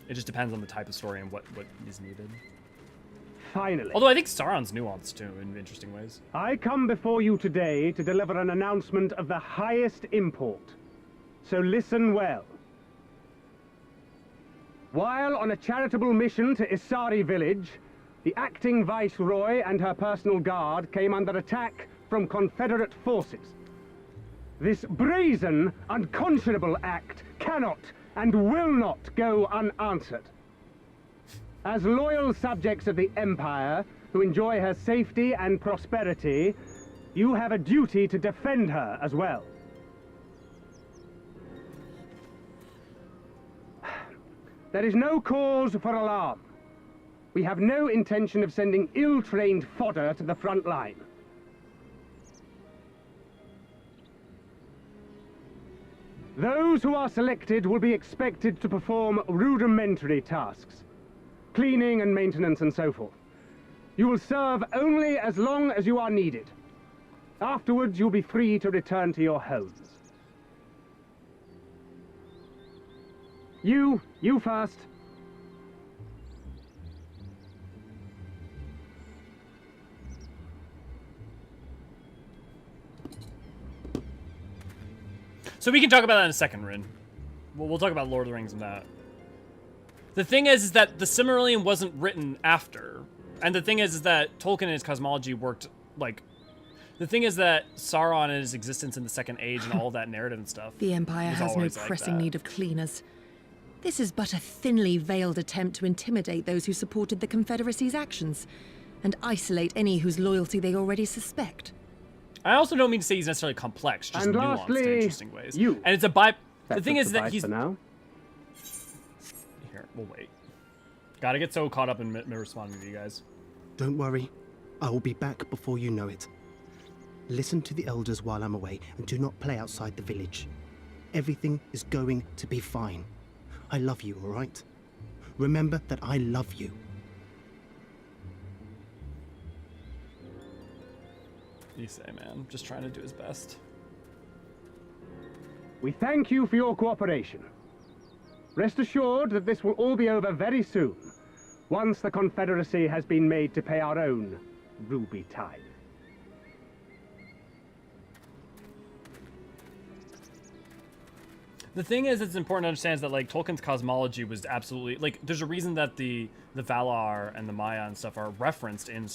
It just depends on the type of story and what is needed. Finally. Although I think Sauron's nuanced too in interesting ways. I come before you today to deliver an announcement of the highest import. So listen well. While on a charitable mission to Isari village, the acting viceroy and her personal guard came under attack from Confederate forces. This brazen, unconscionable act cannot and will not go unanswered. As loyal subjects of the Empire, who enjoy her safety and prosperity, you have a duty to defend her as well. There is no cause for alarm. We have no intention of sending ill-trained fodder to the front line. Those who are selected will be expected to perform rudimentary tasks, cleaning and maintenance and so forth. You will serve only as long as you are needed. Afterwards, you'll be free to return to your homes. You first. So we can talk about that in a second, Raen. We'll talk about Lord of the Rings and that. The thing is that the Silmarillion wasn't written after. And the thing is that Tolkien and his cosmology worked, like... The thing is that Sauron and his existence in the Second Age and all that narrative and stuff... The Empire has no pressing need of cleaners. This is but a thinly veiled attempt to intimidate those who supported the Confederacy's actions, and isolate any whose loyalty they already suspect. I also don't mean to say he's necessarily complex, just nuanced in interesting ways. And it's a the thing is that he's... Now. Here, we'll wait. Gotta get so caught up in me responding to you guys. Don't worry. I will be back before you know it. Listen to the elders while I'm away, and do not play outside the village. Everything is going to be fine. I love you, all right? Remember that I love you. You say, man. Just trying to do his best. We thank you for your cooperation. Rest assured that this will all be over very soon, once the Confederacy has been made to pay our own ruby tithe. The thing is, it's important to understand is that, like, Tolkien's cosmology was absolutely, like, there's a reason that the Valar and the Maya and stuff are referenced in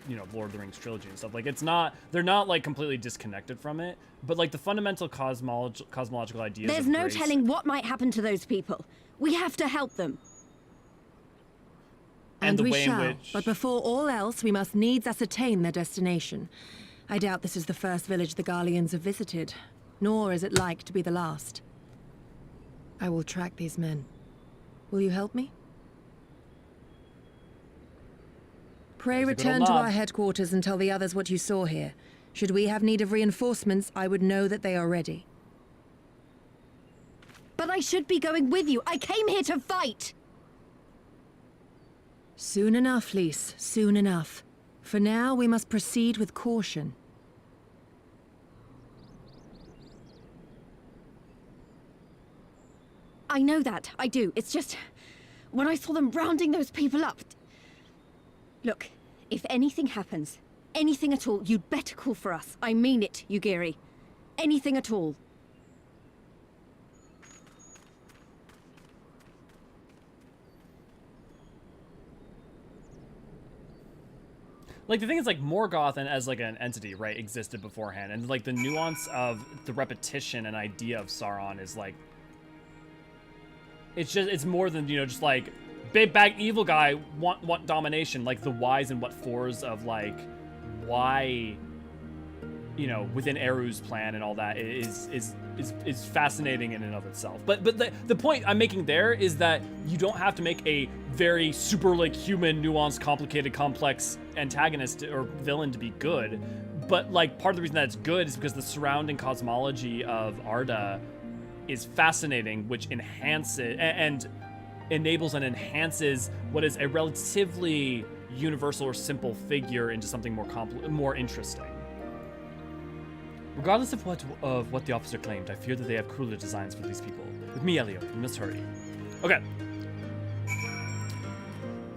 you know, Lord of the Rings trilogy and stuff. Like, it's not, they're not, like, completely disconnected from it, but, like, the fundamental cosmological ideas There's of no grace, telling what might happen to those people. We have to help them. And the we way in shall, which... but before all else, we must needs ascertain their destination. I doubt this is the first village the Garleans have visited, nor is it like to be the last. I will track these men. Will you help me? Pray There's a good return old to nod. our headquarters and tell the others what you saw here. Should we have need of reinforcements, I would know that they are ready. But I should be going with you. I came here to fight! Soon enough, Lys, soon enough. For now, we must proceed with caution. I know that, I do. It's just... when I saw them rounding those people up... Look, if anything happens, anything at all, you'd better call for us. I mean it, Yugiri. Anything at all. Like, the thing is, like, Morgoth and as, like, an entity, right, existed beforehand. And, like, the nuance of the repetition and idea of Sauron is, like... It's more than, you know, just, like, big bad evil guy want domination. Like, the whys and what fors of, like, why, you know, within Eru's plan and all that is fascinating in and of itself. But the point I'm making there is that you don't have to make a very super, like, human, nuanced, complicated, complex antagonist or villain to be good. But, like, part of the reason that it's good is because the surrounding cosmology of Arda is fascinating, which enhances and enables and enhances what is a relatively universal or simple figure into something more interesting. Regardless of what the officer claimed, I fear that they have crueler designs for these people. With me, Elio, we must hurry. Okay.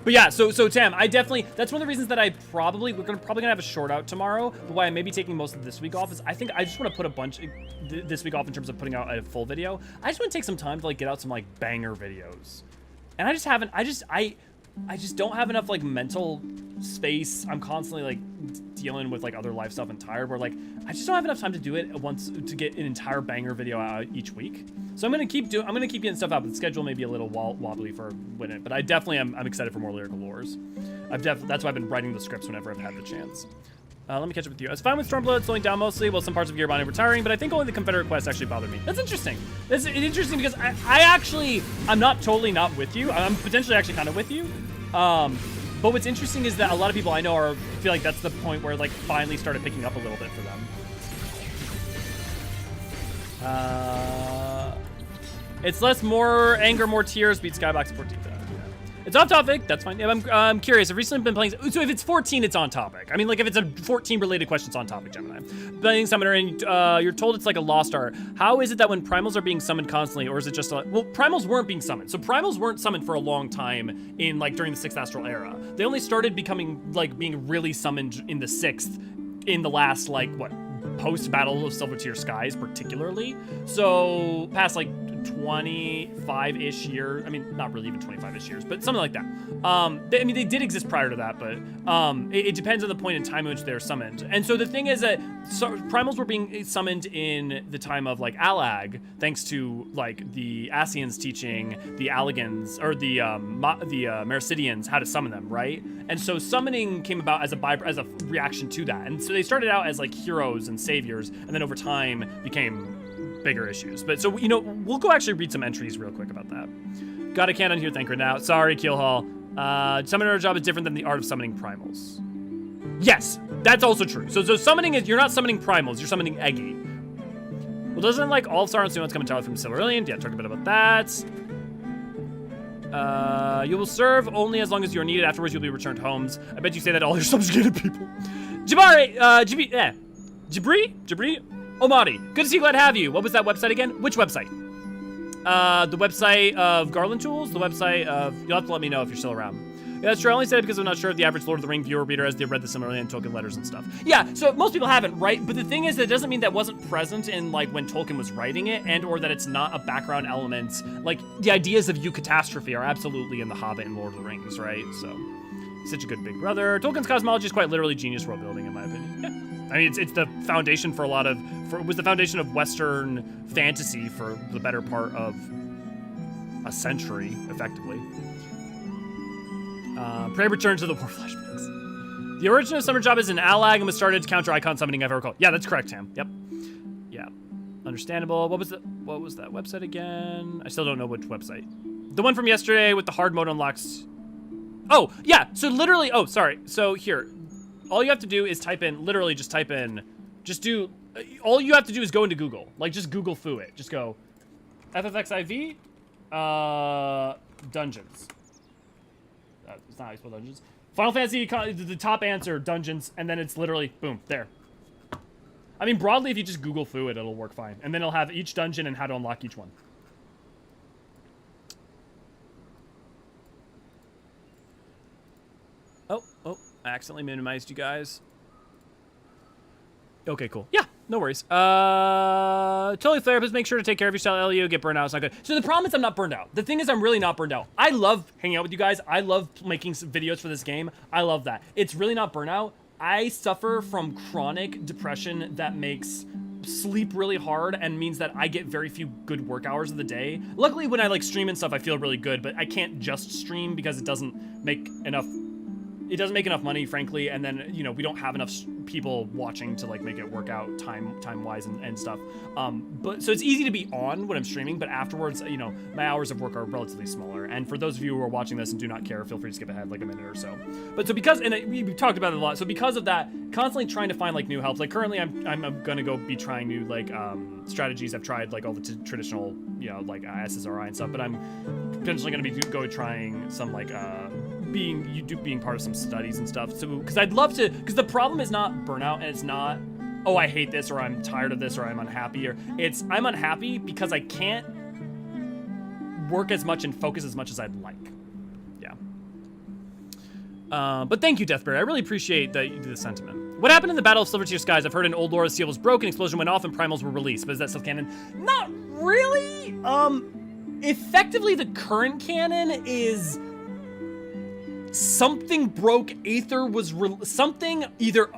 But yeah, so Tam, I definitely, that's one of the reasons that we're probably gonna have a short out tomorrow, but why I may be taking most of this week off is I think I just want to put a bunch this week off in terms of putting out a full video. I just want to take some time to, like, get out some, like, banger videos. And I just don't have enough, like, mental space. I'm constantly, like, dealing with, like, other life stuff and tired, where, like, I just don't have enough time to do it to get an entire banger video out each week. So I'm gonna keep getting stuff out, but the schedule may be a little wobbly for when it. But I definitely I'm excited for more lyrical lores. That's why I've been writing the scripts whenever I've had the chance. Let me catch up with you. I was fine with Stormblood slowing down mostly, while some parts of Gearbond retiring, but I think only the Confederate quest actually bothered me. That's interesting. It's interesting because I'm not totally not with you. I'm potentially actually kind of with you. But what's interesting is that a lot of people I know feel like that's the point where, like, finally started picking up a little bit for them. It's less more anger, more tears, beat Skybox 14. It's off topic, that's fine. Yeah, I'm curious, I've recently been playing, so if it's 14, it's on topic. I mean, like, if it's a 14 related question, it's on topic, Gemini. Playing Summoner, and you're told it's like a lost art. How is it that when primals are being summoned constantly, or is it just, well, primals weren't being summoned. So primals weren't summoned for a long time in, like, during the 6th Astral Era. They only started becoming, like, being really summoned in the 6th, in the last, like, what, post-Battle of Silvertear Skies, particularly. So, past, like, 25-ish years. I mean, not really even 25-ish years, but something like that. They did exist prior to that, but it depends on the point in time in which they're summoned. And so the thing is that primals were being summoned in the time of, like, Alag, thanks to, like, the Asians teaching the Allegans, or the Mercidians how to summon them, right? And so summoning came about as a reaction to that. And so they started out as, like, heroes and saviors, and then over time became bigger issues. But so, you know, we'll go actually read some entries real quick about that. Got a can on here, thank her now. Sorry, Keelhall. Summoner job is different than the art of summoning primals. Yes, that's also true. So summoning is, you're not summoning primals, you're summoning Eggy. Well, doesn't, like, all of Sauron's nuance come entirely from Silmarillion? Yeah, talked a bit about that. You will serve only as long as you're needed. Afterwards, you'll be returned homes. I bet you say that to all your subjugated people. Jabari, Jabri? Omari, good to see you, glad to have you. What was that website again? Which website? The website of Garland Tools? The website of... You'll have to let me know if you're still around. Yeah, that's true. I only said it because I'm not sure if the average Lord of the Ring viewer reader has read the Silmarillion Tolkien letters and stuff. Yeah, so most people haven't, right? But the thing is, that doesn't mean that wasn't present in, like, when Tolkien was writing it, and or that it's not a background element. Like, the ideas of eucatastrophe are absolutely in The Hobbit and Lord of the Rings, right? So, such a good big brother. Tolkien's cosmology is quite literally genius world building, in my opinion. Yeah. I mean, it's the foundation for it was the foundation of Western fantasy for the better part of a century, effectively. Pray return to the war flashbacks. The origin of Summer Job is in Alag and was started to counter icon summoning, I've recalled. Yeah, that's correct, Tam. Yep. Yeah. Understandable. What was that website again? I still don't know which website. The one from yesterday with the hard mode unlocks. Oh, yeah. So literally, oh, sorry. So here, all you have to do is type in, literally just type in, all you have to do is go into Google. Like, just Google foo it. Just go, FFXIV, dungeons. It's not how you spell dungeons. Final Fantasy, the top answer, dungeons, and then it's literally, boom, there. I mean, broadly, if you just Google foo it, it'll work fine. And then it'll have each dungeon and how to unlock each one. Oh, I accidentally minimized you guys. Okay, cool. Yeah, no worries. Totally therapist, make sure to take care of yourself, LU, get burned out, it's not good. So the problem is I'm not burned out. The thing is I'm really not burned out. I love hanging out with you guys. I love making some videos for this game. I love that. It's really not burnout. I suffer from chronic depression that makes sleep really hard and means that I get very few good work hours of the day. Luckily, when I like stream and stuff, I feel really good, but I can't just stream because it doesn't make enough money, frankly, and then, you know, we don't have enough people watching to like make it work out time-wise and stuff. But so it's easy to be on when I'm streaming, but afterwards, you know, my hours of work are relatively smaller. And for those of you who are watching this and do not care, feel free to skip ahead like a minute or so. But so because, and we've talked about it a lot, so because of that, constantly trying to find like new help. Like currently I'm gonna go be trying new like strategies. I've tried like all the traditional, you know, like SSRI and stuff, but I'm potentially gonna be trying some like being part of some studies and stuff. So because I'd love to, because the problem is not burnout, and it's not, oh, I hate this, or I'm tired of this, or I'm unhappy, or it's I'm unhappy because I can't work as much and focus as much as I'd like. Yeah. But thank you, Deathberry. I really appreciate the sentiment. What happened in the Battle of Silvertear Skies? I've heard in old lore the seal was broken, explosion went off, and primals were released. But is that still canon? Not really. Effectively, the current canon is something broke, Aether was something either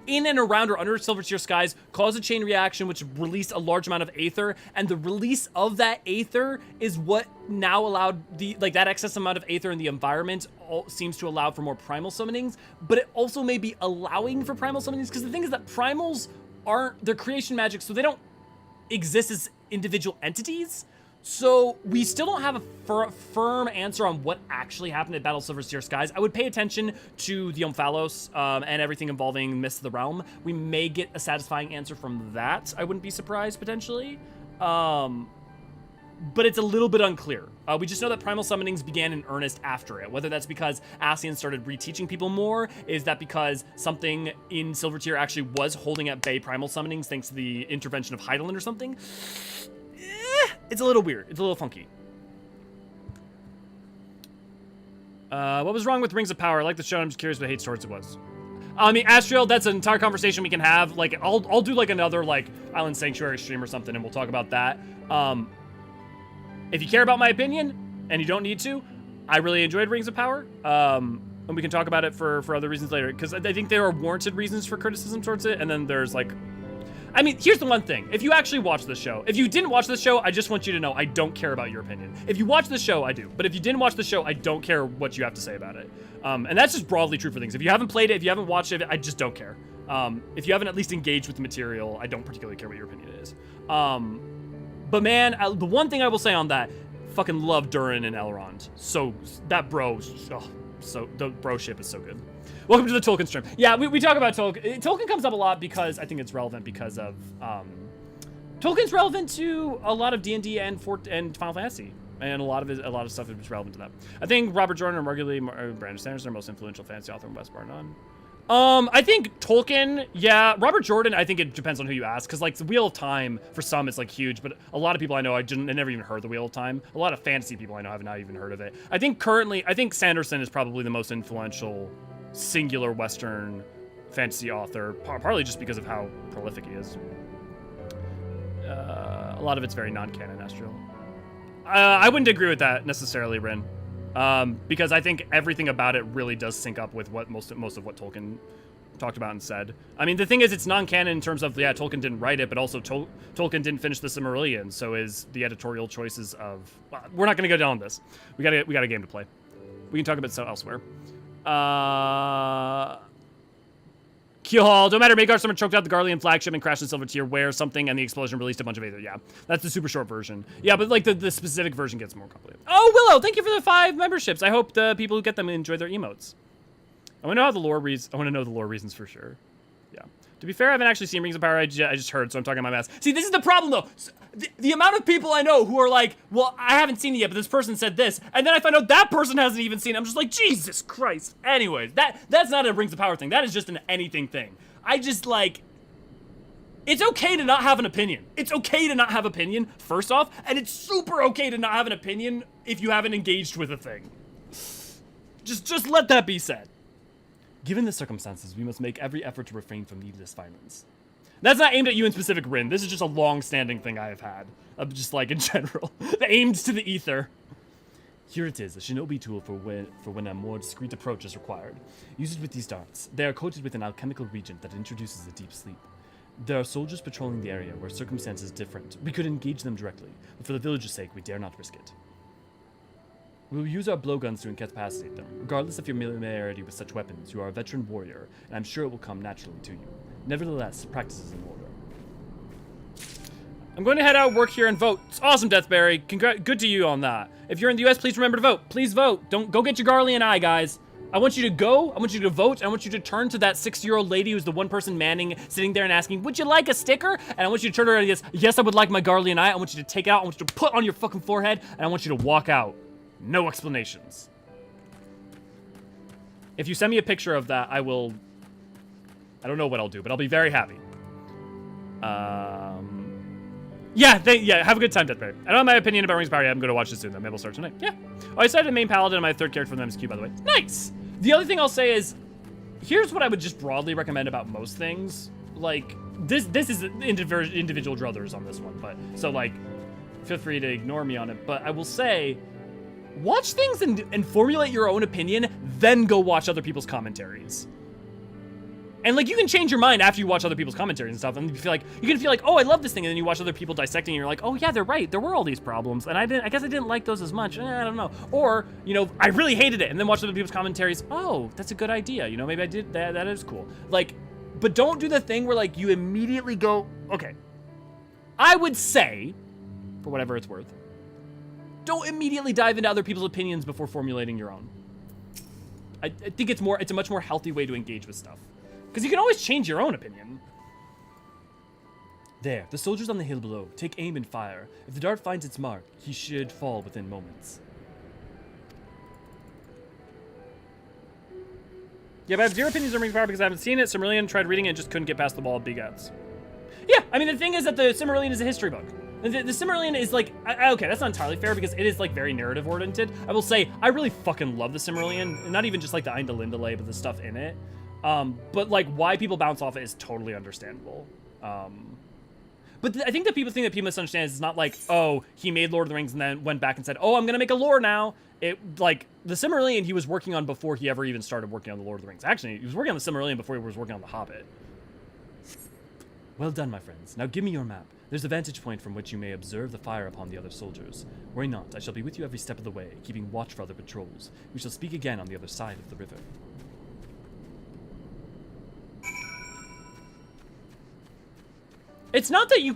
in and around or under Silvertear Skies caused a chain reaction which released a large amount of Aether, and the release of that Aether is what now allowed that excess amount of Aether in the environment seems to allow for more primal summonings, but it also may be allowing for primal summonings, because the thing is that primals they're creation magic, so they don't exist as individual entities. So we still don't have a firm answer on what actually happened at Battle of Silvertear Skies. I would pay attention to the Omphalos and everything involving Mists of the Realm. We may get a satisfying answer from that. I wouldn't be surprised, potentially. But it's a little bit unclear. We just know that primal summonings began in earnest after it. Whether that's because Ascians started reteaching people more, is that because something in Silvertear actually was holding at bay primal summonings thanks to the intervention of Hydaelyn or something? It's a little weird. It's a little funky. What was wrong with Rings of Power? I like the show. I'm just curious what hate towards it was. I mean, Astriel, that's an entire conversation we can have. Like, I'll do like another like Island Sanctuary stream or something, and we'll talk about that. If you care about my opinion, and you don't need to, I really enjoyed Rings of Power. And we can talk about it for other reasons later, because I think there are warranted reasons for criticism towards it, and then there's like, I mean, here's the one thing. If you actually watch this show, if you didn't watch this show, I just want you to know I don't care about your opinion. If you watch this show, I do. But if you didn't watch the show, I don't care what you have to say about it. And that's just broadly true for things. If you haven't played it, if you haven't watched it, I just don't care. If you haven't at least engaged with the material, I don't particularly care what your opinion is. But man, the one thing I will say on that, fucking love Durin and Elrond. So, that bro, so the bro ship is so good. Welcome to the Tolkien stream. Yeah, we talk about Tolkien. Tolkien comes up a lot because I think it's relevant because of Tolkien's relevant to a lot of D&D and Final Fantasy, and a lot of stuff is relevant to that. I think Robert Jordan and arguably Brandon Sanderson are the most influential fantasy author in West bar none. I think Tolkien, yeah. Robert Jordan, I think it depends on who you ask, because like the Wheel of Time for some is like huge, but a lot of people I know I never even heard the Wheel of Time. A lot of fantasy people I know have not even heard of it. I think Sanderson is probably the most influential singular Western fantasy author, partly just because of how prolific he is. A lot of it's very non-canon, Astriel. I wouldn't agree with that necessarily, Raen, because I think everything about it really does sync up with what most of what Tolkien talked about and said. I mean, the thing is, it's non-canon in terms of, yeah, Tolkien didn't write it, but also Tolkien didn't finish the Silmarillion, so is the editorial choices of... Well, we're not going to go down this. We got a game to play. We can talk about it elsewhere. Keelhaul, don't matter, Magar Summer choked out the Garlean flagship and crashed in Silver Tier where something and the explosion released a bunch of Aether. Yeah, that's the super short version. Yeah, but like the specific version gets more complicated. Oh, Willow, thank you for the 5 memberships. I hope the people who get them enjoy their emotes. I want to know how the lore I want to know the lore reasons for sure. Yeah. To be fair, I haven't actually seen Rings of Power. I just heard, so I'm talking my mess. See, this is the problem, though. The amount of people I know who are like, well, I haven't seen it yet, but this person said this, and then I find out that person hasn't even seen it. I'm just like, Jesus Christ. Anyways, that's not a Rings of Power thing. That is just an anything thing. I just, like, it's okay to not have an opinion. It's okay to not have opinion, first off, and it's super okay to not have an opinion if you haven't engaged with a thing. Just let that be said. Given the circumstances, we must make every effort to refrain from needless violence. That's not aimed at you in specific, Rin. This is just a long-standing thing I have had. Just like in general. Aimed to the ether. Here it is, a shinobi tool for when a more discreet approach is required. Use it with these darts. They are coated with an alchemical reagent that introduces a deep sleep. There are soldiers patrolling the area where circumstances different. We could engage them directly, but for the village's sake, we dare not risk it. We will use our blowguns to incapacitate them. Regardless of your familiarity with such weapons, you are a veteran warrior, and I'm sure it will come naturally to you. Nevertheless, practice is in order. I'm going to head out, work here, and vote. It's awesome, Deathberry. Good to you on that. If you're in the US, please remember to vote. Please vote. Don't go get your Garlean eye, guys. I want you to go. I want you to vote. I want you to turn to that 60-year-old lady who's the one person manning, sitting there and asking, would you like a sticker? And I want you to turn around and yes, I would like my Garlean eye. I want you to take it out. I want you to put on your fucking forehead, and I want you to walk out. No explanations. If you send me a picture of that, I will... I don't know what I'll do, but I'll be very happy. Yeah, have a good time, Deathberry. I don't have my opinion about Rings of Power yet. I'm going to watch this soon, though. Maybe we'll start tonight. Yeah. Oh, I decided a main paladin and my 3rd character from the MSQ, by the way. Nice! The other thing I'll say is, here's what I would just broadly recommend about most things. Like, this is individual druthers on this one, but, so, like, feel free to ignore me on it, but I will say, watch things and formulate your own opinion, then go watch other people's commentaries. And, like, you can change your mind after you watch other people's commentaries and stuff, and you can feel like, oh, I love this thing, and then you watch other people dissecting, and you're like, oh, yeah, they're right, there were all these problems, and I guess I didn't like those as much, I don't know. Or, you know, I really hated it, and then watch other people's commentaries, oh, that's a good idea, you know, maybe I did, that is cool. Like, but don't do the thing where, like, you immediately go, okay. I would say, for whatever it's worth, don't immediately dive into other people's opinions before formulating your own. I think it's a much more healthy way to engage with stuff. Because you can always change your own opinion. There, the soldiers on the hill below. Take aim and fire. If the dart finds its mark, he should fall within moments. Yeah, but I have 0 opinions on Rings of Power because I haven't seen it. Silmarillion tried reading it and just couldn't get past the wall of big outs. Yeah, I mean, the thing is that the Silmarillion is a history book. The Silmarillion is like, okay, that's not entirely fair because it is like very narrative oriented. I will say, I really fucking love the Silmarillion. Not even just like the Hydaelyn, but the stuff in it. But like why people bounce off it is totally understandable. But I think the thing that people misunderstand is it's not like, oh, he made Lord of the Rings and then went back and said, oh, I'm gonna make a lore now. It, like, the Silmarillion he was working on before he ever even started working on the Lord of the Rings. Actually, he was working on the Silmarillion before he was working on the Hobbit. Well done, my friends. Now give me your map. There's a vantage point from which you may observe the fire upon the other soldiers. Worry not, I shall be with you every step of the way, keeping watch for other patrols. We shall speak again on the other side of the river. It's not that you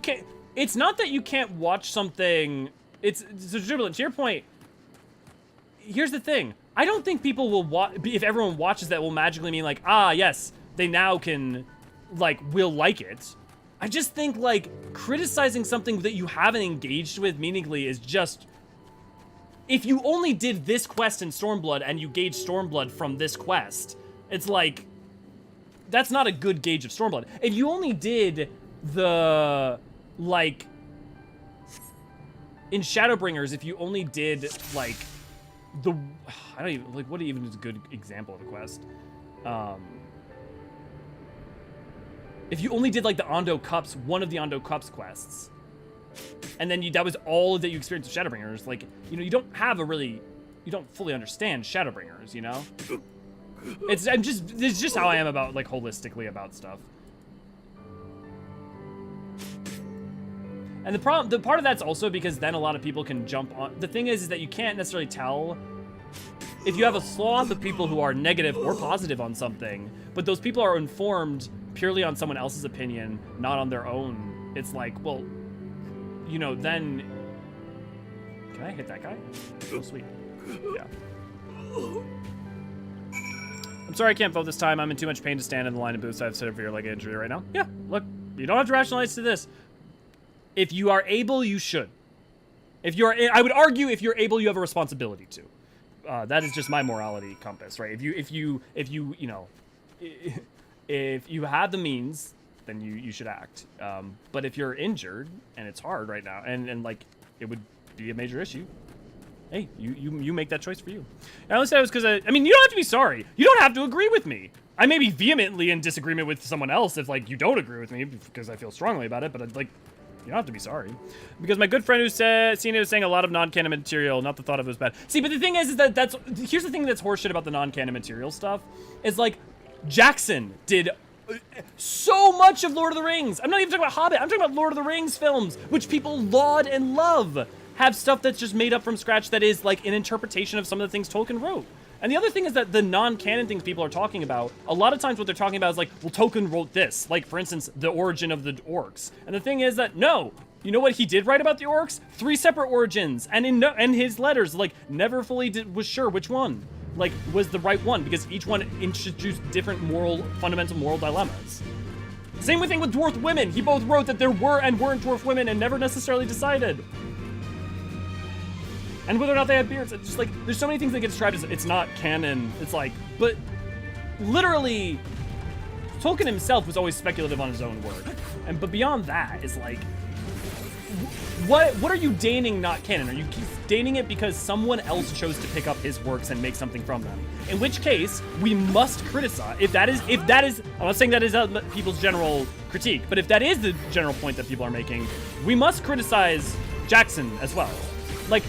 can't watch something. It's Jubilant, to your point. Here's the thing. I don't think people will watch, if everyone watches that will magically mean like, ah, yes, they now can, like, will like it. I just think, like, criticizing something that you haven't engaged with meaningfully is just, if you only did this quest in Stormblood and you gauge Stormblood from this quest, it's like, that's not a good gauge of Stormblood. If you only did the, like, in Shadowbringers, if you only did, like, I don't even, like, what even is a good example of a quest? If you only did, like, the Ondo Cups, one of the Ondo Cups quests, and then that was all that you experienced with Shadowbringers, like, you know, you don't fully understand Shadowbringers, you know? It's just how I am about, like, holistically about stuff. And the part of that's also because then a lot of people can jump on. The thing is that you can't necessarily tell if you have a swath of people who are negative or positive on something, but those people are informed purely on someone else's opinion, not on their own, it's like, well, you know, then... Can I hit that guy? Oh, sweet. Yeah. I'm sorry I can't vote this time. I'm in too much pain to stand in the line of booths. I have severe leg injury right now. Yeah, look, you don't have to rationalize to this. If you are able, you should. If you're, I would argue, if you're able, you have a responsibility to. That is just my morality compass, right? If you know, if you have the means, then you should act. But if you're injured and it's hard right now, and like it would be a major issue, hey, you make that choice for you. And I only said it was because I mean, you don't have to be sorry. You don't have to agree with me. I may be vehemently in disagreement with someone else if like you don't agree with me because I feel strongly about it, but I'd like. You don't have to be sorry. Because my good friend who seen it was saying a lot of non-canon material, not the thought of it was bad. See, but the thing is that here's the thing that's horseshit about the non-canon material stuff, is like, Jackson did so much of Lord of the Rings. I'm not even talking about Hobbit, I'm talking about Lord of the Rings films, which people laud and love, have stuff that's just made up from scratch that is like an interpretation of some of the things Tolkien wrote. And the other thing is that the non-canon things people are talking about, a lot of times what they're talking about is like, well, Tolkien wrote this. Like, for instance, the origin of the orcs. And the thing is that, no, you know what he did write about the orcs? 3 separate origins. And in his letters, like, never fully was sure which one, like, was the right one, because each one introduced different fundamental moral dilemmas. Same thing with dwarf women. He both wrote that there were and weren't dwarf women and never necessarily decided. And whether or not they had beards, it's just like, there's so many things that get described as it's not canon. It's like, but literally, Tolkien himself was always speculative on his own work. But beyond that, is like, what are you deigning not canon? Are you deigning it because someone else chose to pick up his works and make something from them? In which case, we must criticize. If that is, I'm not saying that is people's general critique, but if that is the general point that people are making, we must criticize Jackson as well. Like,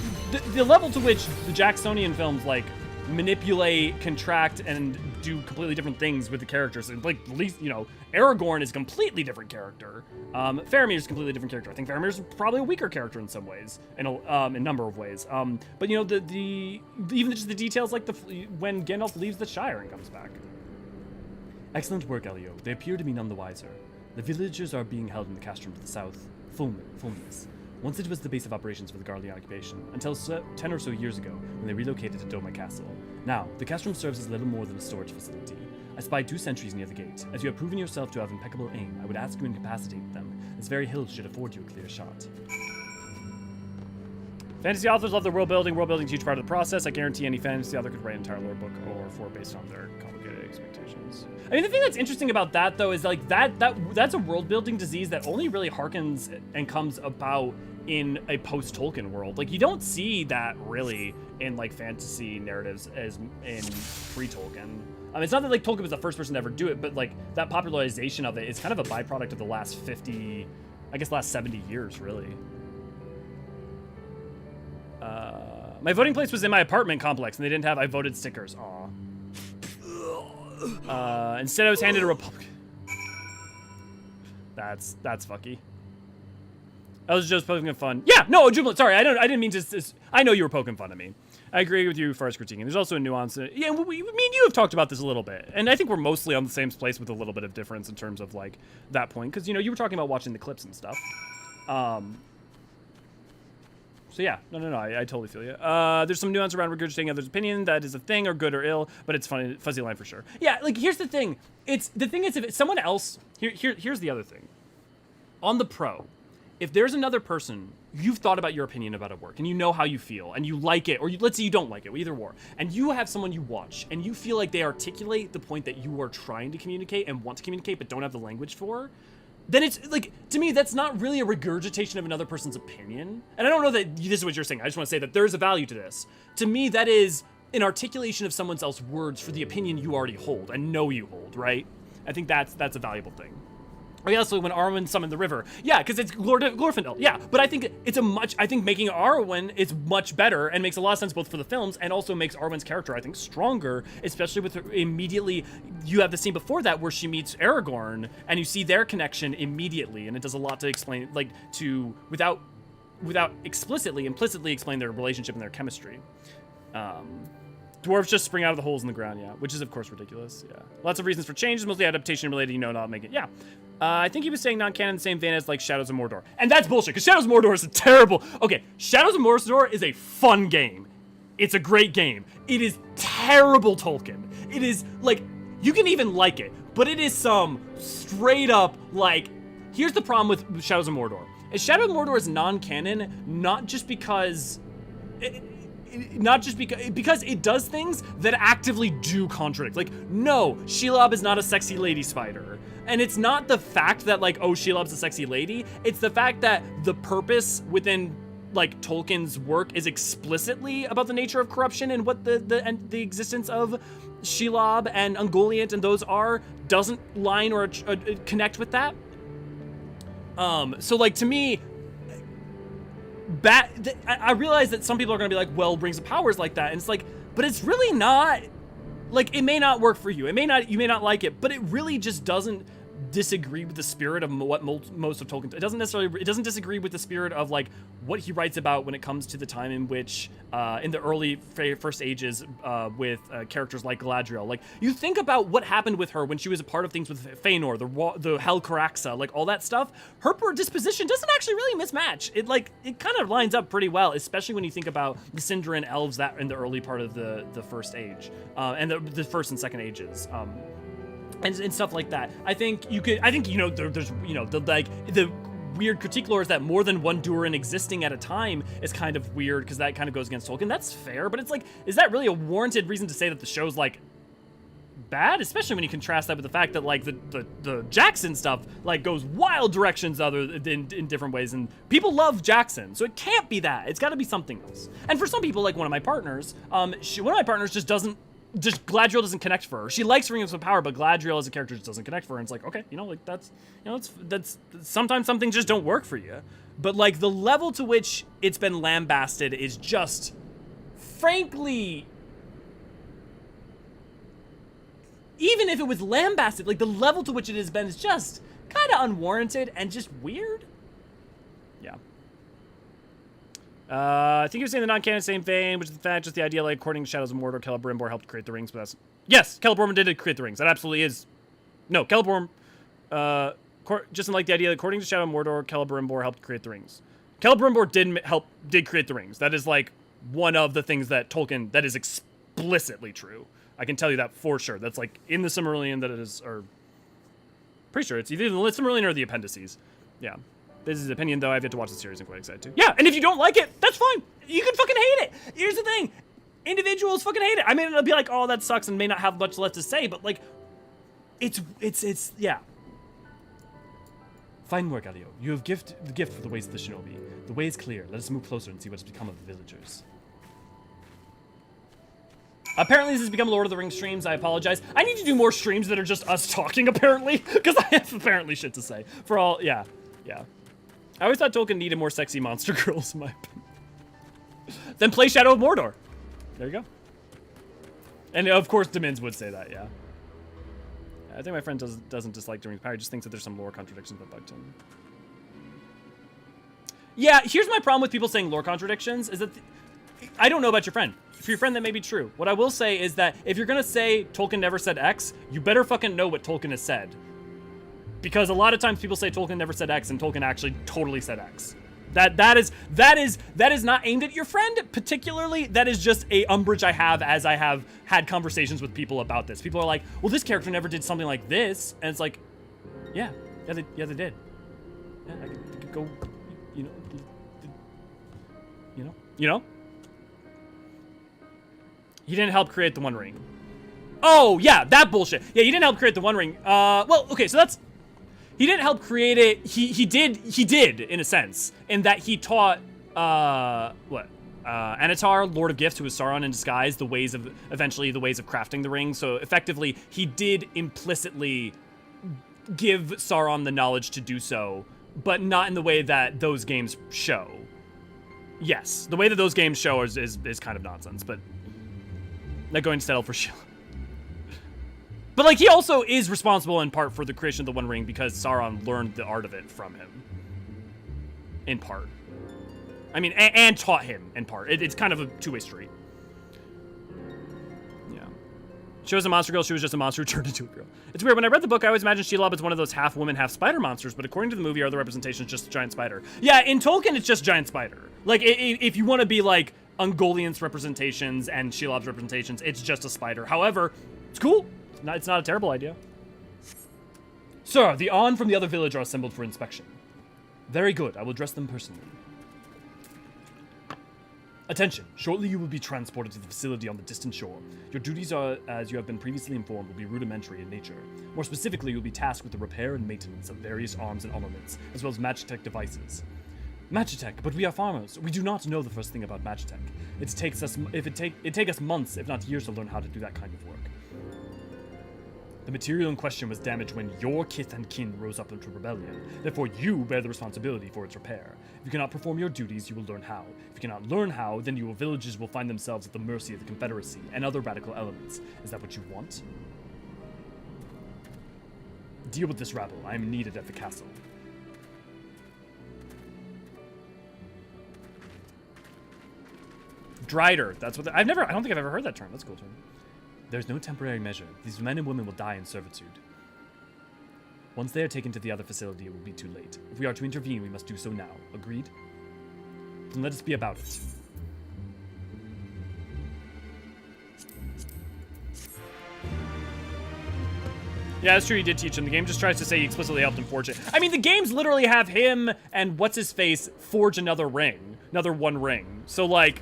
the level to which the Jacksonian films, like, manipulate, contract, and do completely different things with the characters. And, like, at least, you know, Aragorn is a completely different character. Faramir is a completely different character. I think Faramir is probably a weaker character in some ways, in a number of ways. But, you know, even just the details, like when Gandalf leaves the Shire and comes back. Excellent work, Elio. They appear to be none the wiser. The villagers are being held in the castrum to the south. Fulminus. Once it was the base of operations for the Garlean occupation, until 10 or so years ago, when they relocated to Doma Castle. Now, the castrum serves as little more than a storage facility. I spied 2 sentries near the gate. As you have proven yourself to have impeccable aim, I would ask you incapacitate them. This very hill should afford you a clear shot. Fantasy authors love their world building. World building is a huge part of the process. I guarantee any fantasy author could write an entire lore book or 4 based on their complicated expectations. I mean, the thing that's interesting about that, though, is like that's a world building disease that only really harkens and comes about in a post-Tolkien world. Like, you don't see that really in like fantasy narratives as in pre-Tolkien. I mean, it's not that like Tolkien was the first person to ever do it, but like that popularization of it is kind of a byproduct of the last 50, I guess last 70 years, really. My voting place was in my apartment complex, and they didn't have I voted stickers. Aw. Instead, I was handed a Republican. That's fucky. I was just poking fun. Yeah, no, Jubilant. Sorry, I didn't mean to. I know you were poking fun at me. I agree with you as far as critiquing. There's also a nuance. Yeah, me and you have talked about this a little bit, and I think we're mostly on the same place with a little bit of difference in terms of like that point, because you know you were talking about watching the clips and stuff. So yeah, no, I totally feel you. There's some nuance around regurgitating others' opinion. That is a thing, or good or ill, but it's funny, fuzzy line for sure. Yeah, like here's the thing. The thing is, if it's someone else, here's the other thing. On the pro, if there's another person, you've thought about your opinion about a work, and you know how you feel, and you like it, or let's say you don't like it, either or, and you have someone you watch, and you feel like they articulate the point that you are trying to communicate and want to communicate, but don't have the language for, then it's like, to me, that's not really a regurgitation of another person's opinion. And I don't know that this is what you're saying. I just want to say that there's a value to this. To me, that is an articulation of someone else's words for the opinion you already hold and know you hold, right? I think that's a valuable thing. Oh yeah, so when Arwen summoned the river. Yeah, because it's Glorfindel. Yeah, but I think I think making Arwen is much better and makes a lot of sense both for the films and also makes Arwen's character, I think, stronger, especially with her immediately, you have the scene before that where she meets Aragorn and you see their connection immediately, and it does a lot to explain, like, without implicitly explain their relationship and their chemistry. Dwarves just spring out of the holes in the ground, yeah. Which is, of course, ridiculous, yeah. Lots of reasons for changes, mostly adaptation related, not making... Yeah. I think he was saying non-canon in the same vein as, like, Shadows of Mordor. And that's bullshit, because Shadows of Mordor is a terrible... Okay, Shadows of Mordor is a fun game. It's a great game. It is terrible Tolkien. It is, like... You can even like it, but it is some straight up, like... Here's the problem with Shadows of Mordor. Shadow of Mordor is non-canon, not just because... because it does things that actively do contradict. Like, no, Shelob is not a sexy lady spider. And it's not the fact that, like, oh, Shelob's a sexy lady. It's the fact that the purpose within, like, Tolkien's work is explicitly about the nature of corruption and what the existence of Shelob and Ungoliant and those are doesn't line or connect with that. So, like, to me... I realize that some people are going to be like, well, rings of power is like that, and it's like, but it's really not. Like, it may not work for you. You may not like it, but it really just doesn't disagree with the spirit of what most of Tolkien. It doesn't disagree with the spirit of, like, what he writes about when it comes to the time in which, in the early first ages, with characters like Galadriel. Like, you think about what happened with her when she was a part of things with Fëanor, the Hel Caraxa, like all that stuff. Her disposition doesn't actually really mismatch. It kind of lines up pretty well, especially when you think about the Sindarin elves that in the early part of the first age, and the first and second ages. And stuff like that. I think there's the weird critique lore is that more than one Durin existing at a time is kind of weird because that kind of goes against Tolkien. That's fair, but it's like, is that really a warranted reason to say that the show's like bad? Especially when you contrast that with the fact that like the Jackson stuff like goes wild directions in different ways, and people love Jackson, so it can't be that. It's got to be something else. And for some people, like one of my partners, Galadriel doesn't connect for her. She likes Rings of Power, but Galadriel as a character just doesn't connect for her. And it's like, okay, that's sometimes some things just don't work for you. But like the level to which it's been lambasted is just, frankly, even if it was lambasted, like the level to which it has been is just kind of unwarranted and just weird. Yeah. I think you were saying the non-canon same vein, which is the fact, just the idea, like, according to Shadows of Mordor, Celebrimbor helped create the rings, but that's... Yes, Celebrimbor did create the rings. That absolutely is... No, Celebrimbor... just in, like, the idea that according to Shadow of Mordor, Celebrimbor helped create the rings. Celebrimbor did create the rings. That is, like, one of the things that Tolkien... That is explicitly true. I can tell you that for sure. That's, like, in the Silmarillion that it is... Or... Pretty sure it's either the Silmarillion or the appendices. Yeah. This is his opinion, though. I've yet to watch the series. I'm quite excited, too. Yeah, and if you don't like it, that's fine. You can fucking hate it. Here's the thing. Individuals fucking hate it. I mean, it'll be like, oh, that sucks and may not have much left to say, but, like, it's yeah. Fine work, Alio. You have the gift for the ways of the shinobi. The way is clear. Let us move closer and see what has become of the villagers. Apparently, this has become Lord of the Rings streams. I apologize. I need to do more streams that are just us talking, apparently, because I have apparently shit to say. For all, yeah. I always thought Tolkien needed more sexy monster girls, in my opinion. Then play Shadow of Mordor. There you go. And of course, Demins would say that, yeah. I think my friend doesn't dislike Rings of Power. He just thinks that there's some lore contradictions that bugged him. Yeah, here's my problem with people saying lore contradictions, is that I don't know about your friend. For your friend, that may be true. What I will say is that if you're gonna say Tolkien never said X, you better fucking know what Tolkien has said. Because a lot of times people say Tolkien never said X, and Tolkien actually totally said X. That is not aimed at your friend particularly. That is just a umbrage I have as I have had conversations with people about this. People are like, well, this character never did something like this, and it's like, yeah, they did. Yeah, I could go, you know. He didn't help create the One Ring. Oh yeah, that bullshit. Yeah, he didn't help create the One Ring. Well, okay, so that's. He didn't help create it. He did in a sense, in that he taught Anatar, Lord of Gifts, who was Sauron in disguise, eventually the ways of crafting the ring. So effectively, he did implicitly give Sauron the knowledge to do so, but not in the way that those games show. Yes, the way that those games show is kind of nonsense, but not going to settle for shit. But, like, he also is responsible in part for the creation of the One Ring because Sauron learned the art of it from him. In part. I mean, and taught him in part. It's kind of a two-way street. She was a monster girl, she was just a monster who turned into a girl. It's weird, when I read the book, I always imagined Shelob as one of those half woman, half spider monsters, but according to the movie, our other representation is just a giant spider. Yeah, in Tolkien, it's just giant spider. Like, if you want to be like Ungoliant's representations and Shelob's representations, it's just a spider. However, it's cool. It's not a terrible idea. Sir, the On from the other village are assembled for inspection. Very good, I will address them personally. Attention, shortly you will be transported to the facility on the distant shore. Your duties are, as you have been previously informed, will be rudimentary in nature. More specifically, you'll be tasked with the repair and maintenance of various arms and armaments, as well as magitech devices. Magitech, but we are farmers. We do not know the first thing about magitech. It takes us months, if not years, to learn how to do that kind of work. The material in question was damaged when your kith and kin rose up into rebellion. Therefore, you bear the responsibility for its repair. If you cannot perform your duties, you will learn how. If you cannot learn how, then your villages will find themselves at the mercy of the Confederacy and other radical elements. Is that what you want? Deal with this rabble. I am needed at the castle. Drider. That's what I don't think I've ever heard that term. That's a cool term. There's no temporary measure. These men and women will die in servitude. Once they are taken to the other facility, it will be too late. If we are to intervene, we must do so now. Agreed? Then let us be about it. Yeah, that's true, he did teach him. The game just tries to say he explicitly helped him forge it. I mean, the games literally have him and what's-his-face forge another ring. Another one ring. So, like,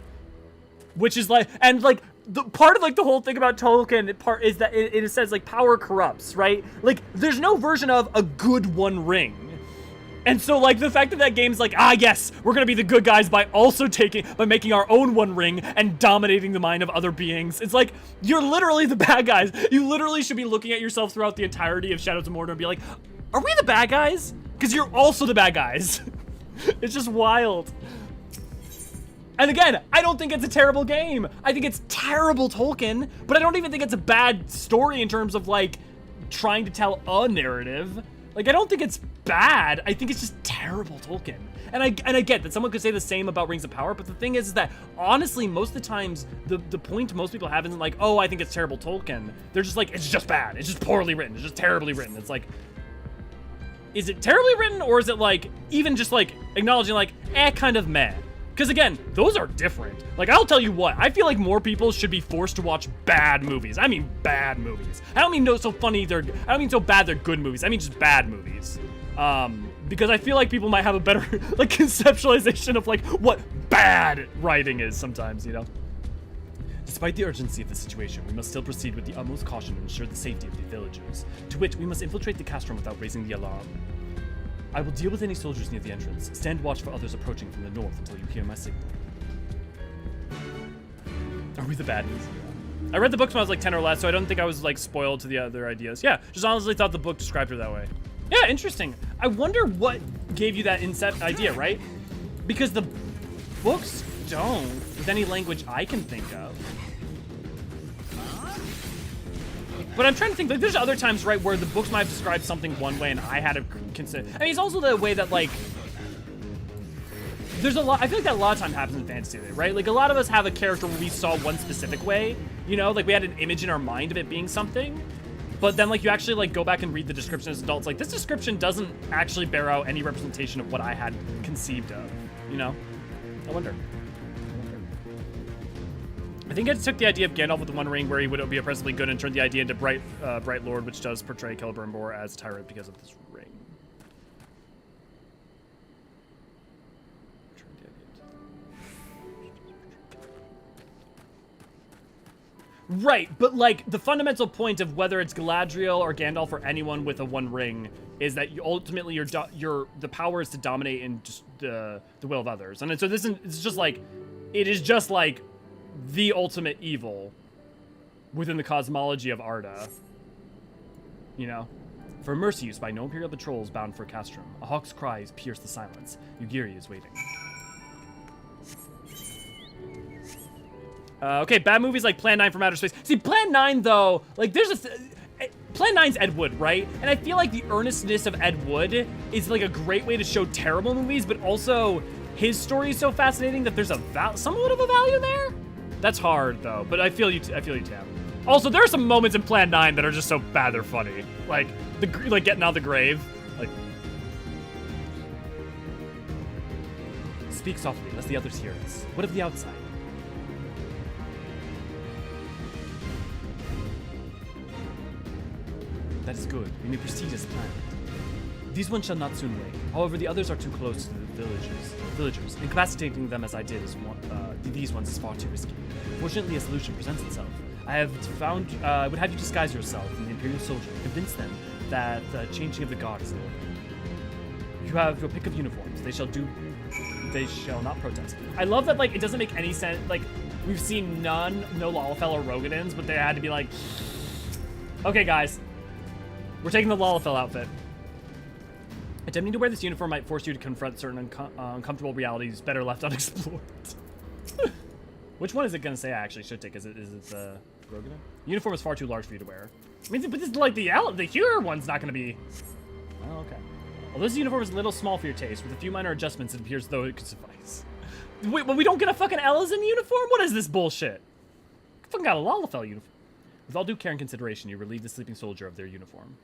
which is like, and like, the part of like the whole thing about Tolkien is that it says like power corrupts, right? Like there's no version of a good one ring. And so like the fact that that game's like, yes, we're gonna be the good guys by making our own one ring and dominating the mind of other beings. It's like, you're literally the bad guys. You literally should be looking at yourself throughout the entirety of Shadows of Mordor and be like, are we the bad guys? Because you're also the bad guys. It's just wild. And again, I don't think it's a terrible game. I think it's terrible Tolkien, but I don't even think it's a bad story in terms of like trying to tell a narrative. Like, I don't think it's bad. I think it's just terrible Tolkien. And I get that someone could say the same about Rings of Power, but the thing is that honestly, most of the times, the point most people have isn't like, oh, I think it's terrible Tolkien. They're just like, it's just bad. It's just poorly written. It's just terribly written. It's like, is it terribly written, or is it like even just like acknowledging like, kind of meh? Because again, those are different. Like, I'll tell you what, I feel like more people should be forced to watch bad movies. I mean bad movies. I don't mean so bad they're good movies. I mean just bad movies. Because I feel like people might have a better like conceptualization of like what bad writing is sometimes, you know? Despite the urgency of the situation, we must still proceed with the utmost caution to ensure the safety of the villagers. To wit, we must infiltrate the castrum without raising the alarm. I will deal with any soldiers near the entrance. Stand watch for others approaching from the north until you hear my signal. Are we the baddies? I read the books when I was like 10 or less, so I don't think I was like spoiled to the other ideas. Yeah, just honestly thought the book described her that way. Yeah, interesting. I wonder what gave you that inset idea, right? Because the books don't, with any language I can think of. But I'm trying to think, like, there's other times, right, where the books might have described something one way and I had to consider. I mean, it's also the way that, like, there's a lot, I feel like that a lot of time happens in fantasy, right? Like, a lot of us have a character where we saw one specific way, you know, like, we had an image in our mind of it being something. But then, like, you actually, like, go back and read the description as adults. Like, this description doesn't actually bear out any representation of what I had conceived of, you know? I wonder. I think I took the idea of Gandalf with the One Ring, where he would be oppressively good, and turned the idea into Bright Lord, which does portray Celebrimbor as a tyrant because of this ring. Right, but like the fundamental point of whether it's Galadriel or Gandalf or anyone with a One Ring is that ultimately the power is to dominate in just the will of others, and so it's just like it is just like the ultimate evil within the cosmology of Arda. You know? For mercy used by no imperial patrols bound for Castrum. A hawk's cries pierce the silence. Ugiri is waiting. Okay, bad movies like Plan 9 from Outer Space. See, Plan 9, though, like, there's Plan 9's Ed Wood, right? And I feel like the earnestness of Ed Wood is, like, a great way to show terrible movies, but also his story is so fascinating that there's somewhat of a value there? That's hard, though, but I feel you, Tam. Also, there are some moments in Plan 9 that are just so bad they're funny. Like getting out of the grave. Like, speak softly, lest the others hear us. What of the outside? That is good. We may proceed as planned. These ones shall not soon wake. However, the others are too close to the villagers. Incapacitating them as I did these ones is far too risky. Fortunately, a solution presents itself. I would have you disguise yourself in the Imperial soldier and convince them that the changing of the guard is in order. You have your pick of uniforms. They shall not protest. I love that, like, it doesn't make any sense. Like, we've seen no Lalafell or Rogadins, but they had to be like, okay, guys, we're taking the Lalafell outfit. Attempting to wear this uniform might force you to confront certain uncomfortable realities better left unexplored. Which one is it going to say I actually should take? Is it the Rogadin? Uniform is far too large for you to wear. I mean, but this is like the Hero one's not going to be... Oh, okay. Although this uniform is a little small for your taste, with a few minor adjustments, it appears though it could suffice. Wait, but we don't get a fucking Eorzean uniform? What is this bullshit? I fucking got a Lalafell uniform. With all due care and consideration, you relieve the sleeping soldier of their uniform.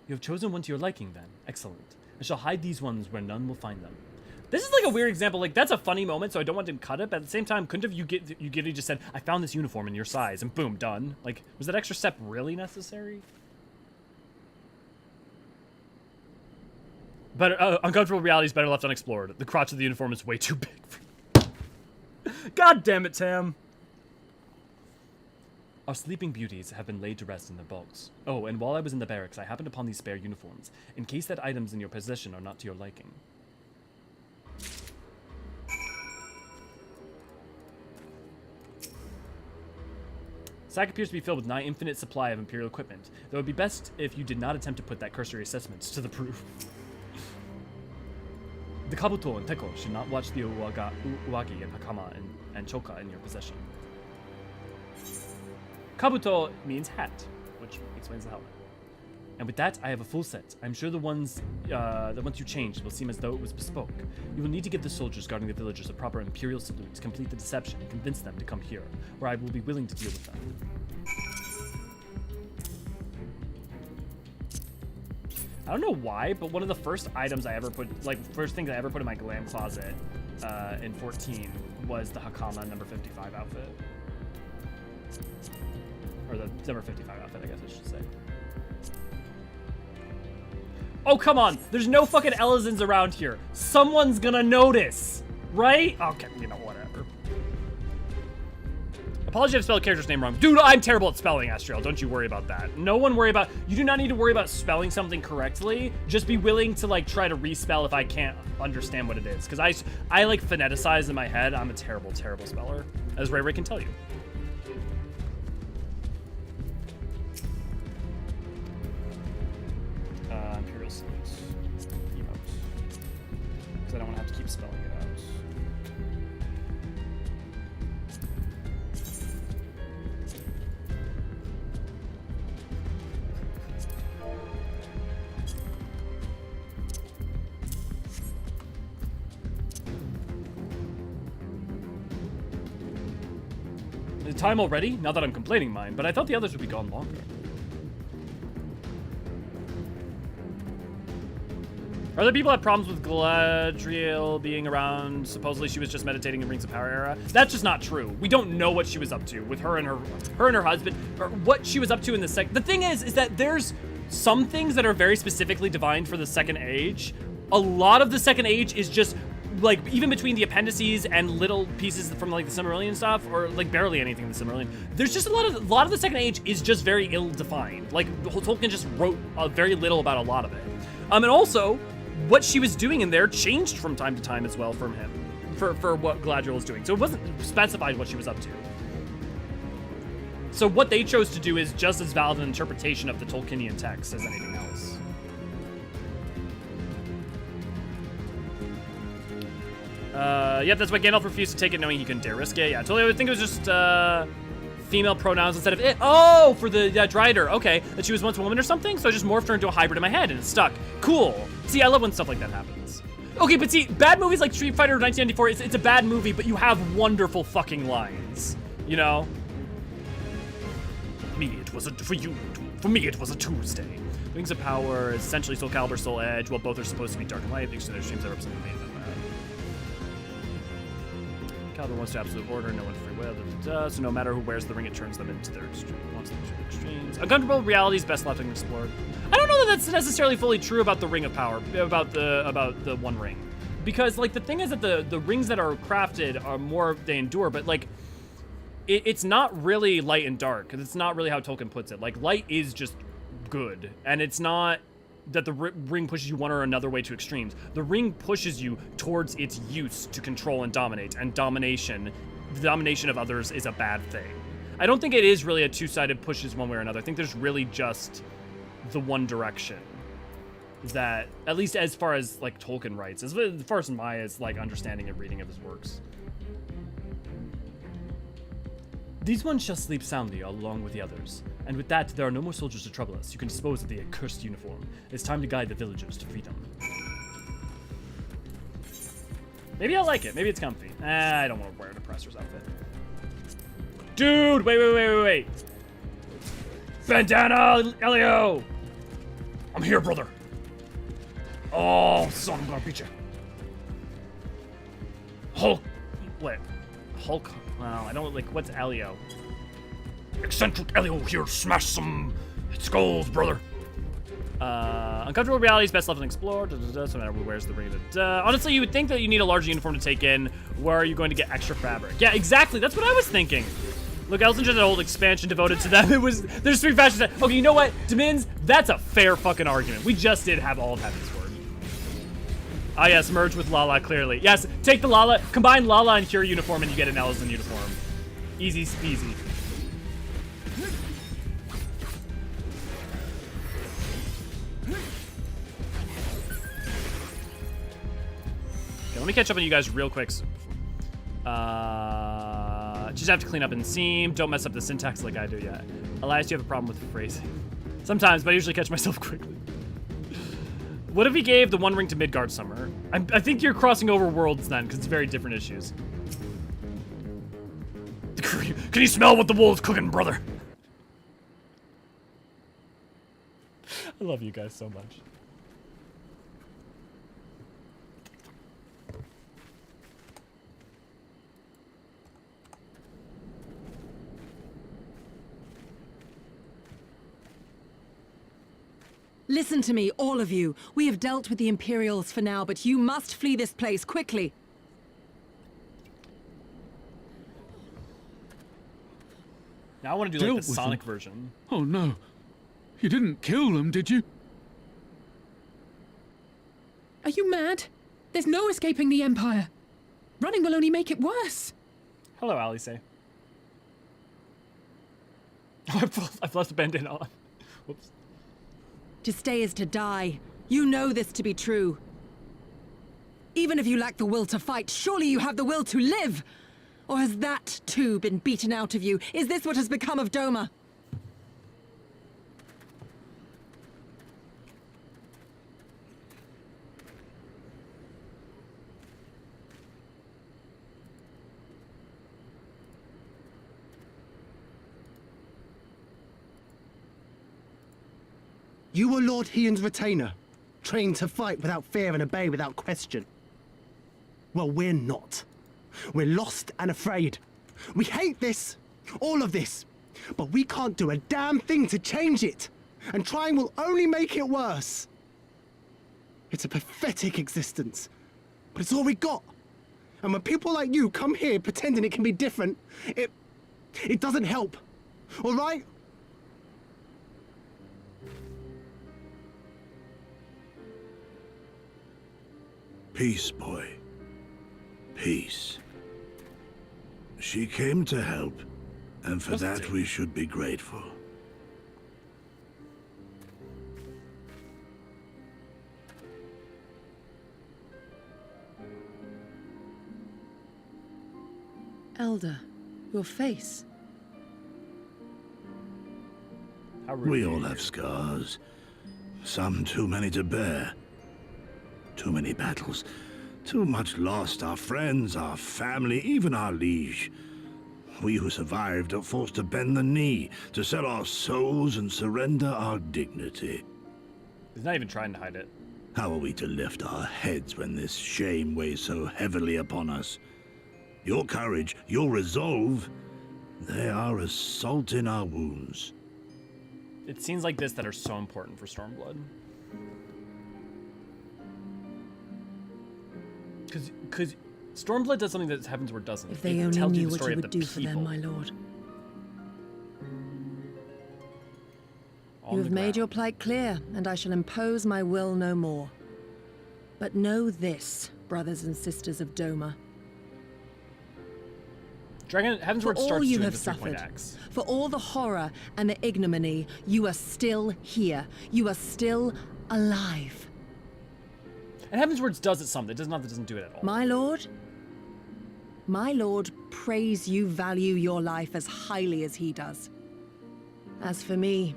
You have chosen one to your liking, then. Excellent. I shall hide these ones where none will find them. This is like a weird example. Like, that's a funny moment, so I don't want to cut it, but at the same time, couldn't have you just said, I found this uniform in your size, and boom, done. Like, was that extra step really necessary? But uncomfortable reality is better left unexplored. The crotch of the uniform is way too big for God damn it, Tam. Our sleeping beauties have been laid to rest in their bulks. Oh, and while I was in the barracks, I happened upon these spare uniforms, in case that items in your possession are not to your liking. Sack appears to be filled with nigh infinite supply of Imperial equipment, though it would be best if you did not attempt to put that cursory assessment to the proof. The Kabuto and Teko should not watch the Uwagi and Hakama and Choka in your possession. Kabuto means hat, which explains the helmet. And with that, I have a full set. I'm sure the ones you changed will seem as though it was bespoke. You will need to give the soldiers guarding the villagers a proper Imperial salute to complete the deception and convince them to come here, where I will be willing to deal with them. I don't know why, but one of the first items I ever put, first things I ever put in my glam closet in 14 was the Hakama number 55 outfit. Or the number 55 outfit, I guess I should say. Oh, come on! There's no fucking Eorzeans around here. Someone's gonna notice, right? Okay, you know, whatever. Apologize if I spelled the character's name wrong. Dude, I'm terrible at spelling, Astriel. Don't you worry about that. No one worry about... You do not need to worry about spelling something correctly. Just be willing to, like, try to respell if I can't understand what it is. Because I like, phoneticize in my head. I'm a terrible, terrible speller. As Ray can tell you. Imperial Salutes. Emotes. Because I don't want to have to keep spelling it out. Is time already? Not that I'm complaining mine, but I thought the others would be gone longer. Other people have problems with Galadriel being around. Supposedly she was just meditating in Rings of Power era. That's just not true. We don't know what she was up to with her and her husband, or what she was up to in the second. The thing is that there's some things that are very specifically defined for the Second Age. A lot of the Second Age is just like, even between the appendices and little pieces from like the Silmarillion stuff, or like barely anything in the Silmarillion, there's just a lot of the Second Age is just very ill-defined. Like, Tolkien just wrote very little about a lot of it. And also, what she was doing in there changed from time to time as well from him, for what Galadriel was doing. So it wasn't specified what she was up to. So what they chose to do is just as valid an interpretation of the Tolkienian text as anything else. Yep, that's why Gandalf refused to take it knowing he couldn't dare risk it. Yeah, totally. I think it was just female pronouns instead of it. Oh, for the Dryder. Okay, that she was once a woman or something, so I just morphed her into a hybrid in my head and it stuck. Cool. See, I love when stuff like that happens. Okay, but see, bad movies like Street Fighter 1994, it's a bad movie, but you have wonderful fucking lines. You know? For me, it was a Tuesday. Wings of Power is essentially Soul Calibur, Soul Edge. While both are supposed to be Dark and Light, the extended streams that represent the main event. Calibur wants to absolute order, no one free will. So no matter who wears the ring, it turns them into their extremes. Uncomfortable realities best left unexplored. I don't know that that's necessarily fully true about the Ring of Power, about the One Ring, because like the thing is that the rings that are crafted are more, they endure, but like it's not really light and dark. It's not really how Tolkien puts it. Like light is just good, and it's not that the ring pushes you one or another way to extremes. The ring pushes you towards its use to control and dominate, and the domination of others is a bad thing. I don't think it is really a two-sided pushes one way or another. I think there's really just the one direction that, at least as far as like Tolkien writes, as far as Maya's like understanding and reading of his works. These ones shall sleep soundly along with the others, and with that, there are no more soldiers to trouble us. You can dispose of the accursed uniform. It's time to guide the villagers to freedom. Maybe I like it. Maybe it's comfy. I don't want to wear an oppressor's outfit. Dude, wait. Bandana, Elio! I'm here, brother. Oh, son, I'm gonna beat you. Hulk. What? Hulk? Well, I don't like, what's Elio? Eccentric Elio here, smash some skulls, brother. Uncomfortable realities best left unexplored. So no matter who wears the ring. Honestly, you would think that you need a larger uniform to take in. Where are you going to get extra fabric? Yeah, exactly. That's what I was thinking. Look, Elton did an old expansion devoted to them. There's 3 fashions. Okay, you know what? Dominions, that's a fair fucking argument. We just did have all of Heaven's Word. Ah, yes, merge with Lala, clearly. Yes, take the Lala, combine Lala and Hero uniform, and you get an Elzen uniform. Easy speasy. Okay, let me catch up on you guys real quick. Just have to clean up and seam. Don't mess up the syntax like I do yet. Elias, you have a problem with phrasing. Sometimes, but I usually catch myself quickly. What if he gave the One Ring to Midgard Summer? I think you're crossing over worlds then, because it's very different issues. Can you smell what the wolves cooking, brother? I love you guys so much. Listen to me, all of you. We have dealt with the Imperials for now, but you must flee this place quickly. Now I want to do like the Sonic version. Oh no. You didn't kill them, did you? Are you mad? There's no escaping the Empire. Running will only make it worse. Hello, Alice. I've left the bandana on. Whoops. To stay is to die. You know this to be true. Even if you lack the will to fight, surely you have the will to live! Or has that, too, been beaten out of you? Is this what has become of Doma? You were Lord Hien's retainer, trained to fight without fear and obey without question. Well, we're not. We're lost and afraid. We hate this, all of this, but we can't do a damn thing to change it, and trying will only make it worse. It's a pathetic existence, but it's all we got. And when people like you come here pretending it can be different, it doesn't help, all right? Peace, boy. Peace. She came to help, and for that we should be grateful. Elder, your face. We all have scars. Some too many to bear. Too many battles. Too much lost. Our friends, our family, even our liege. We who survived are forced to bend the knee, to sell our souls and surrender our dignity. He's not even trying to hide it. How are we to lift our heads when this shame weighs so heavily upon us? Your courage, your resolve, they are as salt in our wounds. It's scenes like this that are so important for Stormblood. Because Stormblood does something that Heavensward doesn't. If they It only tells knew you the what story you of would the do for them, people my lord. on You the have made ground. your plight clear, and I shall impose my will no more. But know this, brothers and sisters of Doma. Heavensward For all starts you doing have the three-point suffered, axe. for all the horror and the ignominy, you are still here. You are still alive. And Heavensward does it some. It does not that it doesn't do it at all. My lord, praise you value your life as highly as he does. As for me,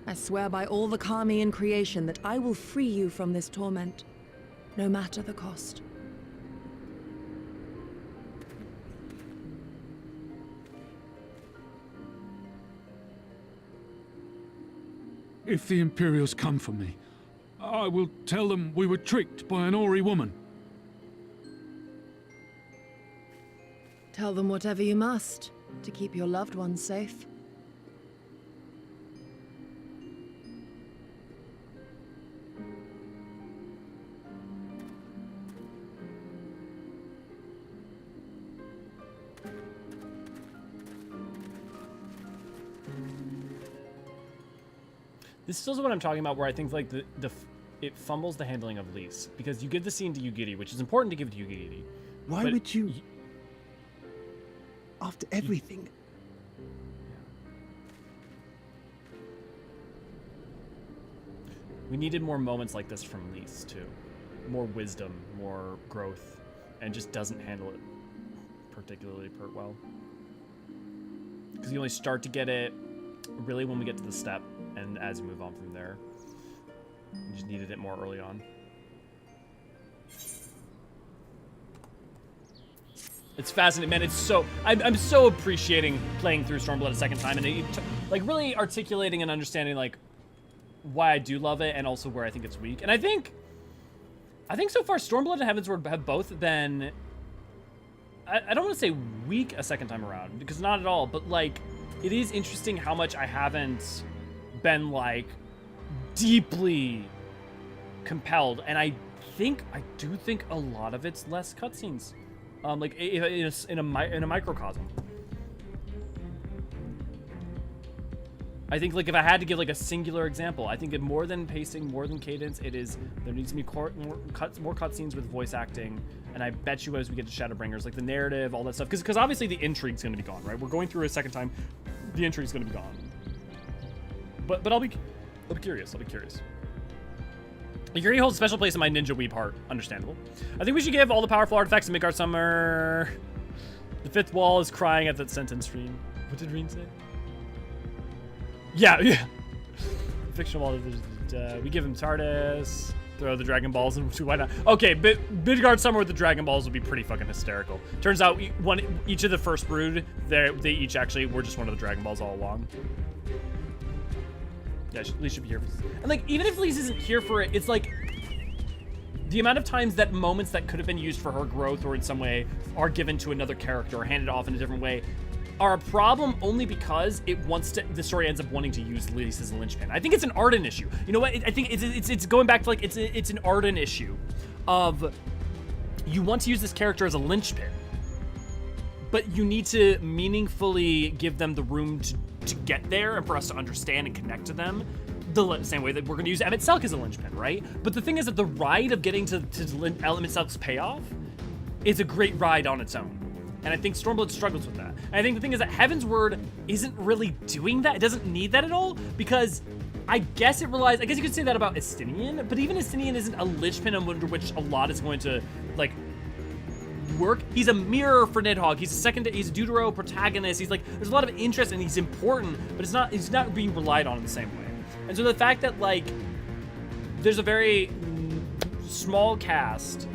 I swear by all the Kami in creation that I will free you from this torment, no matter the cost. If the Imperials come for me, I will tell them we were tricked by an Ori woman. Tell them whatever you must to keep your loved ones safe. This is also what I'm talking about, where I think like it fumbles the handling of Lys, because you give the scene to Yugiri, which is important to give to Yugiri. Why but would you? After everything. We needed more moments like this from Lys too, more wisdom, more growth, and just doesn't handle it particularly well. Because you only start to get it really when we get to the step, and as you move on from there, you just needed it more early on. It's fascinating, man. It's so I'm so appreciating playing through Stormblood a second time, and like really articulating and understanding like why I do love it, and also where I think it's weak. And I think so far Stormblood and Heavensward have both been, I don't want to say weak a second time around, because not at all, but like it is interesting how much I haven't been like deeply compelled, and I do think a lot of it's less cutscenes, like in a microcosm. I think like if I had to give like a singular example, I think it more than pacing, more than cadence, it is there needs to be more cutscenes with voice acting, and I bet you as we get to Shadowbringers, like the narrative, all that stuff, because obviously the intrigue's going to be gone, right? We're going through a second time, the intrigue's going to be gone. But I'll be curious. Yuri holds a special place in my ninja weeb heart. Understandable. I think we should give all the powerful artifacts to Midgard Summer. The fifth wall is crying at that sentence, Raen. What did Raen say? Yeah. Fictional wall. We give him TARDIS. Throw the Dragon Balls and why not? Okay, but Midgard Summer with the Dragon Balls would be pretty fucking hysterical. Turns out each of the first brood, they each actually were just one of the Dragon Balls all along. Yeah, Lys should be here. And like, even if Lys isn't here for it, it's like the amount of times that moments that could have been used for her growth or in some way are given to another character or handed off in a different way are a problem only because the story ends up wanting to use Lys as a linchpin. I think it's an Arden issue. You know what? I think it's going back to like it's an Arden issue of you want to use this character as a linchpin, but you need to meaningfully give them the room to get there and for us to understand and connect to them the same way that we're going to use Emmett Selk as a linchpin, right? But the thing is that the ride of getting to Emmett Selk's payoff is a great ride on its own. And I think Stormblood struggles with that. And I think the thing is that Heavensward isn't really doing that. It doesn't need that at all, because I guess you could say that about Estinian, but even Estinian isn't a linchpin under which a lot is going to, like, work. He's a mirror for Nidhogg. He's a Deutero protagonist. He's like, there's a lot of interest and he's important, but he's not being relied on in the same way. And so the fact that, like, there's a very small cast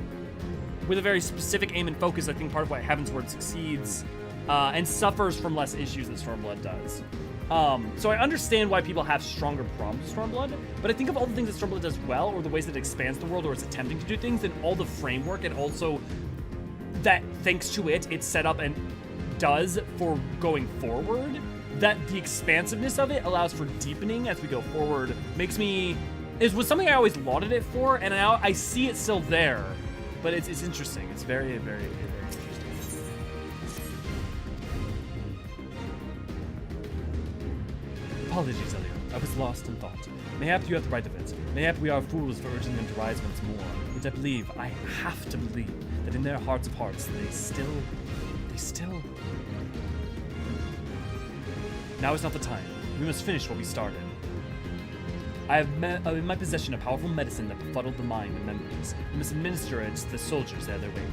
with a very specific aim and focus, I think part of why Heavensward succeeds and suffers from less issues than Stormblood does. So I understand why people have stronger problems with Stormblood, but I think of all the things that Stormblood does well, or the ways that it expands the world, or it's attempting to do things, and all the framework, and also that thanks to it, it's set up and does for going forward, that the expansiveness of it allows for deepening as we go forward, was something I always lauded it for, and now I see it still there, but it's interesting. It's very, very, very interesting. Apologies, Elio. I was lost in thought. Mayhap you have the right of it. Mayhap we are fools for urging them to rise once more. But I have to believe, that in their hearts of hearts, they still... Now is not the time. We must finish what we started. I have in my possession a powerful medicine that befuddled the mind and memories. We must administer it to the soldiers at their wake.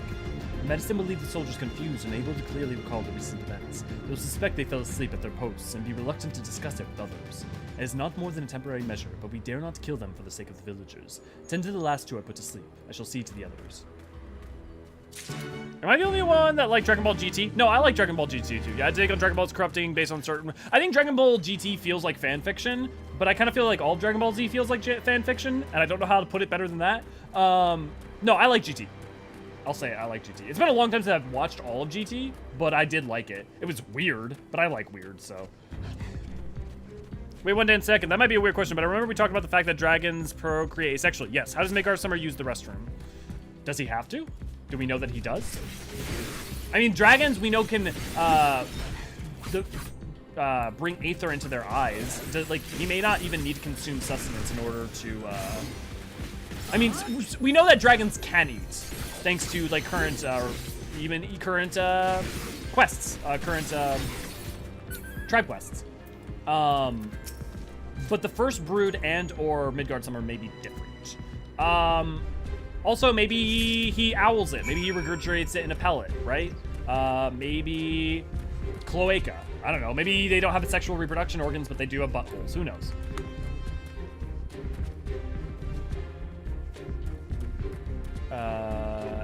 The medicine will leave the soldiers confused and unable to clearly recall the recent events. They will suspect they fell asleep at their posts and be reluctant to discuss it with others. It is not more than a temporary measure, but we dare not kill them for the sake of the villagers. 10 to the last 2 I put to sleep. I shall see to the others. Am I the only one that like Dragon Ball GT? No, I like Dragon Ball GT too. Yeah, I take on Dragon Ball's corrupting based on certain... I think Dragon Ball GT feels like fan fiction, but I kind of feel like all Dragon Ball Z feels like fan fiction, and I don't know how to put it better than that. No, I like GT. I'll say I like GT. It's been a long time since I've watched all of GT, but I did like it. It was weird, but I like weird, so... Wait 1 damn second. That might be a weird question, but I remember we talked about the fact that dragons procreate asexually. Yes. How does Midgard Summer use the restroom? Does he have to? Do we know that he does? I mean, dragons we know can bring aether into their eyes. Like, he may not even need to consume sustenance in order to... I mean, we know that dragons can eat, thanks to like current quests, current tribe quests. But the first brood and or Midgard Summer may be different. Also, maybe he owls it. Maybe he regurgitates it in a pellet, right? Maybe cloaca. I don't know. Maybe they don't have sexual reproduction organs, but they do have buttholes. Who knows?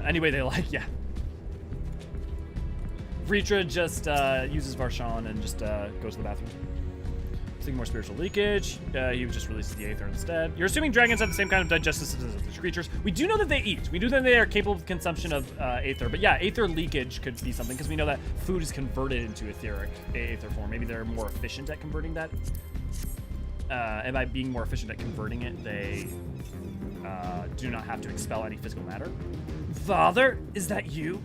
Anyway, they like, yeah. Vritra just uses Varshan and just goes to the bathroom. Seeing more spiritual leakage. He just releases the aether instead. You're assuming dragons have the same kind of digestive system as the creatures. We do know that they eat. We do know that they are capable of consumption of aether. But yeah, aether leakage could be something because we know that food is converted into etheric aether form. Maybe they're more efficient at converting that. And by being more efficient at converting it, they do not have to expel any physical matter. Father, is that you?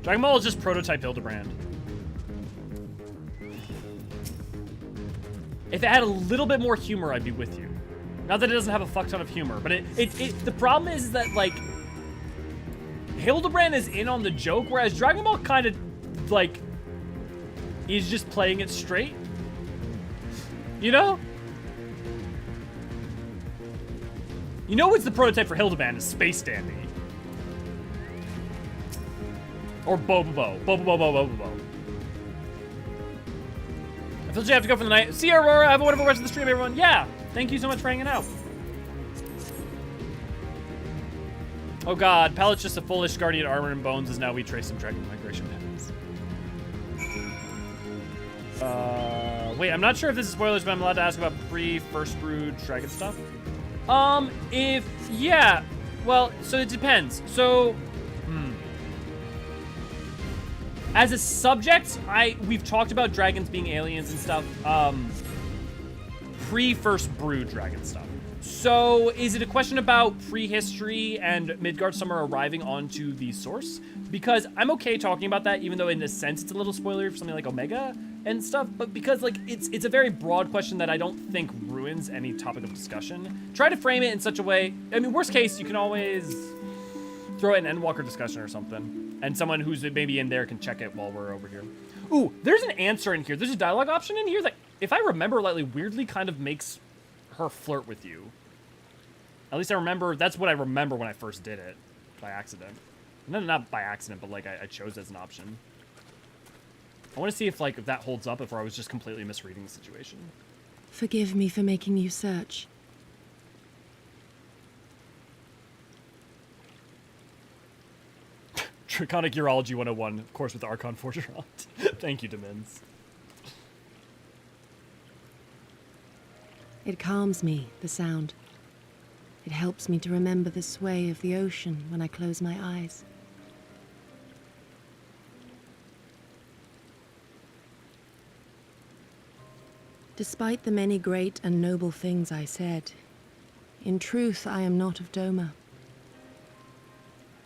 Dragon Ball is just prototype Hildebrand. If it had a little bit more humor, I'd be with you. Not that it doesn't have a fuck ton of humor, but the problem is that, like, Hildebrand is in on the joke, whereas Dragon Ball kind of, like, is just playing it straight. You know? You know what's the prototype for Hildebrand is Space Dandy. Or Bobobo. Bobobo. I feel like you have to go for the night. See you, Aurora. Have a wonderful rest of the stream, everyone. Yeah. Thank you so much for hanging out. Oh god, Pallet's just a foolish guardian armor and bones as now we trace some dragon migration patterns. Wait, I'm not sure if this is spoilers, but I'm allowed to ask about pre-first brood dragon stuff. Yeah. Well, so it depends. So, as a subject, we've talked about dragons being aliens and stuff, pre-first brood dragon stuff. So, is it a question about prehistory and Midgard Summer arriving onto the source? Because I'm okay talking about that, even though in a sense it's a little spoilery for something like Omega and stuff, but because like it's a very broad question that I don't think ruins any topic of discussion. Try to frame it in such a way, I mean, worst case, you can always throw it in an Endwalker discussion or something, and someone who's maybe in there can check it while we're over here. Ooh, there's an answer in here. There's a dialogue option in here that, if I remember rightly, weirdly kind of makes her flirt with you. At least I remember, that's what I remember when I first did it, by accident. No, not by accident, but like I chose it as an option. I want to see if like if that holds up, if I was just completely misreading the situation. Forgive me for making you search. Draconic Urology 101, of course, with Archon Forgerant. Thank you, Demins. It calms me, the sound. It helps me to remember the sway of the ocean when I close my eyes. Despite the many great and noble things I said, in truth I am not of Doma.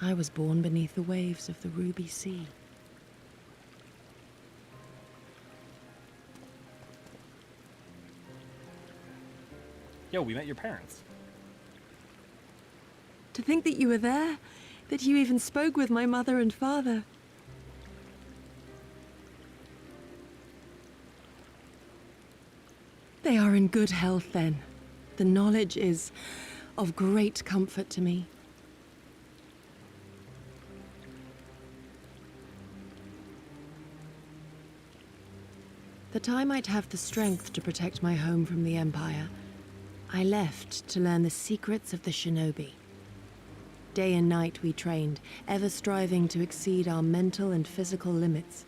I was born beneath the waves of the Ruby Sea. Yo, we met your parents. To think that you were there, that you even spoke with my mother and father. They are in good health, then. The knowledge is of great comfort to me. That I might have the strength to protect my home from the Empire, I left to learn the secrets of the shinobi. Day and night we trained, ever striving to exceed our mental and physical limits.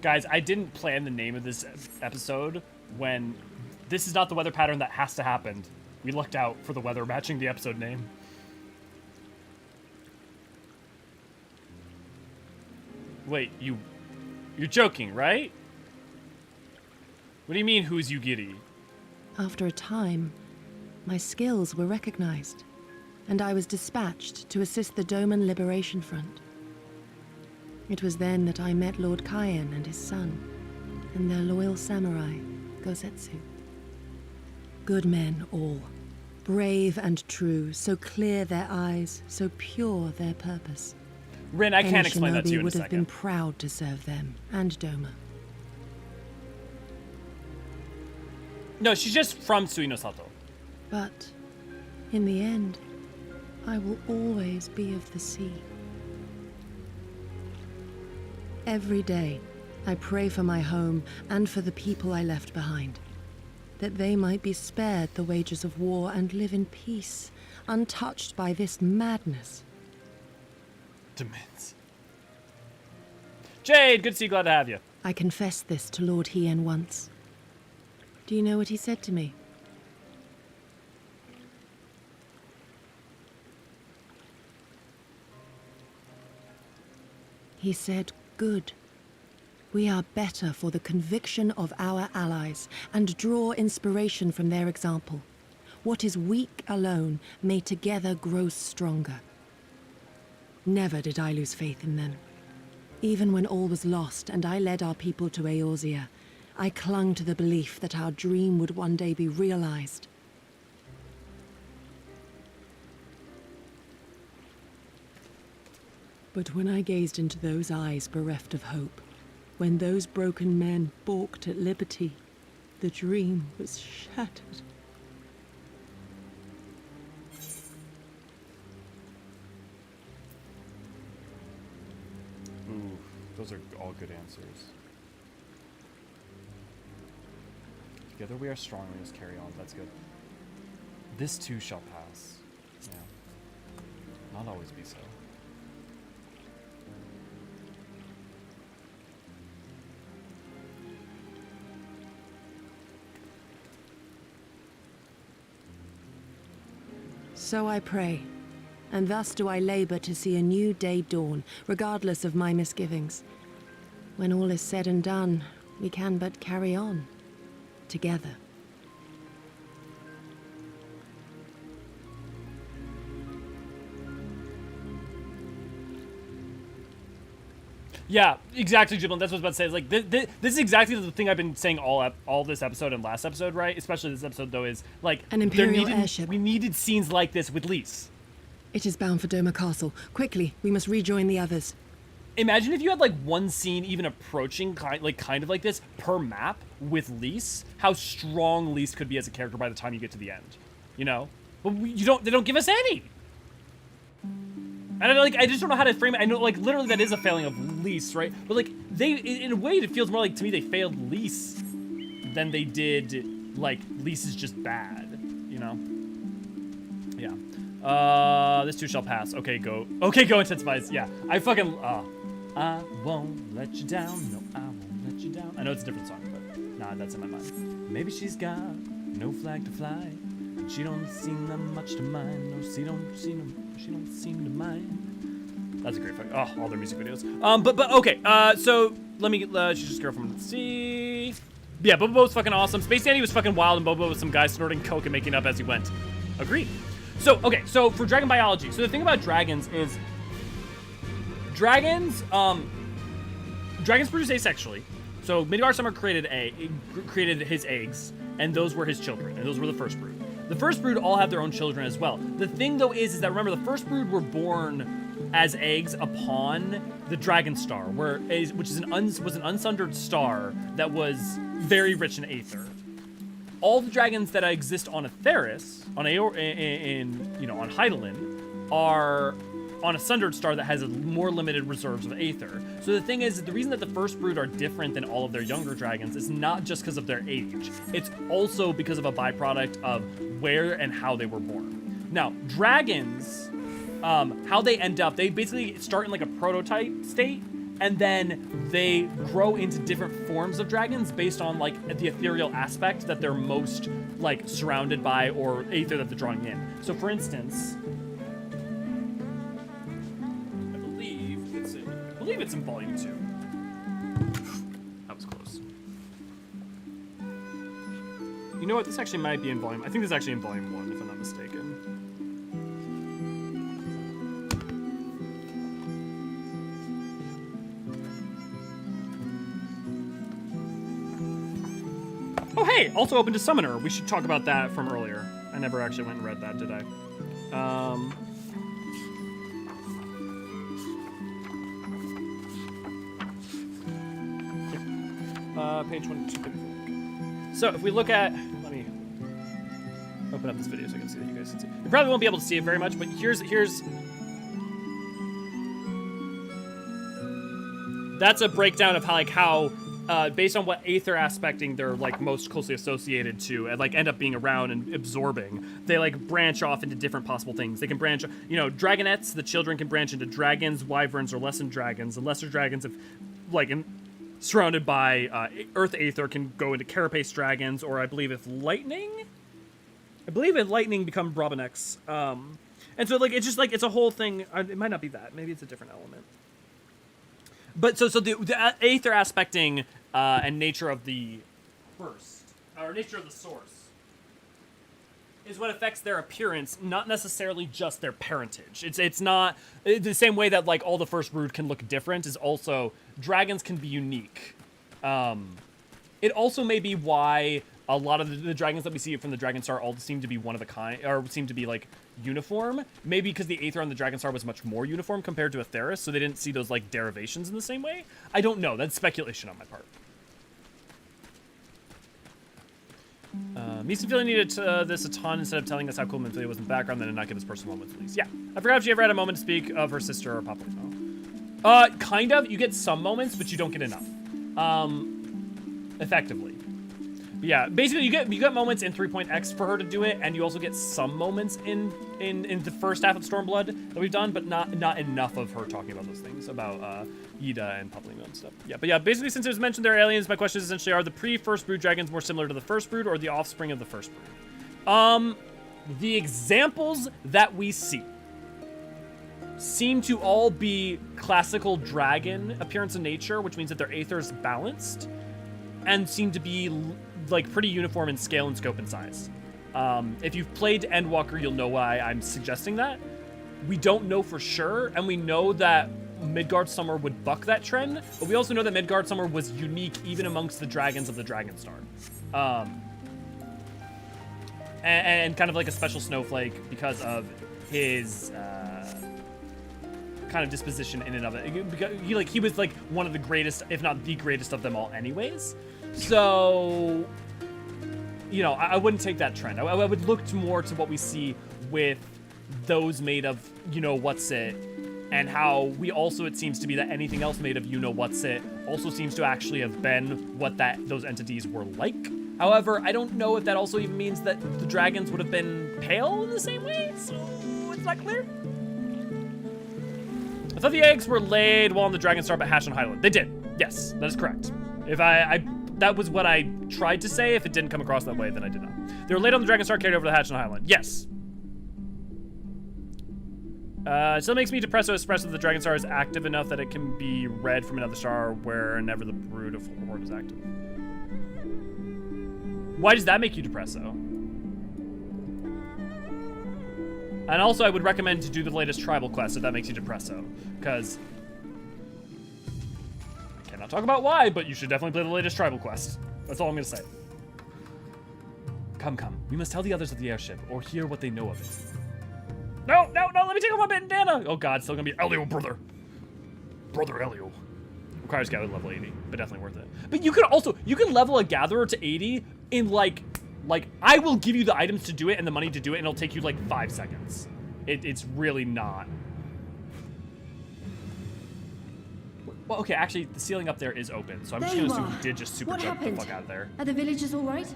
Guys, I didn't plan the name of this episode when this is not the weather pattern that has to happen. We lucked out for the weather matching the episode name. Wait, you're joking, right? What do you mean, who's Yugiri? After a time, my skills were recognized, and I was dispatched to assist the Doman Liberation Front. It was then that I met Lord Kaien and his son, and their loyal samurai, Gosetsu. Good men all, brave and true, so clear their eyes, so pure their purpose. Raen, I can't explain that to you in a would have been second. proud to serve them, and Doma. No, she's just from Suinosato. But, in the end, I will always be of the sea. Every day, I pray for my home and for the people I left behind, that they might be spared the wages of war and live in peace, untouched by this madness. Demins. Jade, good to see you, glad to have you. I confessed this to Lord Hien once. Do you know what he said to me? He said, "Good. We are better for the conviction of our allies, and draw inspiration from their example. What is weak alone may together grow stronger." Never did I lose faith in them. Even when all was lost and I led our people to Eorzea, I clung to the belief that our dream would one day be realized. But when I gazed into those eyes bereft of hope, when those broken men balked at liberty, the dream was shattered. Ooh, those are all good answers. Together we are strong, we must carry on. That's good. This too shall pass. Yeah. Not always be so. So I pray, and thus do I labor to see a new day dawn, regardless of my misgivings. When all is said and done, we can but carry on, together. Yeah, exactly, Jiblin. That's what I was about to say. It's like this is exactly the thing I've been saying all this episode and last episode, right? Especially this episode, though, is like An Imperial airship. We needed scenes like this with Lys. It is bound for Doma Castle. Quickly, we must rejoin the others. Imagine if you had like one scene even approaching kind of like this per map with Lys. How strong Lys could be as a character by the time you get to the end, you know? But they don't give us any. And I just don't know how to frame it. I know, like, literally that is a failing of Lys, right? But, like, in a way, it feels more like, to me, they failed Lys than they did, like, Lys is just bad, you know? Yeah. This too shall pass. Okay, go. Okay, go intensifies. Yeah, I fucking. I won't let you down. No, I won't let you down. I know it's a different song, but nah, that's in my mind. Maybe she's got no flag to fly. And she don't seem that much to mind. No, she don't seem to mind. That's a great fuck. Oh, all their music videos. But okay. So let me. She's just girl from C. Yeah, Bobo's fucking awesome. Space Dandy was fucking wild, and Bobo was some guy snorting coke and making up as he went. Agreed. So, okay, so for dragon biology, so the thing about dragons is dragons produce asexually. So Midgard Summer created his eggs, and those were his children, and those were the first brood. The first brood all have their own children as well. The thing though is that remember the first brood were born as eggs upon the dragon star, which was an unsundered star that was very rich in aether. All the dragons that exist on Atheris, on Hydaelyn, are on a sundered star that has more limited reserves of aether. So the thing is, the reason that the first brood are different than all of their younger dragons is not just because of their age. It's also because of a byproduct of where and how they were born. Now, dragons, how they end up, they basically start in like a prototype state, and then they grow into different forms of dragons based on like the ethereal aspect that they're most like surrounded by or aether that they're drawing in. So for instance, I believe it's in volume 2. That was close. You know what? This actually might be in volume. I think this is actually in volume 1 if I'm not mistaken. Oh, hey! Also open to Summoner. We should talk about that from earlier. I never actually went and read that, did I? Page 1, 2, so if we look at... Let me open up this video so I can see that you guys can see. You probably won't be able to see it very much, but here's... That's a breakdown of how based on what aether aspecting they're like most closely associated to and like end up being around and absorbing, they like branch off into different possible things. They can branch, dragonettes, the children can branch into dragons, wyverns are lesser dragons, and lesser dragons if like surrounded by earth aether can go into carapace dragons, or I believe if lightning become brobonecks. And so like it's just like it's a whole thing. It might not be that, maybe it's a different element. But so the aether aspecting and nature of the nature of the source is what affects their appearance, not necessarily just their parentage. It's not the same way that like all the first brood can look different. Is also dragons can be unique. It also may be why a lot of the dragons that we see from the Dragon Star all seem to be one of a kind, or seem to be like uniform. Maybe because the aether on the Dragon Star was much more uniform compared to Atheris, so they didn't see those like derivations in the same way. I don't know. That's speculation on my part. Minfield needed this a ton instead of telling us how cool Minfield was in the background, then did not give us personal moments at least. Yeah, I forgot if she ever had a moment to speak of her sister or Papalymo. Kind of. You get some moments, but you don't get enough. Effectively. But yeah, basically you get moments in 3.x for her to do it, and you also get some moments in the first half of Stormblood that we've done, but not enough of her talking about those things about Ida and Papalymo and stuff. Yeah, but yeah, basically since it was mentioned they're aliens, my question is essentially are the pre-first brood dragons more similar to the first brood or the offspring of the first brood? The examples that we see seem to all be classical dragon appearance and nature, which means that their aether is balanced and seem to be like pretty uniform in scale and scope and size. If you've played Endwalker, you'll know why I'm suggesting that. We don't know for sure, and we know that Midgard Summer would buck that trend, but we also know that Midgard Summer was unique even amongst the dragons of the Dragon Star. And kind of like a special snowflake because of his kind of disposition in and of it. Because he was like one of the greatest, if not the greatest of them all anyways. So, I wouldn't take that trend. I would look more to what we see with those made of, what's it, and how we also, it seems to be that anything else made of what's it also seems to actually have been what those entities were like. However, I don't know if that also even means that the dragons would have been pale in the same way, so Is that clear? I thought the eggs were laid while on the Dragon Star but hatched on Hydaelyn. They did. Yes, that is correct. If that was what I tried to say. If it didn't come across that way, then I did not. They were laid on the Dragon Star, carried over to the hatch on Hydaelyn. Yes. It still makes me depressed to express that the Dragon Star is active enough that it can be read from another star whenever the brood of Horde is active. Why does that make you depressed, though? And also, I would recommend to do the latest tribal quest if that makes you depressed, though. Because I cannot talk about why, but you should definitely play the latest tribal quest. That's all I'm going to say. Come, come. We must tell the others of the airship, or hear what they know of it. No, no, no, let me take off my bandana. Oh god, it's still gonna be Elio, brother. Brother Elio. Requires gather level 80, but definitely worth it. But you can also, you can level a gatherer to 80 in like I will give you the items to do it and the money to do it, and it'll take you like 5 seconds. It's really not. Well, okay, actually, the ceiling up there is open, so I'm just gonna assume he did just super jump the fuck out of there. Are the villagers all right?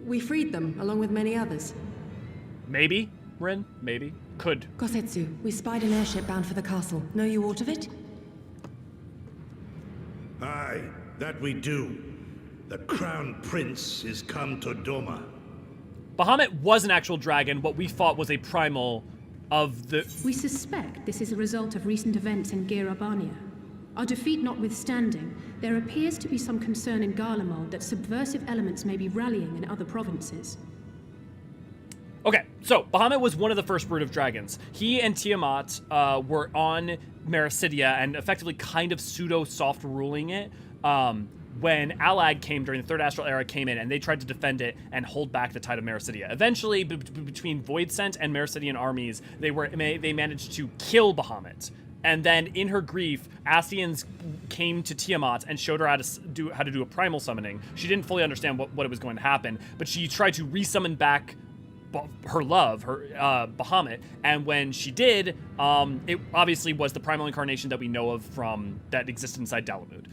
We freed them, along with many others. Maybe, Raen, maybe. Could. Gosetsu, we spied an airship bound for the castle. Know you aught of it? Aye, that we do. The Crown Prince is come to Doma. Bahamut was an actual dragon. What we fought was a primal of the... We suspect this is a result of recent events in Girabania. Our defeat notwithstanding, there appears to be some concern in Garlemald that subversive elements may be rallying in other provinces. Okay, so Bahamut was one of the first brood of dragons. He and Tiamat were on Mericidia and effectively kind of pseudo-soft ruling it when Allag came during the Third Astral Era, came in and they tried to defend it and hold back the tide of Mericidia. Eventually, between Voidsent and Mericidian armies, they managed to kill Bahamut. And then, in her grief, Ascians came to Tiamat and showed her how to do a primal summoning. She didn't fully understand what it was going to happen, but she tried to resummon back her love, Bahamut, and when she did, it obviously was the primal incarnation that we know of from that existed inside Dalamud.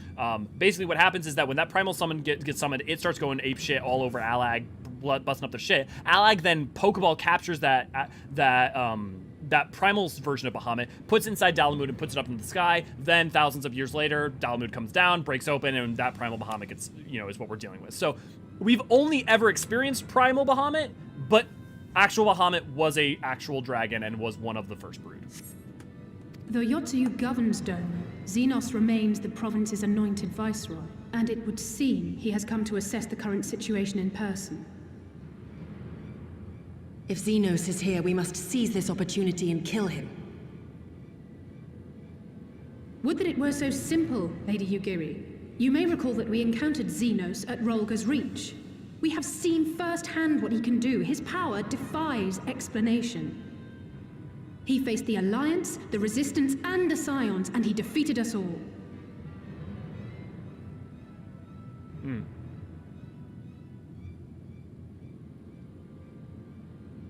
Basically, what happens is that when that primal summon gets summoned, it starts going ape shit all over Allag, busting up the shit. Allag then Pokeball captures that primal's version of Bahamut, puts it inside Dalamud and puts it up in the sky. Then thousands of years later, Dalamud comes down, breaks open, and that primal Bahamut gets, is what we're dealing with. So we've only ever experienced primal Bahamut, but actual Bahamut was a actual dragon and was one of the first brood. Though Yotsuyu governs Doma, Xenos remains the province's anointed viceroy, and it would seem he has come to assess the current situation in person. If Xenos is here, we must seize this opportunity and kill him. Would that it were so simple, Lady Yugiri. You may recall that we encountered Xenos at Rolga's Reach. We have seen firsthand what he can do. His power defies explanation. He faced the Alliance, the Resistance, and the Scions, and he defeated us all.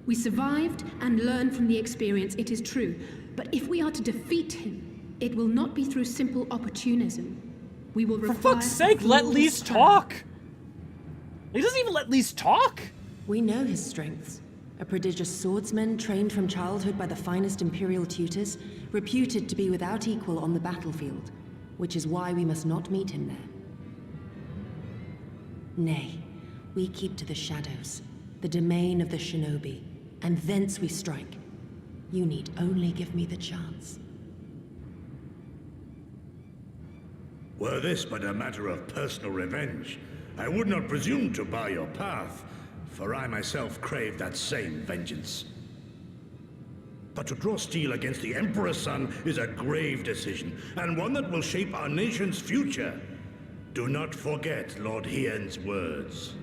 We survived and learned from the experience, it is true. But if we are to defeat him, it will not be through simple opportunism. We will require... For fuck's sake, let Lise talk! He doesn't even let Lise talk! We know his strengths. A prodigious swordsman trained from childhood by the finest Imperial tutors, reputed to be without equal on the battlefield, which is why we must not meet him there. Nay, we keep to the shadows, the domain of the shinobi, and thence we strike. You need only give me the chance. Were this but a matter of personal revenge, I would not presume to bar your path, for I myself crave that same vengeance. But to draw steel against the Emperor's son is a grave decision, and one that will shape our nation's future. Do not forget Lord Hyen's words.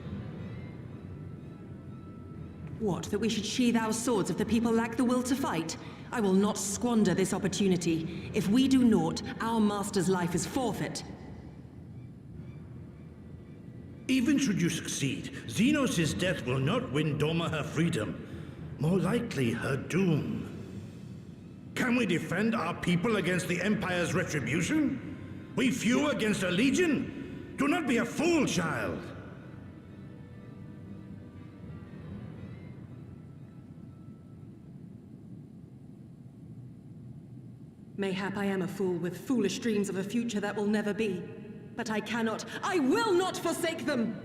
What, that we should sheathe our swords if the people lack the will to fight? I will not squander this opportunity. If we do naught, our master's life is forfeit. Even should you succeed, Xenos' death will not win Doma her freedom. More likely, her doom. Can we defend our people against the Empire's retribution? We few against a legion? Do not be a fool, child. Mayhap I am a fool with foolish dreams of a future that will never be. But I will not forsake them!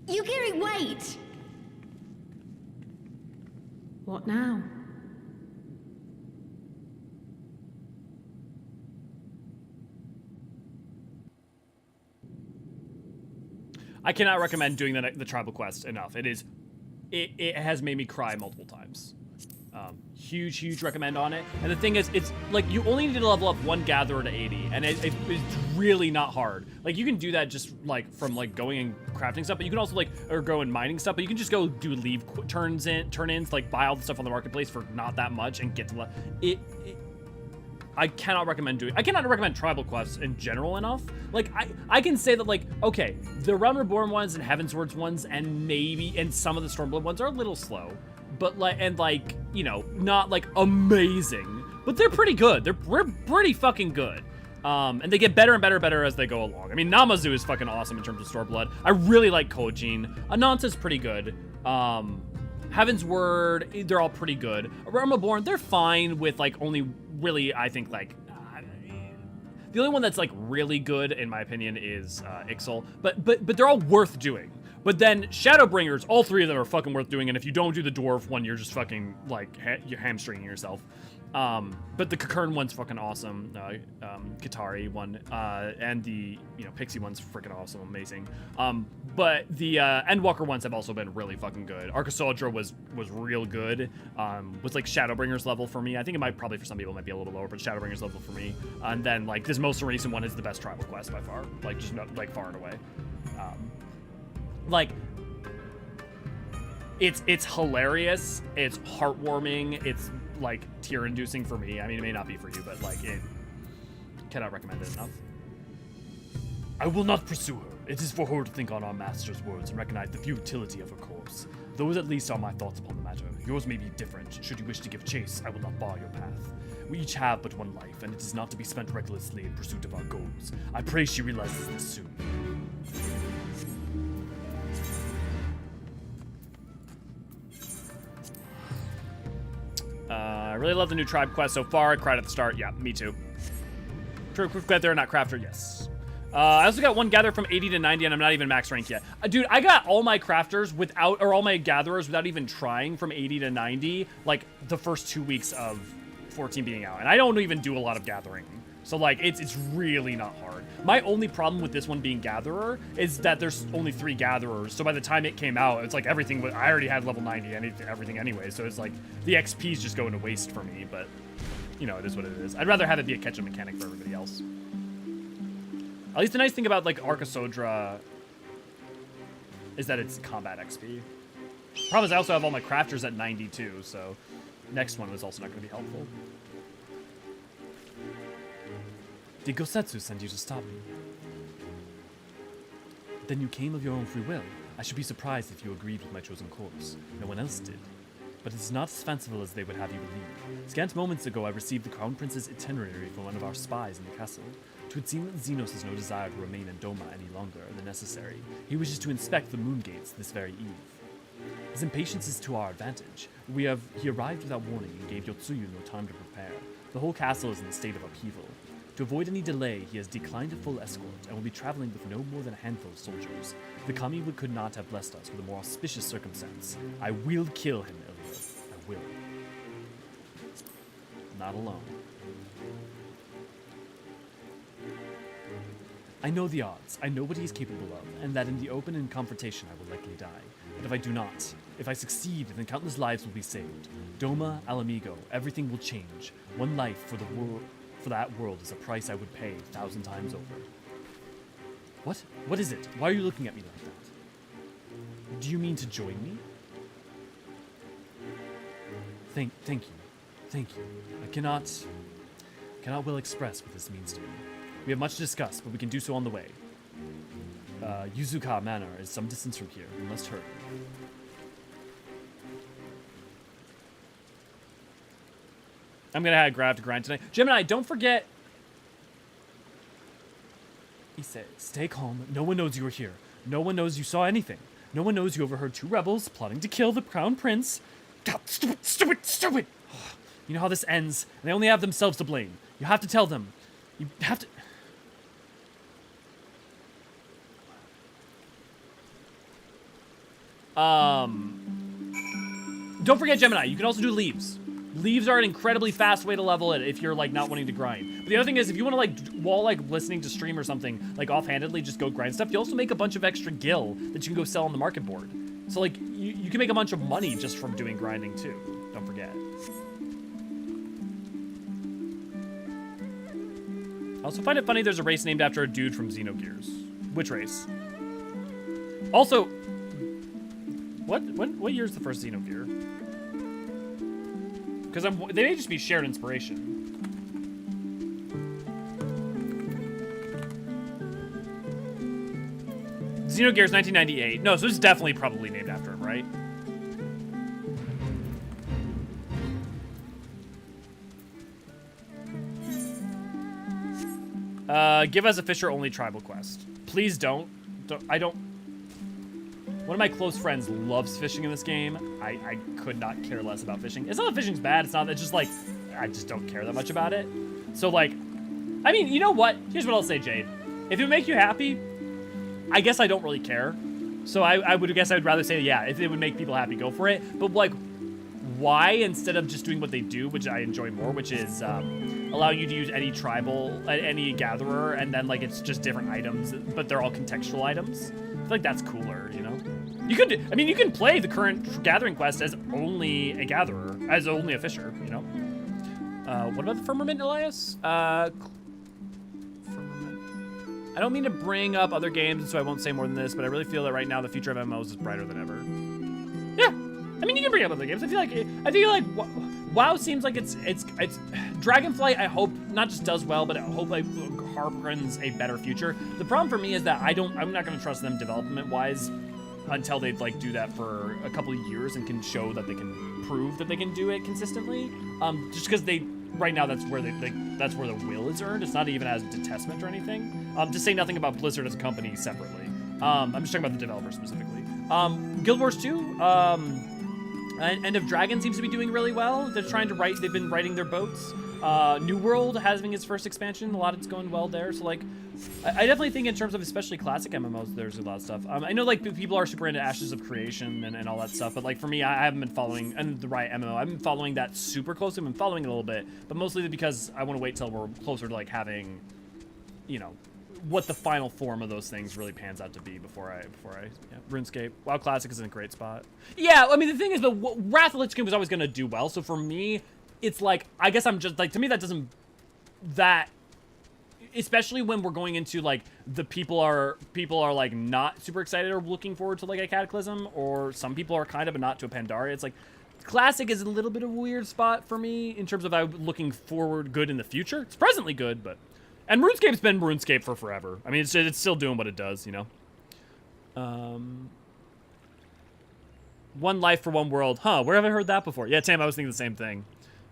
Yugiri, wait! What now? I cannot recommend doing the tribal quest enough. It has made me cry multiple times. Huge recommend on it. And the thing is, it's like you only need to level up one gatherer to 80, and it's really not hard. Like you can do that just like from like going and crafting stuff, but you can also like or go and mining stuff. But you can just go do leave turn-ins, like buy all the stuff on the marketplace for not that much and get to I cannot recommend tribal quests in general enough. Like I can say that like, okay, the Realm Reborn ones and Heavensward ones and some of the Stormblood ones are a little slow, but like, you know, not like amazing, but they're pretty good. They're pretty fucking good. And they get better and better as they go along. I mean, Namazu is fucking awesome in terms of Stormblood. I really like Kojin. Ananta's pretty good. Heavensward, they're all pretty good. Realm Reborn, they're fine with like only really, I think like, the only one that's like really good in my opinion is Ixal, but they're all worth doing. But then Shadowbringers, all three of them are fucking worth doing, and if you don't do the Dwarf one, you're just fucking like you're hamstringing yourself. But the Kakern one's fucking awesome. Katari one, and the Pixie one's freaking awesome, amazing. But the Endwalker ones have also been really fucking good. Archosodra was real good. Was like Shadowbringers level for me. I think it might probably for some people it might be a little lower, but Shadowbringers level for me. And then like this most recent one is the best tribal quest by far. Like just like far and away. Like it's hilarious. It's heartwarming. It's like tear-inducing for me. I mean, it may not be for you, but like it cannot recommend it enough. I will not pursue her. It is for her to think on our master's words and recognize the futility of her course. Those at least are my thoughts upon the matter. Yours may be different. Should you wish to give chase, I will not bar your path. We each have but one life, and it is not to be spent recklessly in pursuit of our goals. I pray she realizes this soon. I really love the new tribe quest so far. I cried at the start. Yeah, me too. True, Gather, not Crafter. Yes. I also got one Gather from 80 to 90, and I'm not even max rank yet. Dude, I got all my Crafters all my Gatherers without even trying from 80 to 90, like the first 2 weeks of 14 being out. And I don't even do a lot of Gathering. So like, it's really not hard. My only problem with this one being Gatherer is that there's only 3 Gatherers. So by the time it came out, it's like everything, I already had level 90 and everything anyway. So it's like, the XP's just going to waste for me, but you know, it is what it is. I'd rather have it be a catch-up mechanic for everybody else. At least the nice thing about like Archosodra is that it's combat XP. Problem is I also have all my Crafters at 92, so next one was also not going to be helpful. Did Gosetsu send you to stop me? Then you came of your own free will. I should be surprised if you agreed with my chosen course. No one else did. But it is not as fanciful as they would have you believe. Scant moments ago I received the Crown Prince's itinerary from one of our spies in the castle. It would seem that Xenos has no desire to remain in Doma any longer than necessary. He wishes to inspect the moon gates this very eve. His impatience is to our advantage. He arrived without warning and gave Yotsuyu no time to prepare. The whole castle is in a state of upheaval. To avoid any delay, he has declined a full escort and will be traveling with no more than a handful of soldiers. The kami could not have blessed us with a more auspicious circumstance. I will kill him, Elliot. I will. Not alone. I know the odds. I know what he is capable of, and that in the open and confrontation I will likely die. But if I do not, if I succeed, then countless lives will be saved. Doma, Alamigo, everything will change. One life for the world. For that world is a price I would pay 1,000 times over. What? What is it? Why are you looking at me like that? Do you mean to join me? Thank you. Thank you. I cannot well express what this means to me. We have much to discuss, but we can do so on the way. Yuzuka Manor is some distance from here. We must hurry. I'm gonna have Grav to grind tonight. Gemini, don't forget. He says, stay calm. No one knows you are here. No one knows you saw anything. No one knows you overheard 2 rebels plotting to kill the Crown Prince. God, stupid! You know how this ends, and they only have themselves to blame. You have to tell them. You have to... Don't forget Gemini. You can also do leaves. Leaves are an incredibly fast way to level it if you're like not wanting to grind. But the other thing is, if you want to like, while like listening to stream or something, like offhandedly just go grind stuff, you also make a bunch of extra gil that you can go sell on the market board. So like, you can make a bunch of money just from doing grinding too. Don't forget. I also find it funny there's a race named after a dude from Xenogears. Which race? Also, what year is the first Xenogear? Because they may just be shared inspiration. Xenogears 1998. No, so this is definitely probably named after him, right? Give us a fisher-only tribal quest. Please don't. I don't... One of my close friends loves fishing in this game. I could not care less about fishing. It's not that fishing's bad. It's not. It's just like, I just don't care that much about it. So like, I mean, you know what? Here's what I'll say, Jade. If it would make you happy, I guess I don't really care. So I would guess I would rather say, yeah, if it would make people happy, go for it. But like, why instead of just doing what they do, which I enjoy more, which is allowing you to use any tribal, any gatherer, and then like it's just different items, but they're all contextual items. I feel like that's cooler, you know? You could, I mean, you can play the current gathering quest as only a gatherer, as only a fisher, you know? What about the firmament, Elias? Firmament. I don't mean to bring up other games, so I won't say more than this, but I really feel that right now the future of MMOs is brighter than ever. Yeah, I mean, you can bring up other games. I feel like WoW seems like it's Dragonflight. I hope not just does well, but I hope like harpens a better future. The problem for me is that I'm not going to trust them development-wise until they like do that for a couple of years and can show that they can prove that they can do it consistently. Just because right now that's where that's where the will is earned. It's not even as detestment or anything. To say nothing about Blizzard as a company separately. I'm just talking about the developer specifically. Guild Wars 2, End of Dragon seems to be doing really well. They've been writing their boats. New World having its first expansion. A lot of it's going well there. So like, I definitely think in terms of especially classic MMOs, there's a lot of stuff. I know like people are super into Ashes of Creation and all that stuff, but like for me, I haven't been following, and the Riot MMO, I've been following that super closely. I've been following it a little bit, but mostly because I want to wait till we're closer to like having, you know, what the final form of those things really pans out to be before I yeah. RuneScape. WoW Classic is in a great spot. Yeah, I mean the thing is, but Wrath of the Lich King was always going to do well. So for me, it's like, I guess I'm just like, to me that doesn't, that, especially when we're going into like the people are like not super excited or looking forward to like a Cataclysm, or some people are kind of, but not to a Pandaria. It's like Classic is a little bit of a weird spot for me in terms of looking forward good in the future. It's presently good, but. And RuneScape's been RuneScape for forever. I mean, it's still doing what it does, you know? One life for one world. Huh, where have I heard that before? Yeah, Tam, I was thinking the same thing.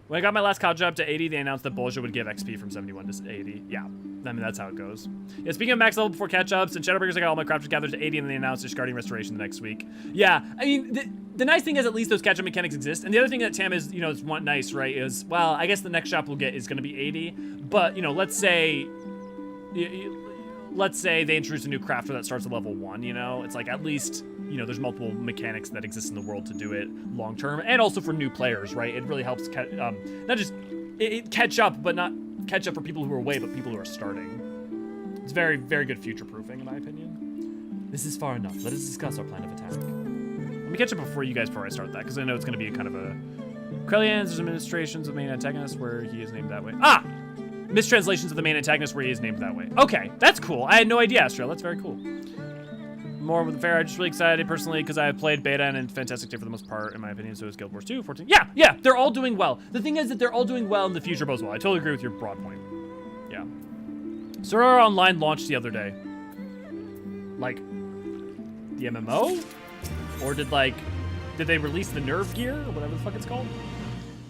When I got my last catch up to 80, they announced that Bolgia would give XP from 71 to 80. Yeah, I mean, that's how it goes. Yeah, speaking of max level before catch-ups, and Shadowbringers, I got all my crafters gathered to 80, and then they announced Discarding Restoration the next week. Yeah, I mean, the nice thing is at least those catch-up mechanics exist. And the other thing that Tam is, you know, is nice, right, is, well, I guess the next shop we'll get is going to be 80. But, you know, let's say they introduce a new crafter that starts at level 1, you know? It's like, at least, you know, there's multiple mechanics that exist in the world to do it long term, and also for new players, right? It really helps not just catch up, but not catch up for people who are away, but people who are starting. It's very, very good future proofing, in my opinion. This is far enough. Let us discuss our plan of attack. Let me catch up before I start that, because I know it's going to be kind of a Krellian's administrations of main antagonist where he is named that way. Ah! Mistranslations of the main antagonist where he is named that way. Okay, that's cool. I had no idea, Astral. That's very cool. More with the fair. I'm just really excited personally because I have played beta and Fantastic Day for the most part, in my opinion. So is Guild Wars 2, 14. Yeah, they're all doing well. The thing is that they're all doing well in the future bodes well. I totally agree with your broad point. Yeah. Sorare Online launched the other day. Like, the MMO? Or did they release the nerve gear or whatever the fuck it's called?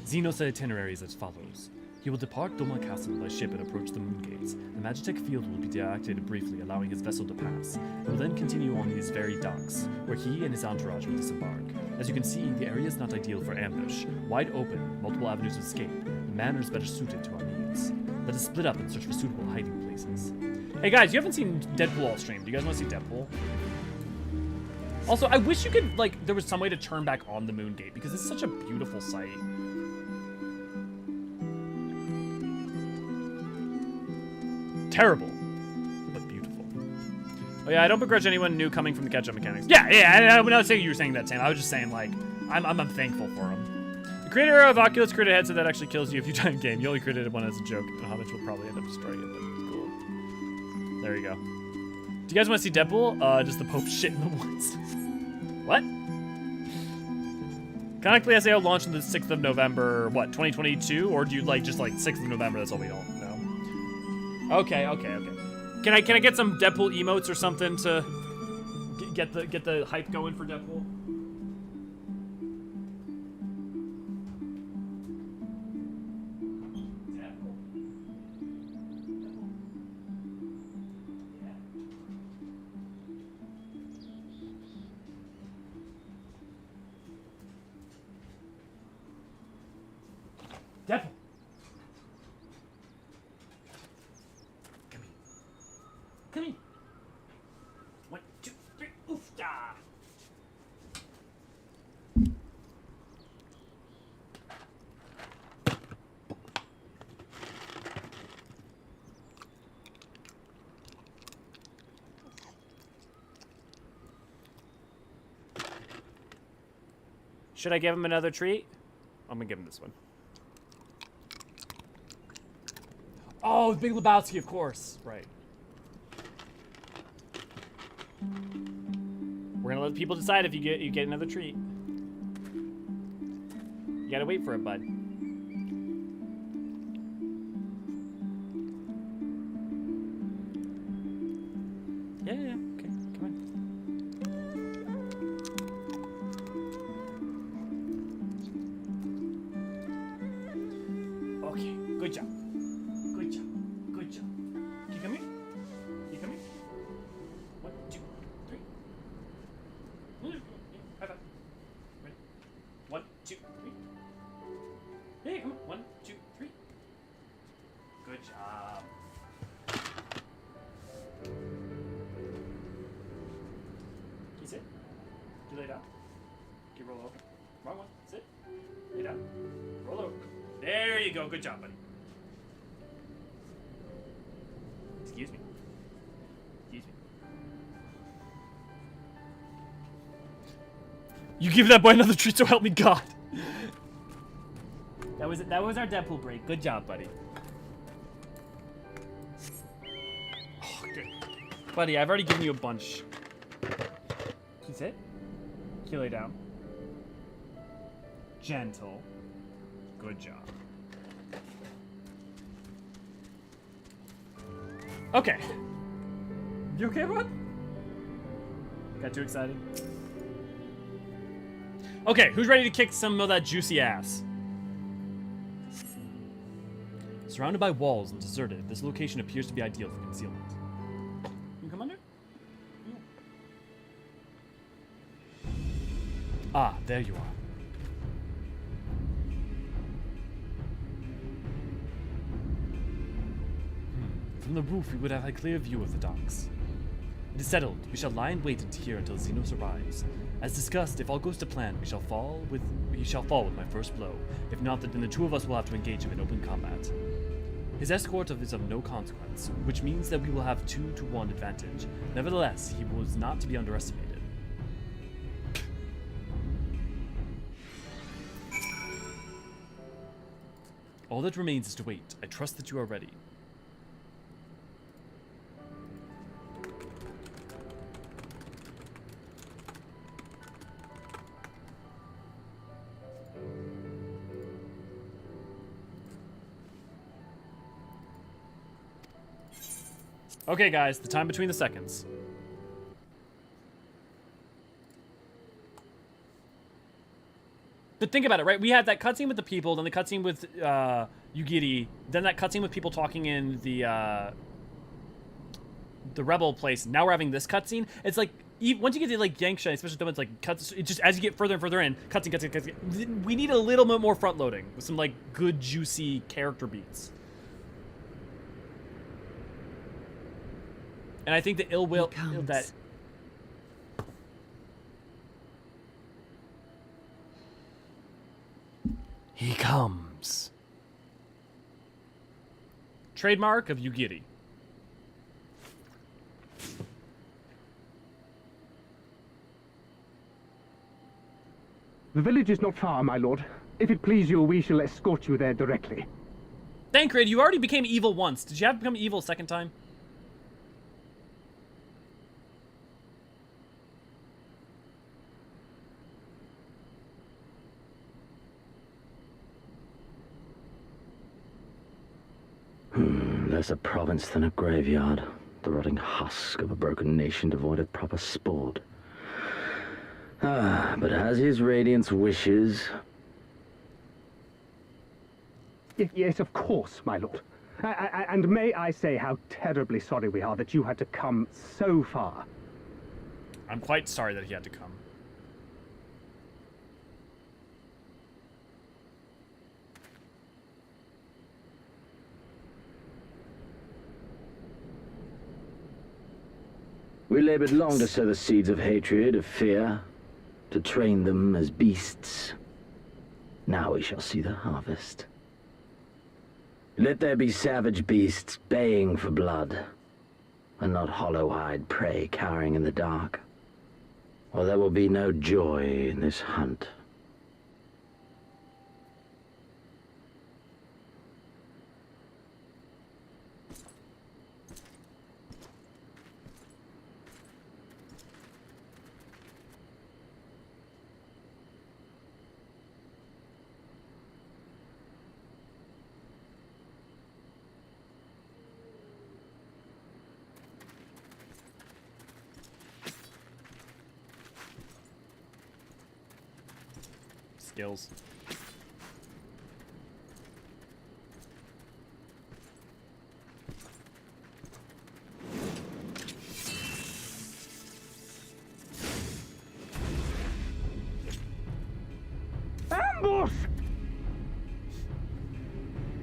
Xenos itinerary is as follows. He will depart Doma Castle by ship and approach the moon gates. The Magitech field will be deactivated briefly, allowing his vessel to pass. He will then continue on these very docks, where he and his entourage will disembark. As you can see, the area is not ideal for ambush. Wide open, multiple avenues of escape. The manor is better suited to our needs. Let us split up and search for suitable hiding places. Hey guys, you haven't seen Deadpool all stream. Do you guys want to see Deadpool? Also, I wish you could, like, there was some way to turn back on the moon gate, because it's such a beautiful sight. Terrible, but beautiful. Oh yeah, I don't begrudge anyone new coming from the catch-up mechanics. Yeah, I'm not saying you were saying that, Sam. I was just saying, like, I'm thankful for him. The creator of Oculus created a headset that actually kills you if you die in game. You only created one as a joke, and Homage will probably end up destroying it, but it's cool. There you go. Do you guys want to see Deadpool? Just the Pope shit in the woods. What? Canonically, SAO launched on the 6th of November, what, 2022? Or do you, like, just, like, 6th of November, that's all we don't know? Okay. Can I get some Deadpool emotes or something to get the hype going for Deadpool? Deadpool. Come here. 1, 2, 3, oof da. Should I give him another treat? I'm gonna give him this one. Oh, the Big Lebowski, of course. Right. We're gonna let people decide if you get another treat. You gotta wait for it, bud. Yeah, okay, come on. Okay, good job. Good job. Good job. Can you come here? Can you come here? 1, 2, 3. High five. Ready? 1, 2, 3. Hey, come on. 1, 2, 3. Good job. Can you sit? Can you lay down? Can you roll over? Wrong one. Sit. Lay down. Roll over. There you go. Good job, buddy. Excuse me. Excuse me. You give that boy another treat, so help me God. That was our Deadpool break. Good job, buddy. Oh, good. Buddy, I've already given you a bunch. Can you sit? Can you lay down? Gentle. Good job. Okay. You okay, bud? Got too excited? Okay, who's ready to kick some of that juicy ass? Surrounded by walls and deserted, this location appears to be ideal for concealment. You come under? Yeah. Ah, there you are. From the roof, we would have a clear view of the docks. It is settled. We shall lie in wait here until Xenos arrives. As discussed, if all goes to plan, he shall fall with my first blow. If not, then the two of us will have to engage him in open combat. His escort is of no consequence, which means that we will have 2-to-1 advantage. Nevertheless, he was not to be underestimated. All that remains is to wait. I trust that you are ready. Okay, guys, the time between the seconds. But think about it, right? We had that cutscene with the people, then the cutscene with Yugiri, then that cutscene with people talking in the rebel place. Now we're having this cutscene. It's like once you get to like Yangsha, especially the ones like cuts, it just as you get further and further in, cutscene. We need a little bit more front loading with some like good juicy character beats. And I think the ill will that. He comes. Trademark of Yugiri. The village is not far, my lord. If it please you, we shall escort you there directly. Thancred, you already became evil once. Did you have to become evil a second time? Less a province than a graveyard. The rotting husk of a broken nation devoid of proper sport. But as his radiance wishes... Yes, of course, my lord. And may I say how terribly sorry we are that you had to come so far. I'm quite sorry that he had to come. We labored long to sow the seeds of hatred, of fear, to train them as beasts. Now we shall see the harvest. Let there be savage beasts baying for blood, and not hollow-eyed prey cowering in the dark, or there will be no joy in this hunt. Skills. Ambush!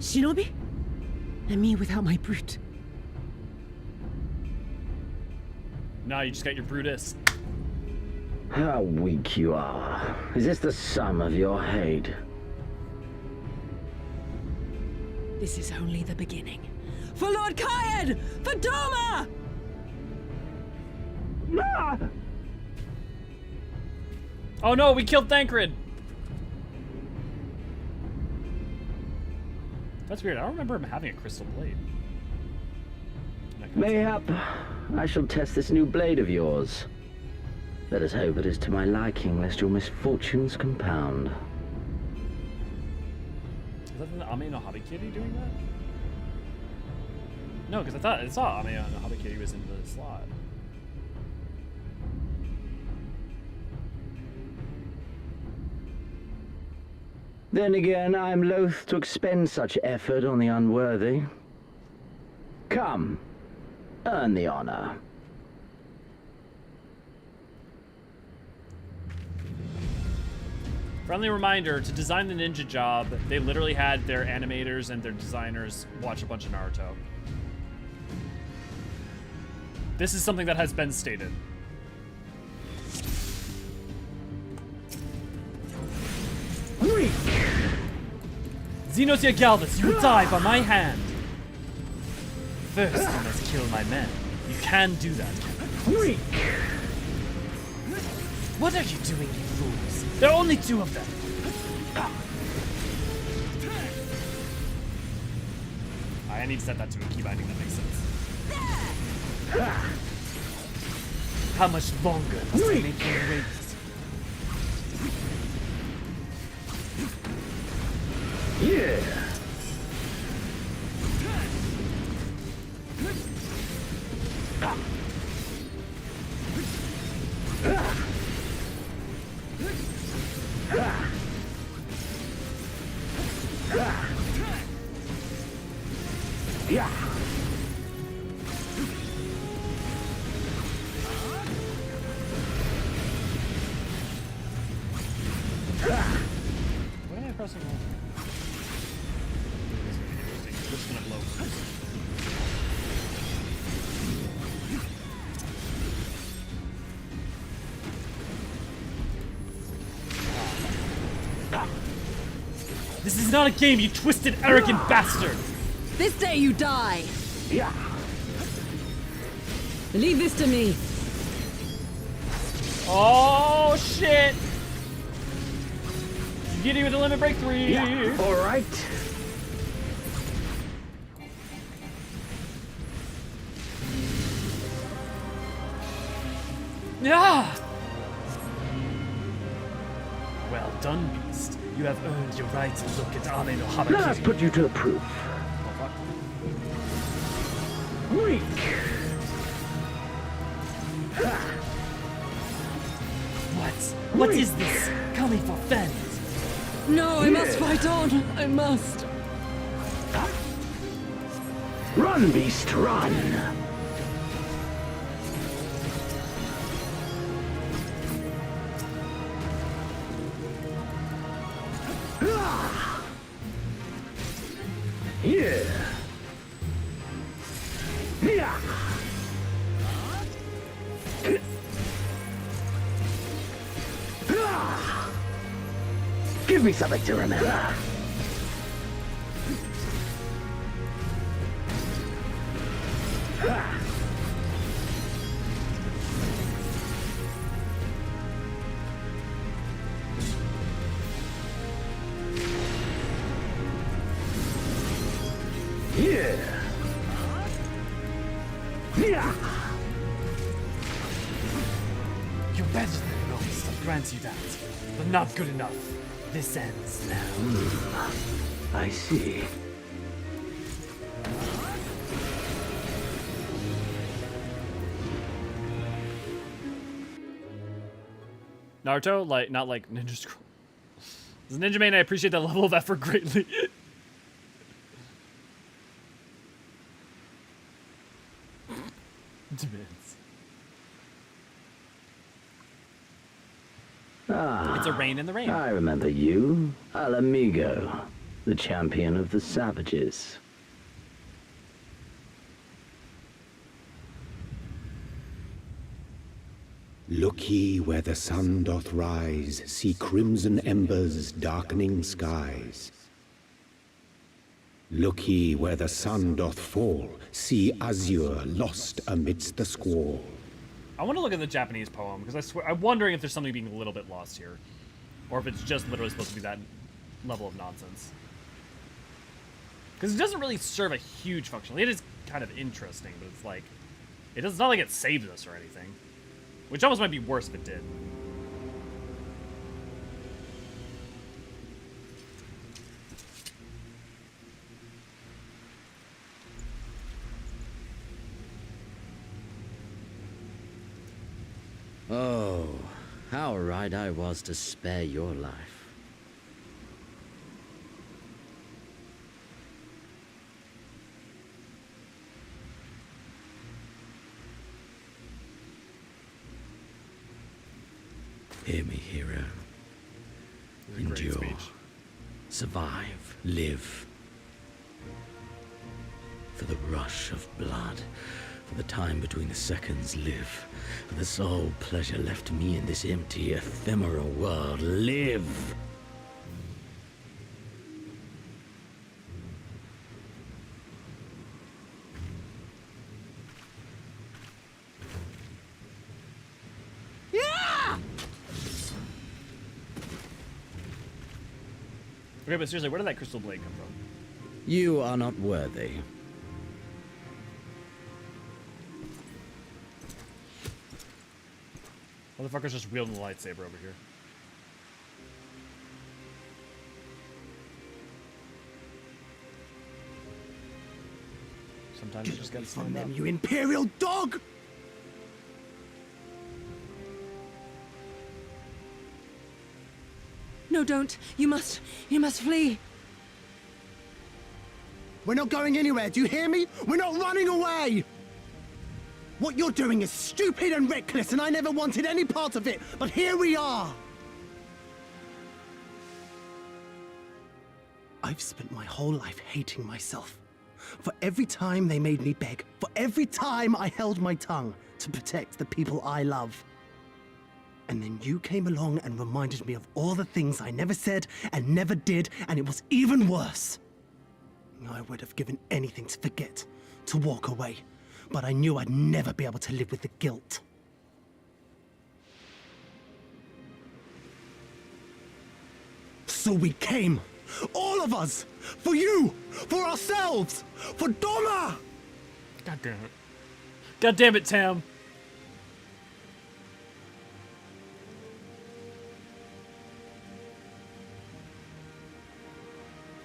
Shinobi? And me without my brute. Nah, you just got your Brutus. How weak you are. Is this the sum of your hate? This is only the beginning. For Lord Kyan! For Doma! Ah! Oh no, we killed Thancred! That's weird. I don't remember him having a crystal blade. Mayhap I shall test this new blade of yours. Let us hope it is to my liking, lest your misfortunes compound. Is that the Ame no Habikiri doing that? No, because I saw Ame no Habikiri was in the slot. Then again, I am loath to expend such effort on the unworthy. Come, earn the honor. Friendly reminder, to design the ninja job, they literally had their animators and their designers watch a bunch of Naruto. This is something that has been stated. Xenosia Galvus, you will die by my hand! First, you must kill my men. You can do that. What are you doing, you fools? There are only two of them. I need to set that to a key binding that makes sense. How much longer must I make you wait? Yeah. Yeah. What am I pressing on? We're just gonna blow. This is not a game, you twisted, arrogant bastard! This day you die! Yeah. Leave this to me! Oh shit! Get you with the limit break 3! Yeah, alright. Yeah! Well done, beast. You have earned your right to look at Ame no Harakiri. Let us put you to the proof. Weak. What is this? Coming for Fen? No, I must fight on! I must! Run, beast, run! Yeah. Yeah. Give me something to remember. Yeah. Yeah. You're better than most, I'll grant you that. But not good enough. This ends now. I see. Naruto, like, not like Ninja Scroll. As a ninja main, I appreciate that level of effort greatly. Demands. Ah, It's a Rain in the Rain. I remember you, Al Amigo, the champion of the savages. Look ye where the sun doth rise, see crimson embers darkening skies. Look ye where the sun doth fall, see azure lost amidst the squall. I want to look at the Japanese poem, because I swear, I'm wondering if there's something being a little bit lost here. Or if it's just literally supposed to be that level of nonsense. Because it doesn't really serve a huge function. It is kind of interesting, but it's like, it's not like it saves us or anything. Which almost might be worse if it did. Oh, how right I was to spare your life. Hear me, hero. Endure. Survive. Live. For the rush of blood. For the time between the seconds. Live. For the sole pleasure left me in this empty, ephemeral world. Live! Okay, but seriously, where did that crystal blade come from? You are not worthy. Motherfucker's just wielding the lightsaber over here. Sometimes you just gotta from stand them, up. you imperial dog! No, don't. You must flee. We're not going anywhere, do you hear me? We're not running away! What you're doing is stupid and reckless, and I never wanted any part of it, but here we are! I've spent my whole life hating myself. For every time they made me beg, for every time I held my tongue to protect the people I love. And then you came along and reminded me of all the things I never said and never did, and it was even worse. I would have given anything to forget, to walk away, but I knew I'd never be able to live with the guilt. So we came, all of us, for you, for ourselves, for Doma! God damn it. God damn it, Tam.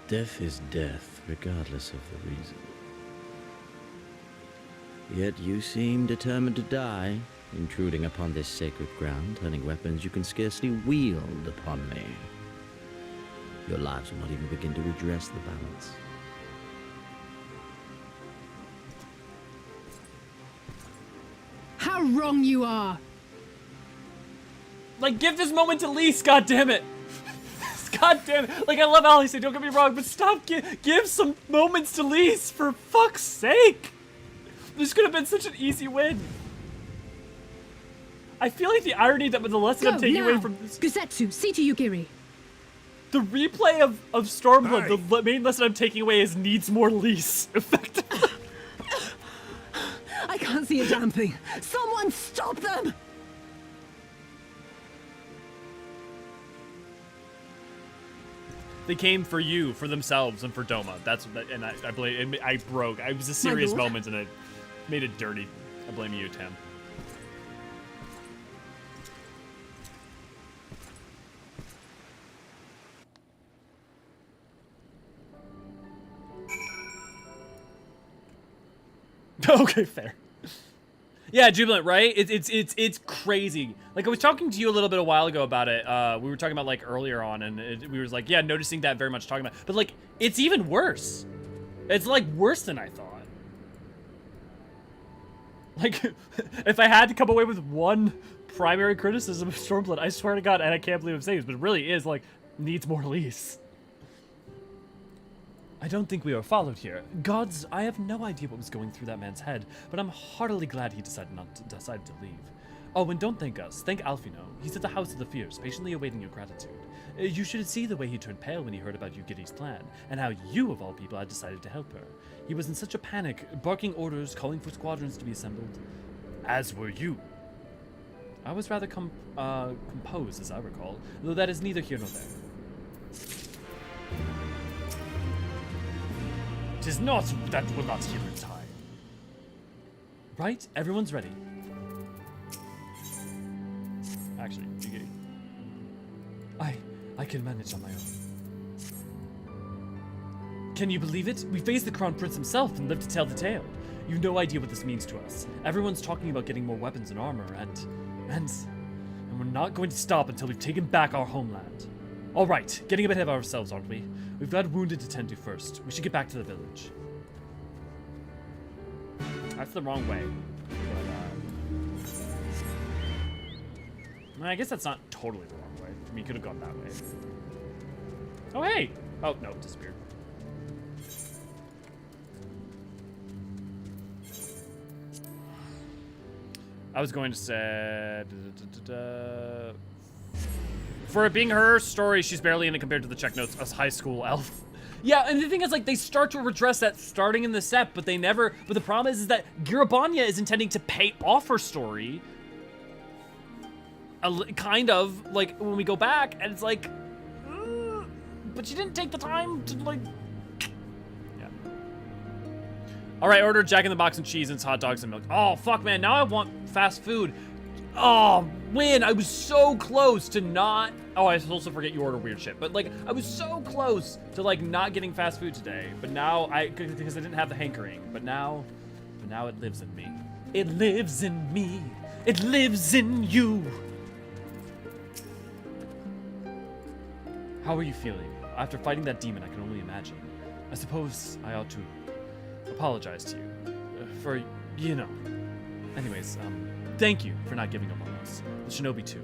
Death is death, regardless of the reason. Yet you seem determined to die, intruding upon this sacred ground, turning weapons you can scarcely wield upon me. Your lives will not even begin to redress the balance. How wrong you are! Like, give this moment to Lise, goddammit! God damn it. Like, I love Alice, don't get me wrong, but stop, give some moments to Lise, for fuck's sake! This could have been such an easy win. I feel like the irony that with the lesson I'm taking away from this... Gusetsu, see to Yugiri. The replay of Stormblood, the main lesson I'm taking away is needs more Lise, effectively. I can't see a damn thing. Someone stop them! They came for you, for themselves, and for Doma. That's and I blame. I broke. It was a serious moment, and I made it dirty. I blame you, Tam. Okay, fair. Yeah, Jubilant, right? It's crazy. Like, I was talking to you a little bit a while ago about it. We were talking about, like, earlier on, and we was like, yeah, noticing that very much talking about it. But, like, it's even worse. It's, like, worse than I thought. Like, if I had to come away with one primary criticism of Stormblood, I swear to God, and I can't believe I'm saying this, but it really is, like, needs more Lise. I don't think we are followed here. Gods, I have no idea what was going through that man's head, but I'm heartily glad he decided to leave. Oh, and don't thank us. Thank Alfino. He's at the House of the Fierce, patiently awaiting your gratitude. You should see the way he turned pale when he heard about Yugiri's plan, and how you, of all people, had decided to help her. He was in such a panic, barking orders, calling for squadrons to be assembled. As were you. I was rather composed, as I recall, though that is neither here nor there. 'Tis not that we're not here in time. Right? Everyone's ready. Actually, Yugiri. I can manage on my own. Can you believe it? We faced the Crown Prince himself and lived to tell the tale. You've no idea what this means to us. Everyone's talking about getting more weapons and armor, and we're not going to stop until we've taken back our homeland. All right, getting a bit ahead of ourselves, aren't we? We've got wounded to tend to first. We should get back to the village. That's the wrong way. But, I guess that's not totally the wrong way. I mean, you could have gone that way. Oh, hey! Oh, no, it disappeared. I was going to say... For it being her story, she's barely in it compared to the check notes as high school elf. Yeah, and the thing is, like, they start to redress that starting in the set, but they never... But the problem is that Girabanya is intending to pay off her story. Kind of, like, when we go back, and it's like... but she didn't take the time to, like... Yeah. Alright, order Jack in the Box and cheese and hot dogs and milk. Oh, fuck, man, now I want fast food. Oh, win! I was so close to not... Oh, I also forget you order weird shit. But, like, I was so close to, like, not getting fast food today. But now, because I didn't have the hankering. But now it lives in me. It lives in me. It lives in you. How are you feeling? After fighting that demon, I can only imagine. I suppose I ought to apologize to you for, you know. Anyways, thank you for not giving up on us. The Shinobi too.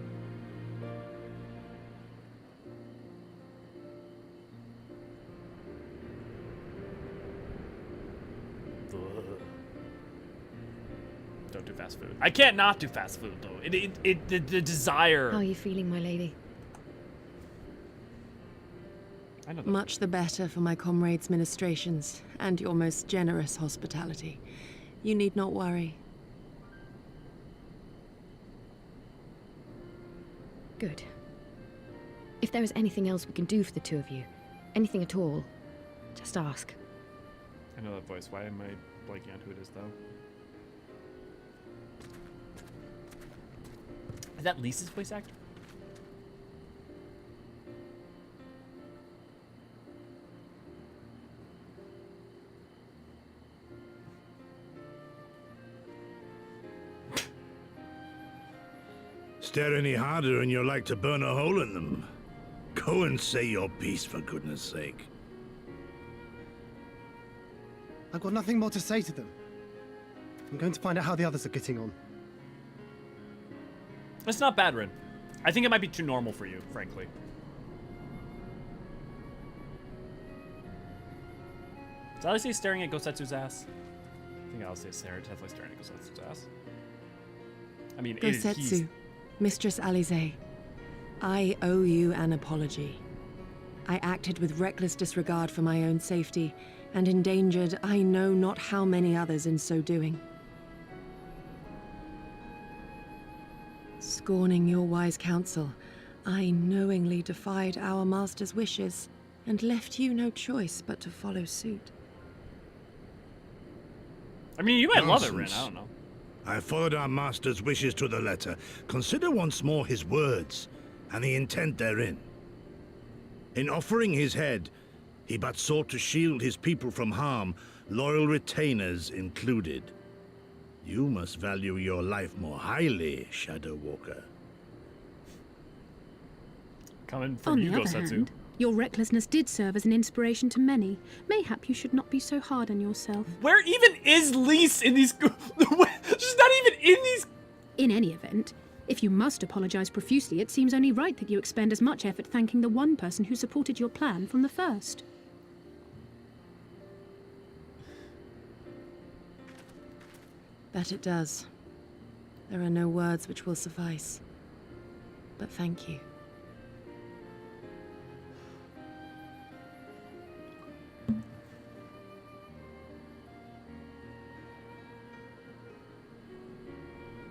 Don't do fast food. I can't not do fast food though. The desire. How are you feeling, my lady? I know that. Much the better for my comrades' ministrations and your most generous hospitality. You need not worry. Good. If there is anything else we can do for the two of you, anything at all, just ask. I know that voice. Why am I blanking on who it is, though? Is that Lisa's voice actor? Stare any harder and you're like to burn a hole in them. Go and say your piece, for goodness sake. I've got nothing more to say to them. I'm going to find out how the others are getting on. It's not bad, Raen. I think it might be too normal for you, frankly. Is Alice staring at Gosetsu's ass? I think Alice is definitely staring at Gosetsu's ass. I mean, Gosetsu, Mistress Alize, I owe you an apology. I acted with reckless disregard for my own safety, and endangered I know not how many others in so doing. Scorning your wise counsel, I knowingly defied our master's wishes, and left you no choice but to follow suit. I mean, you might love it, Raen. Nonsense. I don't know. I followed our master's wishes to the letter. Consider once more his words, and the intent therein. In offering his head, he but sought to shield his people from harm, loyal retainers included. You must value your life more highly, Shadow Walker. Coming from On you, the other Gosetsu. hand, your recklessness did serve as an inspiration to many. Mayhap you should not be so hard on yourself. Where even is Lise in these... She's not even in these... In any event, if you must apologize profusely, it seems only right that you expend as much effort thanking the one person who supported your plan from the first. That it does. There are no words which will suffice. But thank you.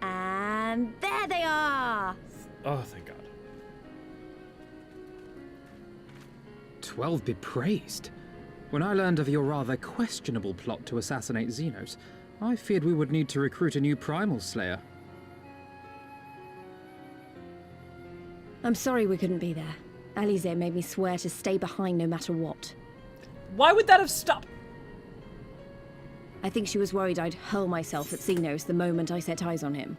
And there they are! Oh, thank God. 12 be praised. When I learned of your rather questionable plot to assassinate Xenos, I feared we would need to recruit a new primal slayer. I'm sorry we couldn't be there. Alize made me swear to stay behind no matter what. Why would that have stopped? I think she was worried I'd hurl myself at Xenos the moment I set eyes on him.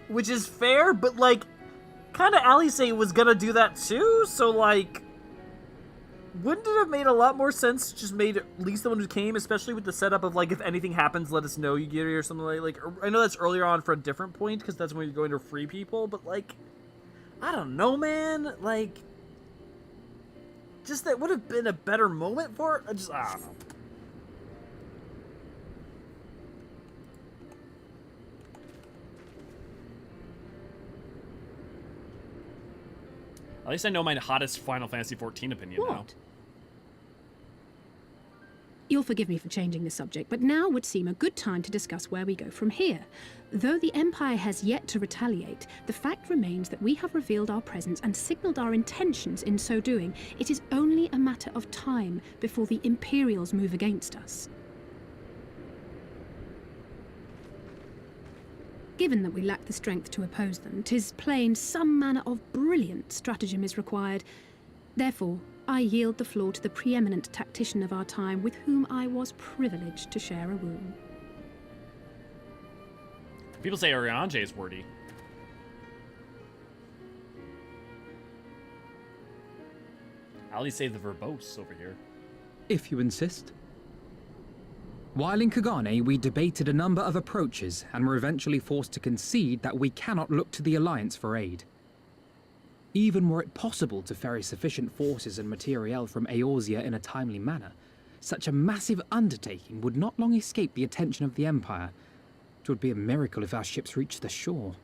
Which is fair, but, like, kind of Alice was gonna do that too, so, like, wouldn't it have made a lot more sense to just made Lise the one who came, especially with the setup of, like, if anything happens, let us know, Yugiri, or something like, I know that's earlier on for a different point, because that's when you're going to free people, but, like, I don't know, man, like, just that would have been a better moment for it, I don't know. At least I know my hottest Final Fantasy XIV opinion now. You'll forgive me for changing the subject, but now would seem a good time to discuss where we go from here. Though the Empire has yet to retaliate, the fact remains that we have revealed our presence and signaled our intentions in so doing. It is only a matter of time before the Imperials move against us. Given that we lack the strength to oppose them, 'tis plain some manner of brilliant stratagem is required. Therefore, I yield the floor to the preeminent tactician of our time, with whom I was privileged to share a room. People say Oriange is wordy. Ali say the verbose over here. If you insist. While in Kagane, we debated a number of approaches and were eventually forced to concede that we cannot look to the Alliance for aid. Even were it possible to ferry sufficient forces and materiel from Eorzean in a timely manner, such a massive undertaking would not long escape the attention of the Empire. It would be a miracle if our ships reached the shore.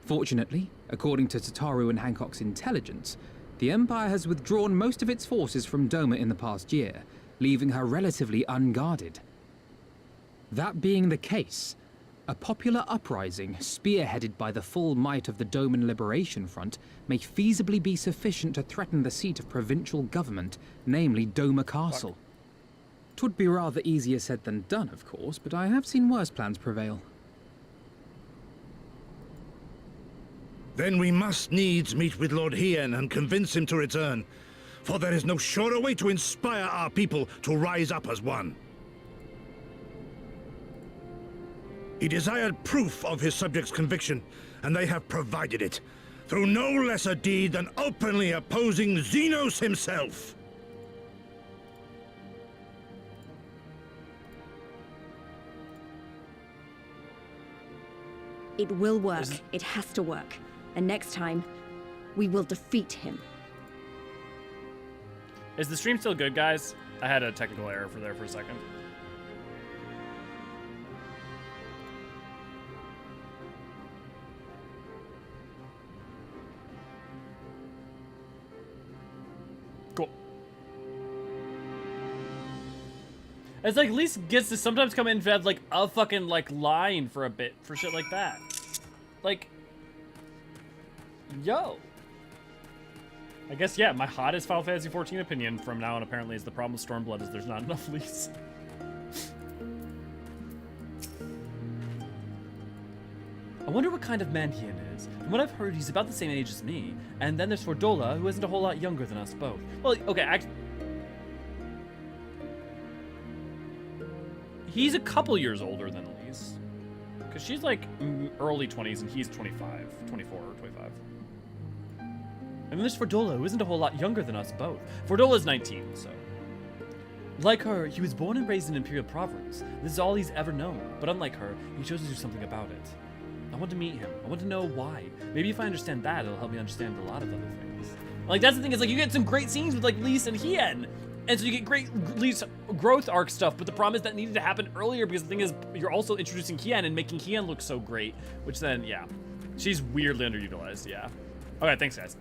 Fortunately, according to Tataru and Hancock's intelligence, the Empire has withdrawn most of its forces from Doma in the past year, leaving her relatively unguarded. That being the case, a popular uprising spearheaded by the full might of the Doman Liberation Front may feasibly be sufficient to threaten the seat of provincial government, namely Doma Castle. 'Twould be rather easier said than done, of course, but I have seen worse plans prevail. Then we must needs meet with Lord Hydaelyn and convince him to return, for there is no surer way to inspire our people to rise up as one. He desired proof of his subjects' conviction, and they have provided it, through no less a deed than openly opposing Xenos himself. It will work. It has to work. And next time, we will defeat him. Is the stream still good, guys? I had a technical error for a second. Cool. It's like, at least gets to sometimes come in and have like a fucking like line for a bit for shit like that. Like, yo. I guess, yeah, my hottest Final Fantasy XIV opinion from now on apparently is the problem with Stormblood is there's not enough Leafs. I wonder what kind of man Hydaelyn is. From what I've heard, he's about the same age as me. And then there's Fordola, who isn't a whole lot younger than us both. Well, okay, he's a couple years older than Elise. Because she's like early 20s and he's 24 or 25. And then there's Fordola, who isn't a whole lot younger than us both. Fordola's 19, so. Like her, he was born and raised in Imperial Province. This is all he's ever known. But unlike her, he chose to do something about it. I want to meet him. I want to know why. Maybe if I understand that, it'll help me understand a lot of other things. Like, that's the thing, is like, you get some great scenes with like Lise and Hydaelyn. And so you get great Lise growth arc stuff, but the problem is that needed to happen earlier because the thing is, you're also introducing Hydaelyn and making Hydaelyn look so great, which then, yeah. She's weirdly underutilized, yeah. Okay, thanks, guys.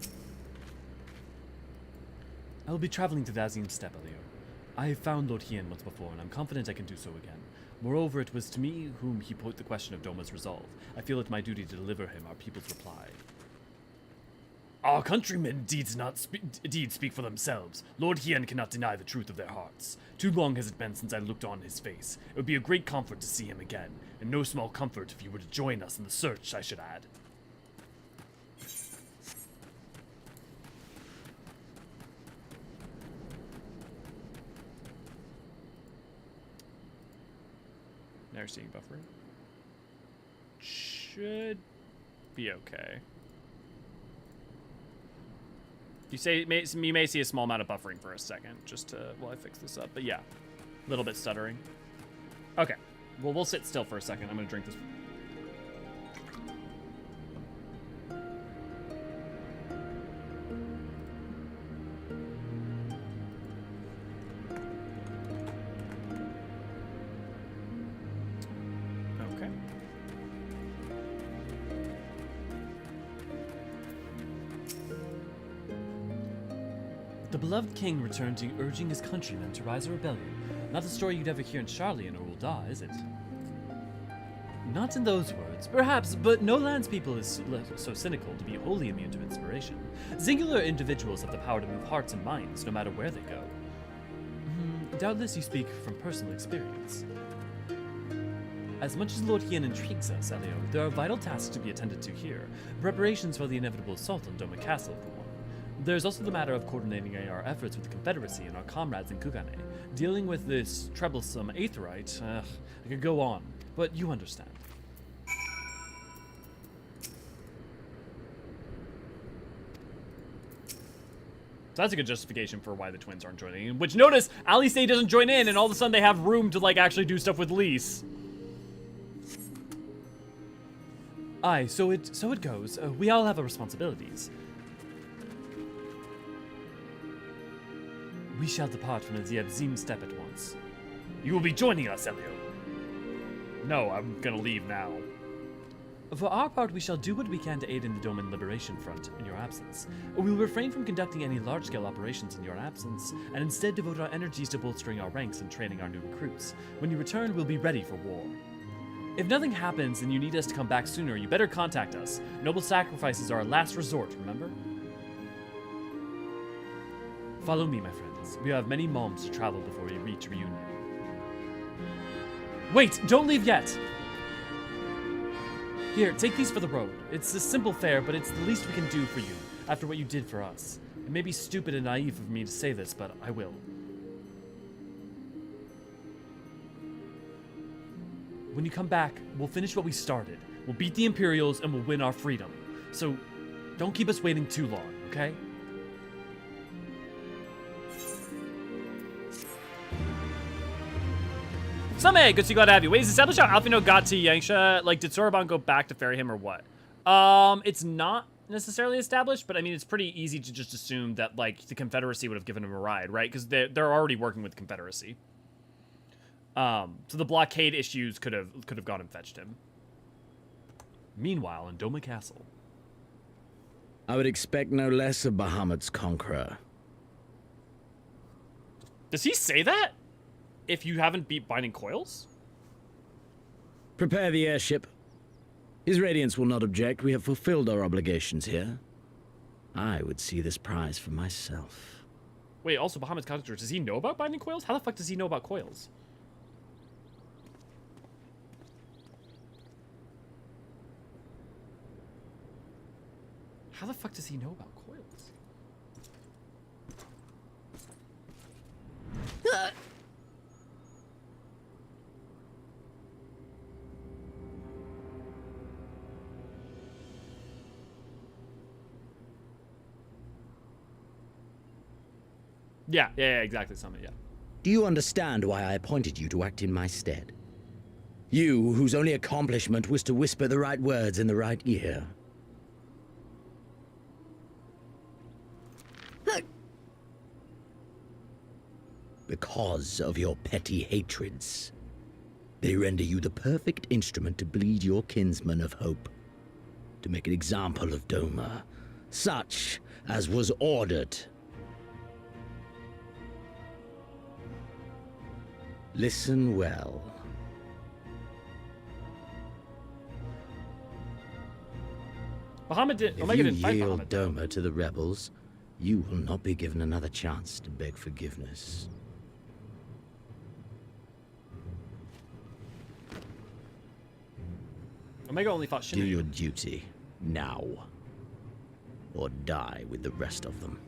I will be traveling to the Azim Steppe, Leo. I have found Lord Hydaelyn once before, and I'm confident I can do so again. Moreover, it was to me whom he put the question of Doma's resolve. I feel it my duty to deliver him our people's reply. Our countrymen deeds speak for themselves. Lord Hydaelyn cannot deny the truth of their hearts. Too long has it been since I looked on his face. It would be a great comfort to see him again, and no small comfort if he were to join us in the search, I should add. Never seeing buffering. Should be okay. You may see a small amount of buffering for a second, just to while I fix this up. But yeah, a little bit stuttering. Okay, well, we'll sit still for a second. I'm gonna drink this. The beloved king returned to urging his countrymen to rise a rebellion. Not the story you'd ever hear in Charlian or Ul'dah, is it? Not in those words, perhaps, but no landspeople is so cynical to be wholly immune to inspiration. Singular individuals have the power to move hearts and minds, no matter where they go. Doubtless you speak from personal experience. As much as Lord Hydaelyn intrigues us, Elio, there are vital tasks to be attended to here. Preparations for the inevitable assault on Doma Castle, for one. There's also the matter of coordinating our efforts with the Confederacy and our comrades in Kugane. Dealing with this troublesome Aetherite, I could go on, but you understand. So that's a good justification for why the twins aren't joining in. Which, notice, Alice doesn't join in, and all of a sudden they have room to, like, actually do stuff with Lise. Aye, so it goes. We all have our responsibilities. We shall depart from the Zim step at once. You will be joining us, Elio. No, I'm gonna leave now. For our part, we shall do what we can to aid in the Doman Liberation Front in your absence. We will refrain from conducting any large-scale operations in your absence, and instead devote our energies to bolstering our ranks and training our new recruits. When you return, we'll be ready for war. If nothing happens and you need us to come back sooner, you better contact us. Noble sacrifices are our last resort, remember? Follow me, my friends. We have many moms to travel before we reach reunion. Wait, don't leave yet! Here, take these for the road. It's a simple fare, but it's the least we can do for you, after what you did for us. It may be stupid and naive of me to say this, but I will. When you come back, we'll finish what we started. We'll beat the Imperials and we'll win our freedom. So, don't keep us waiting too long, okay? Some good to glad to have you. Wait, is established how Alfino got to Yangsha? Like, did Soraban go back to ferry him or what? It's not necessarily established, but I mean, it's pretty easy to just assume that, like, the Confederacy would have given him a ride, right? Because they're already working with the Confederacy. So the blockade issues could have gone and fetched him. Meanwhile, in Doma Castle. I would expect no less of Bahamut's conqueror. Does he say that? If you haven't beat Binding Coils? Prepare the airship. His Radiance will not object. We have fulfilled our obligations here. I would see this prize for myself. Wait, also Bahamut's conqueror, does he know about Binding Coils? How the fuck does he know about coils? How the fuck does he know about coils? Yeah, exactly, Summit, yeah. Do you understand why I appointed you to act in my stead? You, whose only accomplishment was to whisper the right words in the right ear. Because of your petty hatreds. They render you the perfect instrument to bleed your kinsman of hope. To make an example of Doma, such as was ordered. Listen well. Bahamut did. If you yield Doma to the rebels, you will not be given another chance to beg forgiveness. Omega only fought Shinra. Do your duty now, or die with the rest of them.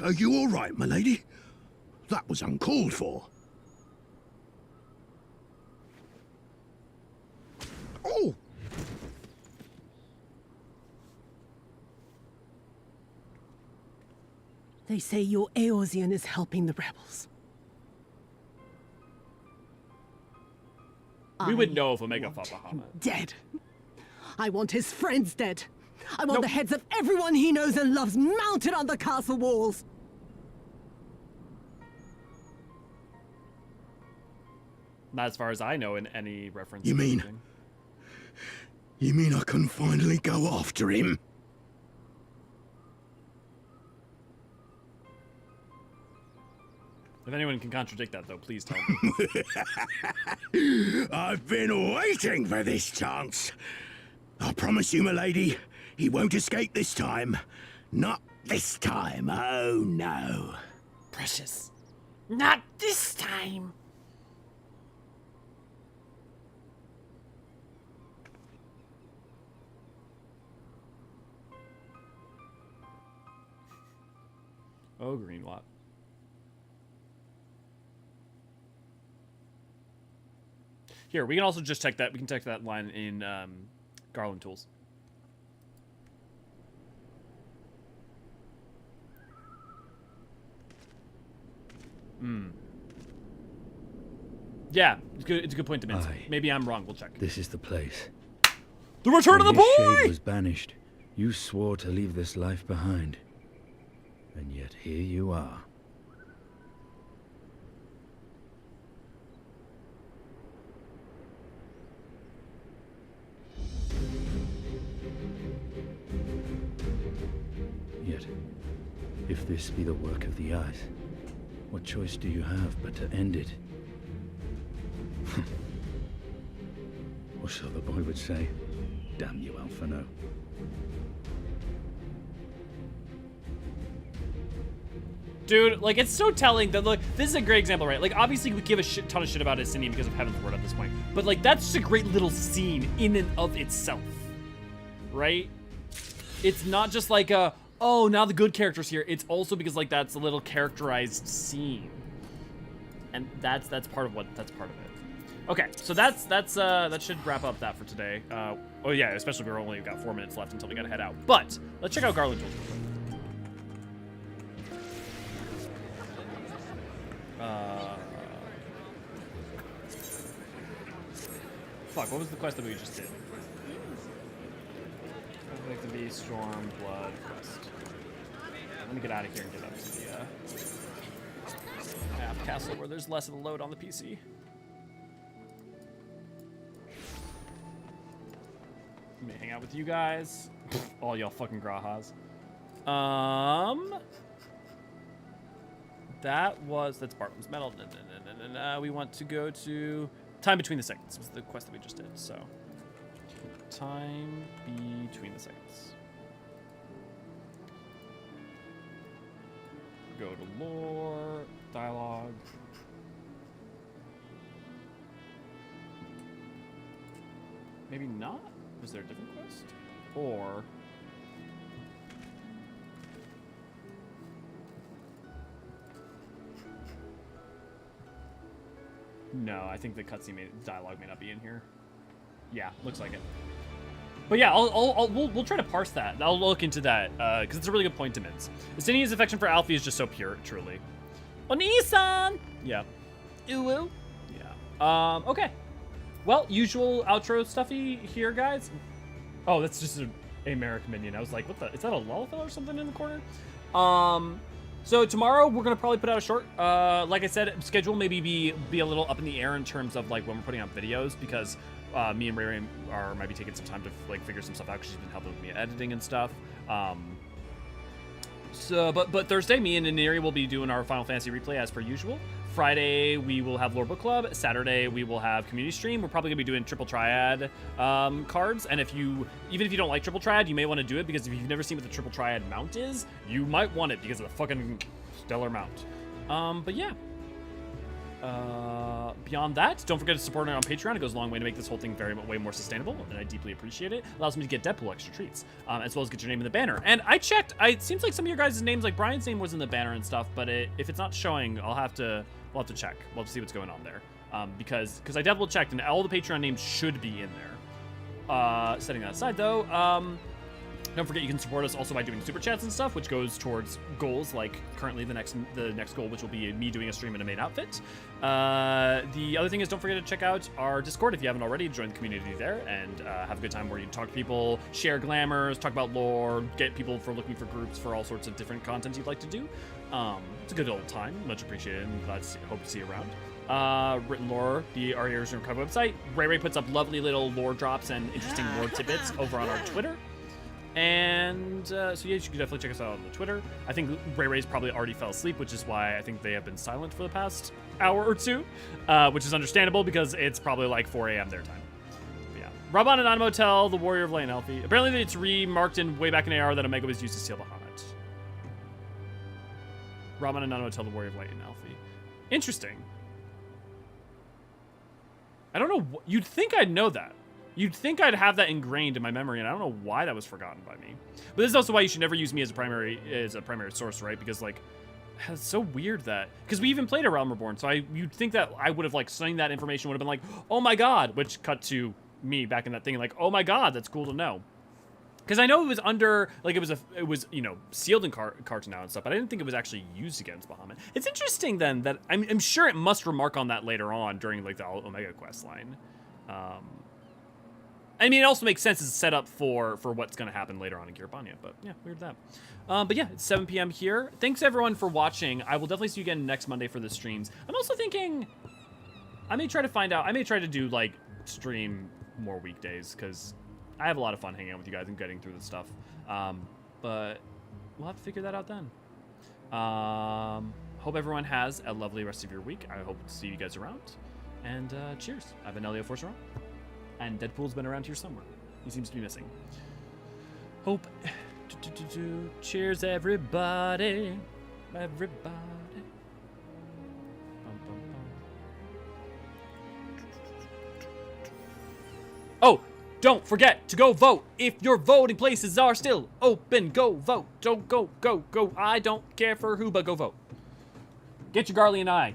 Are you all right, my lady? That was uncalled for. Oh! They say your Eorzean is helping the rebels. We would know if Omega fought Bahamut. Dead. I want his friends dead. I want the heads of everyone he knows and loves mounted on the castle walls. Not as far as I know in any reference. You mean I can finally go after him? If anyone can contradict that, though, please tell me. I've been waiting for this chance. I promise you, my lady, he won't escape this time. Not this time, oh no. Precious. Not this time. Oh, Greenwatt. Here, we can also just check that. We can check that line in Garland Tools. Yeah, it's a good point to mince. Maybe I'm wrong. We'll check. This is the place. The return of the When his boy! shade was banished, you swore to leave this life behind. And yet here you are. Yet, if this be the work of the eyes, what choice do you have but to end it? Or so the boy would say. Damn you, Alphino. Dude, like, it's so telling that, look, this is a great example, right? Like, obviously, we give a ton of shit about Icinium because of Heaven's Word at this point. But, like, that's just a great little scene in and of itself, right? It's not just like a, oh, now the good character's here. It's also because, like, that's a little characterized scene. And that's part of it. Okay, so that should wrap up that for today. Oh yeah, especially we're only got 4 minutes left until we gotta head out. But let's check out Garland Tools real quick. Fuck, what was the quest that we just did? Like the Beast, Storm, Blood quest. Let me get out of here and get up to the app castle where there's less of a load on the PC. Let me hang out with you guys. All y'all fucking grahas. That's Bartlem's Medal. We want to go to Time Between the Seconds. Was the quest that we just did. So, Time Between the Seconds. Go to lore, dialogue. Maybe not? Was there a different quest? Or... No, I think the cutscene dialogue may not be in here. Yeah, looks like it. But yeah, we'll try to parse that. I'll look into that, because it's a really good point to mince. Estinia's affection for Alfie is just so pure, truly. Oni-san! Yeah. Uwu? Yeah. Okay. Well, usual outro stuffy here, guys. Oh, that's just a Merrick minion. I was like, what the? Is that a Lullafell or something in the corner? So tomorrow we're gonna probably put out a short. Like I said, schedule maybe be a little up in the air in terms of like when we're putting out videos, because me and Raen might be taking some time to like figure some stuff out, because she's been helping with me editing and stuff. But Thursday, me and Iniri will be doing our Final Fantasy replay as per usual. Friday, we will have Lore Book Club. Saturday, we will have community stream. We're probably gonna be doing Triple Triad cards. And even if you don't like Triple Triad, you may want to do it, because if you've never seen what the Triple Triad mount is, you might want it because of the fucking stellar mount. But yeah. Beyond that, don't forget to support it on Patreon. It goes a long way to make this whole thing way more sustainable, and I deeply appreciate it. It allows me to get Deadpool extra treats, as well as get your name in the banner. And I checked, it seems like some of your guys' names, like Brian's name was in the banner and stuff, but if it's not showing, we'll have to check. We'll have to see what's going on there. Because I double checked, and all the Patreon names should be in there. Setting that aside, though, don't forget you can support us also by doing super chats and stuff, which goes towards goals like currently the next goal, which will be me doing a stream in a maid outfit. The other thing is, don't forget to check out our Discord if you haven't already. Join the community there and have a good time where you talk to people, share glamours, talk about lore, get people for looking for groups for all sorts of different content you'd like to do. It's a good old time, much appreciated, and hope to see you around. Written Lore, our Eorzean Archive website. Ray puts up lovely little lore drops and interesting lore tidbits over on our Twitter. And so yeah, you can definitely check us out on the Twitter. I think Ray's probably already fell asleep, which is why I think they have been silent for the past hour or two, which is understandable because it's probably like 4 a.m. their time. But yeah, Raban and Motel, the Warrior of Lane Elfie. Apparently it's remarked in way back in AR that Omega was used to steal the Haunted. Raban and Motel, the Warrior of Lane Elfie. Interesting. I don't know. You'd think I'd know that. You'd think I'd have that ingrained in my memory, and I don't know why that was forgotten by me. But this is also why you should never use me as a primary source, right? Because like, It's so weird that, because we even played a Realm Reborn, so you'd think that I would have like seen that information, would have been like, oh my god, which cut to me back in that thing, like, oh my god, that's cool to know. Because I know it was under, like, it was you know, sealed in carton now and stuff, but I didn't think it was actually used against Bahamut. It's interesting then that I'm sure it must remark on that later on during like the Omega quest line. I mean, it also makes sense as a setup for what's going to happen later on in Gearbanya, but yeah, weird that. But yeah, it's 7 p.m. here. Thanks everyone for watching. I will definitely see you again next Monday for the streams. I'm also thinking I may try to do like stream more weekdays, because I have a lot of fun hanging out with you guys and getting through this stuff. But we'll have to figure that out then. Hope everyone has a lovely rest of your week. I hope to see you guys around. And cheers. I've been Elio Forceron. And Deadpool's been around here somewhere. He seems to be missing. Hope. Cheers, everybody. Everybody. Oh, don't forget to go vote. If your voting places are still open, go vote. Don't go. I don't care for who, but go vote. Get your Garlean eye.